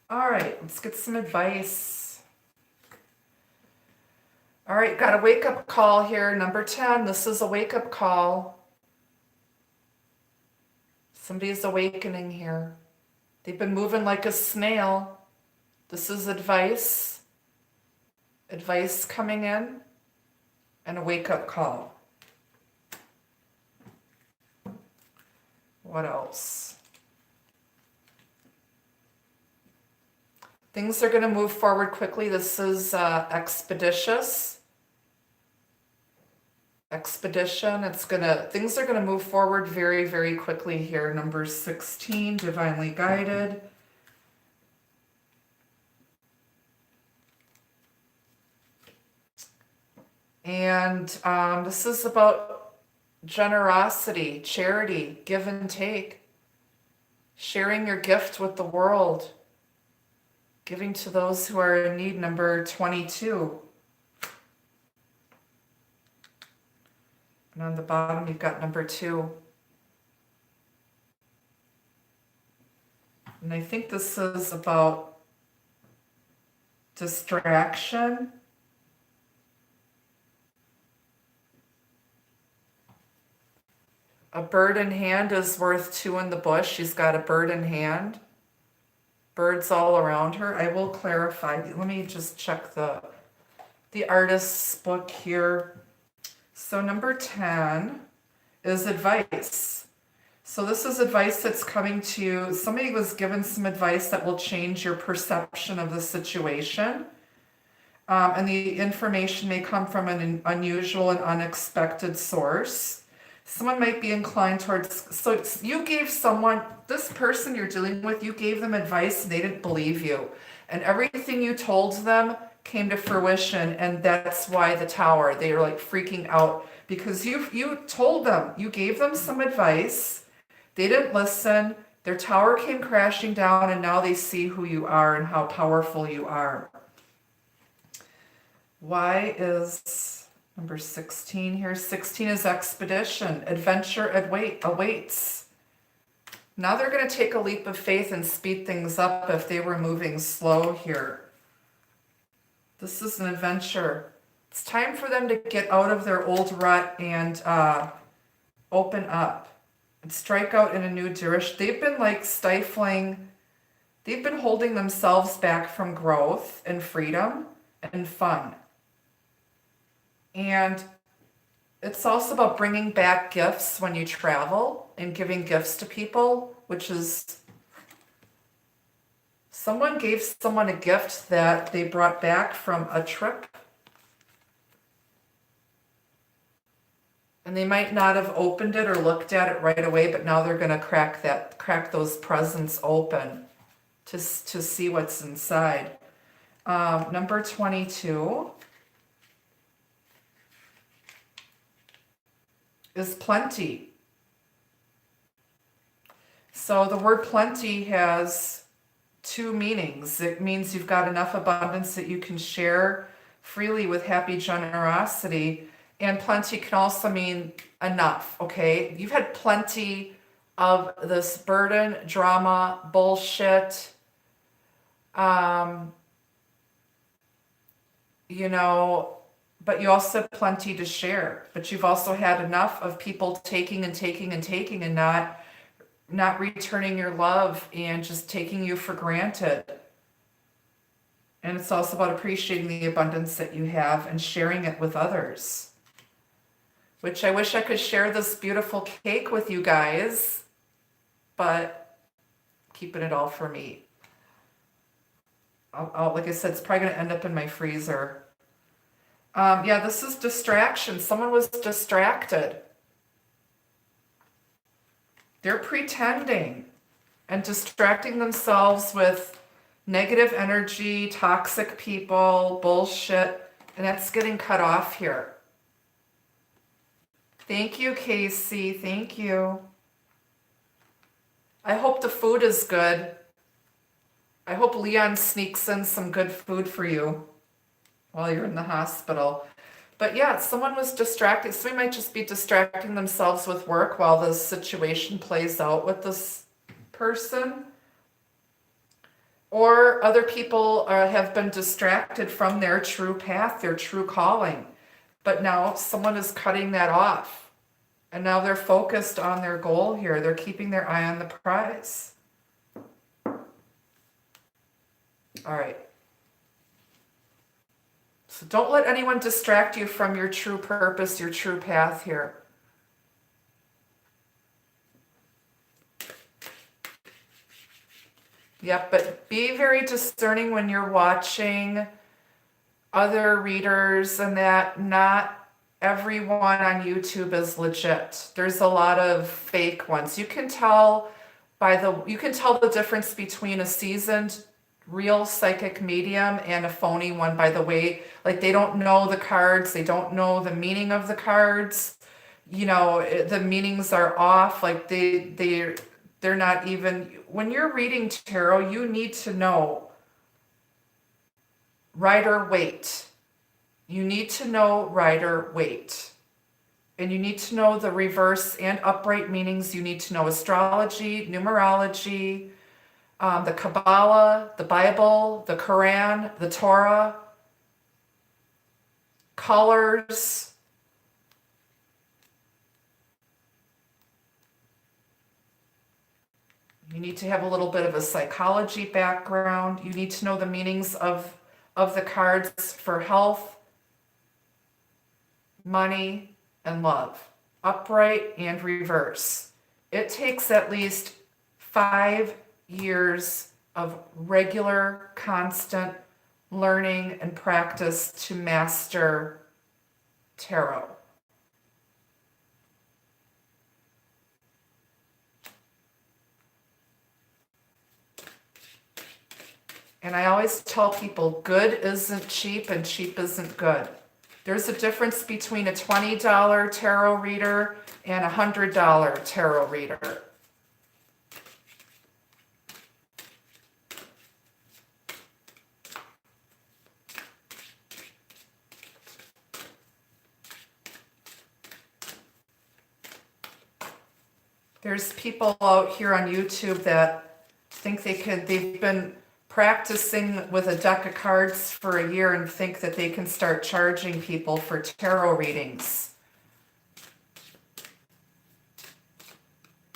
Speaker 1: All right, let's get some advice. All right, got a wake-up call here, number 10. This is a wake-up call. Somebody's awakening here. They've been moving like a snail. This is advice. Advice coming in, and a wake-up call. What else? Things are going to move forward quickly. This is expeditious. Expedition. Things are going to move forward very, very quickly here. Number 16, divinely guided. And this is about generosity, charity, give and take. Sharing your gift with the world. Giving to those who are in need, number 22. And on the bottom, you've got number 2. And I think this is about distraction. A bird in hand is worth 2 in the bush. She's got a bird in hand. Birds all around her. I will clarify. Let me just check the artist's book here. So number 10 is advice. So this is advice that's coming to you. Somebody was given some advice that will change your perception of the situation. And the information may come from an unusual and unexpected source. Someone might be inclined towards, so you gave someone, this person you're dealing with, you gave them advice and they didn't believe you. And everything you told them came to fruition, and that's why the tower, they are like freaking out because you told them, you gave them some advice, they didn't listen, their tower came crashing down, and now they see who you are and how powerful you are. Why is number 16 here? 16 is expedition. Adventure awaits. Now they're going to take a leap of faith and speed things up if they were moving slow here. This is an adventure. It's time for them to get out of their old rut and open up and strike out in a new direction. They've been like stifling, they've been holding themselves back from growth and freedom and fun. And it's also about bringing back gifts when you travel and giving gifts to people, which is, someone gave someone a gift that they brought back from a trip. And they might not have opened it or looked at it right away, but now they're going to crack those presents open to see what's inside. Number 22 is plenty. So the word plenty has two meanings. It means you've got enough abundance that you can share freely with happy generosity. And plenty can also mean enough, okay? You've had plenty of this burden, drama, bullshit, you know, but you also have plenty to share. But you've also had enough of people taking and taking and taking and not returning your love and just taking you for granted. And it's also about appreciating the abundance that you have and sharing it with others. Which I wish I could share this beautiful cake with you guys, but keeping it all for me. Like I said, it's probably going to end up in my freezer. Yeah, this is distraction. Someone was distracted. They're pretending and distracting themselves with negative energy, toxic people, bullshit, and that's getting cut off here. Thank you, Casey. Thank you. I hope the food is good. I hope Leon sneaks in some good food for you while you're in the hospital. But yeah, someone was distracted. Somebody might just be distracting themselves with work while this situation plays out with this person. Or other people have been distracted from their true path, their true calling. But now someone is cutting that off. And now they're focused on their goal here. They're keeping their eye on the prize. All right. So don't let anyone distract you from your true purpose, your true path here. Yep, but be very discerning when you're watching other readers and that not everyone on YouTube is legit. There's a lot of fake ones. You can tell the difference between a seasoned real psychic medium and a phony one by the way, like they don't know the cards, they don't know the meaning of the cards. You know, the meanings are off, like they're not even, when you're reading tarot, you need to know Rider-Waite. You need to know Rider-Waite. And you need to know the reverse and upright meanings. You need to know astrology, numerology, the Kabbalah, the Bible, the Quran, the Torah, colors. You need to have a little bit of a psychology background. You need to know the meanings of the cards for health, money, and love, upright and reverse. It takes at least 5 years of regular, constant learning and practice to master tarot. And I always tell people, good isn't cheap and cheap isn't good. There's a difference between a $20 tarot reader and a $100 tarot reader. There's people out here on YouTube that think they've been practicing with a deck of cards for a year and think that they can start charging people for tarot readings.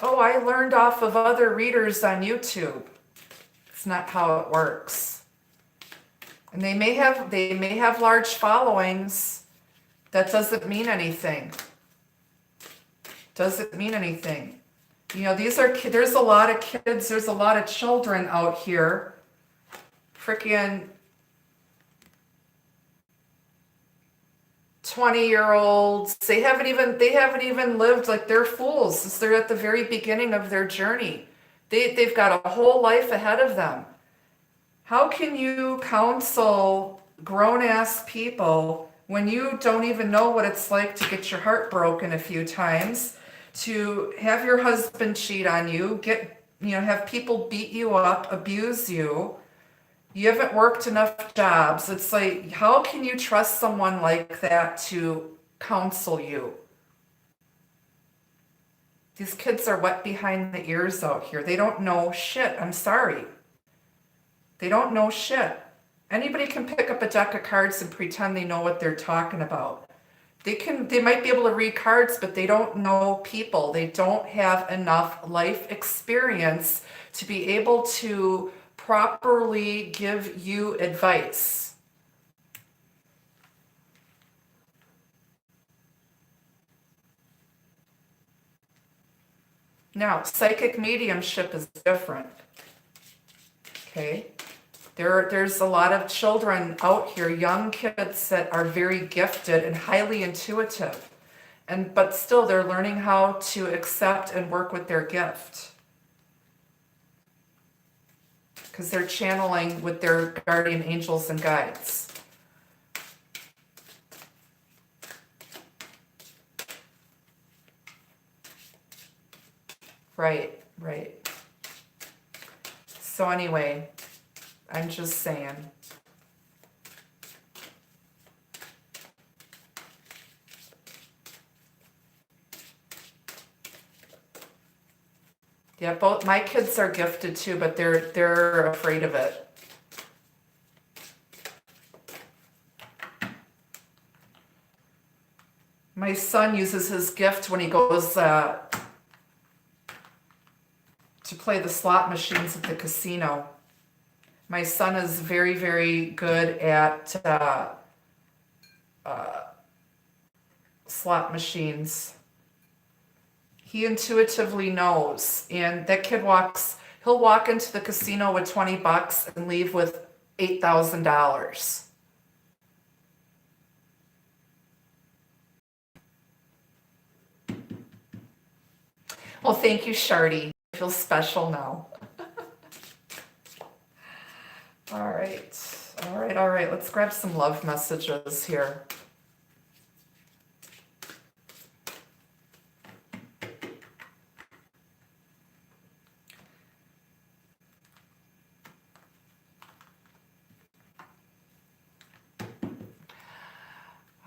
Speaker 1: Oh, I learned off of other readers on YouTube. It's not how it works. And they may have large followings. That doesn't mean anything. Doesn't mean anything. You know, there's a lot of kids, there's a lot of children out here freaking 20-year-olds. They haven't even lived, like, they're fools. They're at the very beginning of their journey. They've got a whole life ahead of them. How can you counsel grown-ass people when you don't even know what it's like to get your heart broken a few times, to have your husband cheat on you, have people beat you up, abuse you? You haven't worked enough jobs. It's like, how can you trust someone like that to counsel you? These kids are wet behind the ears out here. They don't know shit. I'm sorry. They don't know shit. Anybody can pick up a deck of cards and pretend they know what they're talking about. They might be able to read cards, but they don't know people. They don't have enough life experience to be able to properly give you advice. Now, psychic mediumship is different. Okay? There's a lot of children out here, young kids that are very gifted and highly intuitive. But still they're learning how to accept and work with their gift. Because they're channeling with their guardian angels and guides. Right. So anyway, I'm just saying. Yeah, both my kids are gifted too, but they're afraid of it. My son uses his gift when he goes to play the slot machines at the casino. My son is very, very good at slot machines. He intuitively knows, and that kid he'll walk into the casino with $20 and leave with $8,000. Well, thank you, Shardy. I feel special now. All right. Let's grab some love messages here.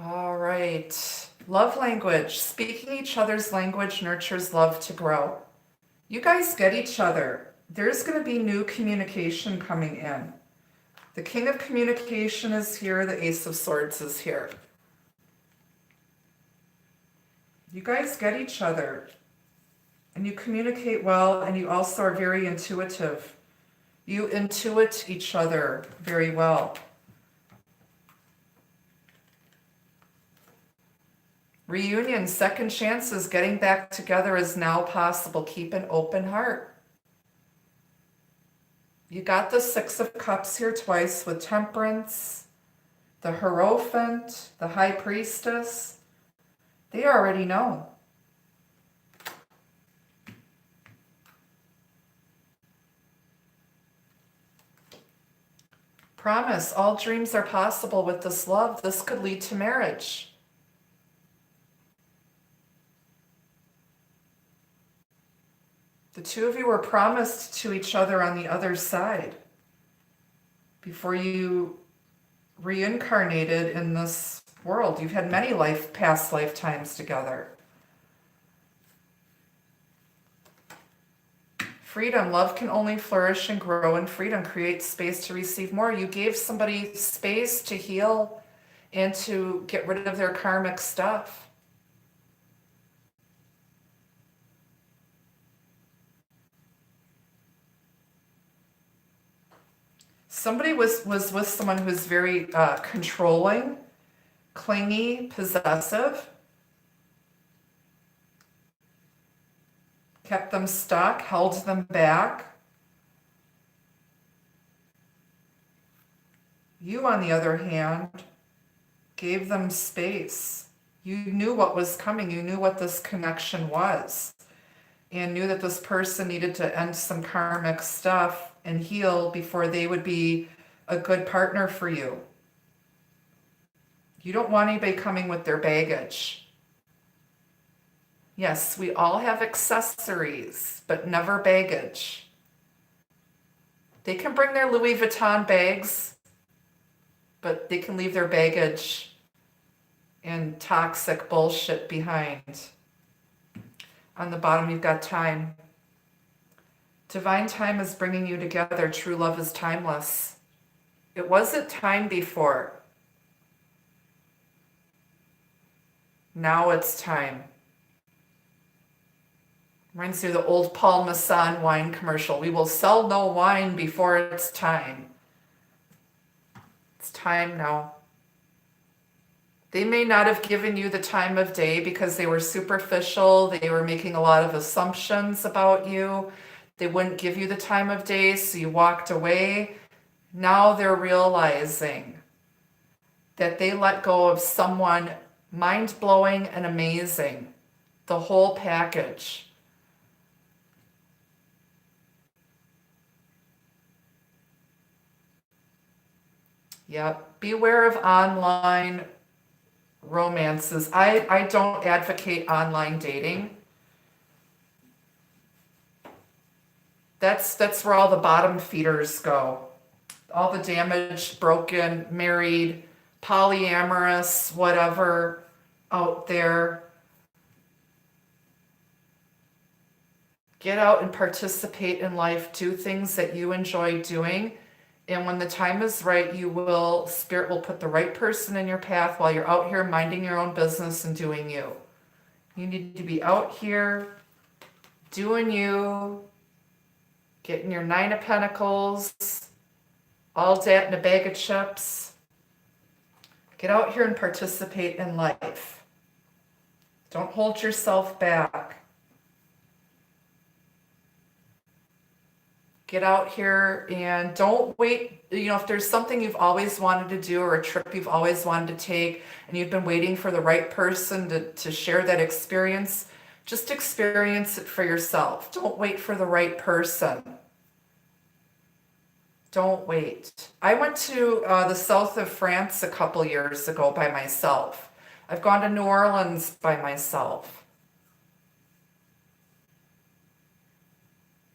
Speaker 1: All right. Love language. Speaking each other's language nurtures love to grow. You guys get each other. There's going to be new communication coming in. The King of Communication is here. The Ace of Swords is here. You guys get each other. And you communicate well, and you also are very intuitive. You intuit each other very well. Reunion, second chances, getting back together is now possible. Keep an open heart. You got the Six of Cups here twice with Temperance, the Hierophant, the High Priestess. They already know. Promise, all dreams are possible with this love. This could lead to marriage. The two of you were promised to each other on the other side before you reincarnated in this world. You've had many past lifetimes together. Freedom. Love can only flourish and grow in freedom. Create space to receive more. You gave somebody space to heal and to get rid of their karmic stuff. Somebody was with someone who's very controlling, clingy, possessive. Kept them stuck, held them back. You, on the other hand, gave them space. You knew what was coming. You knew what this connection was, and knew that this person needed to end some karmic stuff and heal before they would be a good partner for you. You don't want anybody coming with their baggage. Yes, we all have accessories, but never baggage. They can bring their Louis Vuitton bags, but they can leave their baggage and toxic bullshit behind. On the bottom, you've got time. Divine time is bringing you together. True love is timeless. It wasn't time before. Now it's time. Reminds me of the old Paul Masson wine commercial. We will sell no wine before it's time. It's time now. They may not have given you the time of day because they were superficial. They were making a lot of assumptions about you. They wouldn't give you the time of day, so you walked away. Now they're realizing that they let go of someone mind-blowing and amazing. The whole package. Yep. Beware of online romances. I don't advocate online dating. That's where all the bottom feeders go. All the damaged, broken, married, polyamorous, whatever out there. Get out and participate in life. Do things that you enjoy doing. And when the time is right, Spirit will put the right person in your path while you're out here minding your own business and doing you. You need to be out here doing you, getting your 9 of Pentacles, all that in a bag of chips. Get out here and participate in life. Don't hold yourself back. Get out here and don't wait. If there's something you've always wanted to do or a trip you've always wanted to take and you've been waiting for the right person to share that experience, just experience it for yourself. Don't wait for the right person. Don't wait. I went to the south of France a couple years ago by myself. I've gone to New Orleans by myself.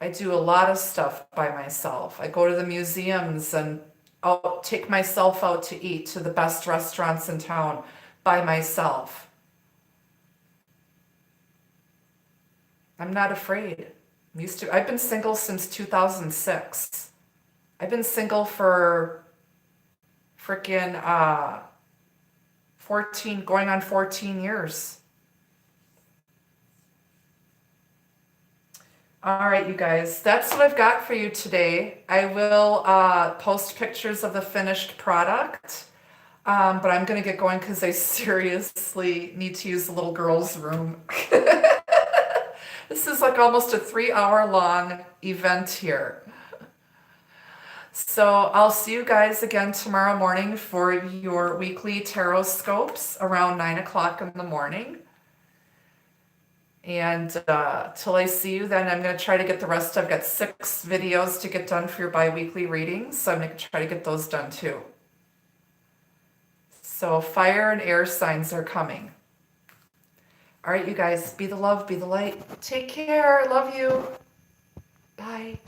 Speaker 1: I do a lot of stuff by myself. I go to the museums and I'll take myself out to eat to the best restaurants in town by myself. I'm not afraid. I've been single since 2006. I've been single for freaking going on 14 years. All right, you guys, that's what I've got for you today. I will post pictures of the finished product, but I'm going to get going because I seriously need to use the little girl's room. This is like almost a 3-hour long event here. So I'll see you guys again tomorrow morning for your weekly tarot scopes around 9 o'clock in the morning. And till I see you, then I'm going to try to get the rest. I've got 6 videos to get done for your bi-weekly readings, so I'm going to try to get those done too. So fire and air signs are coming. All right, you guys, be the love, be the light. Take care. Love you. Bye.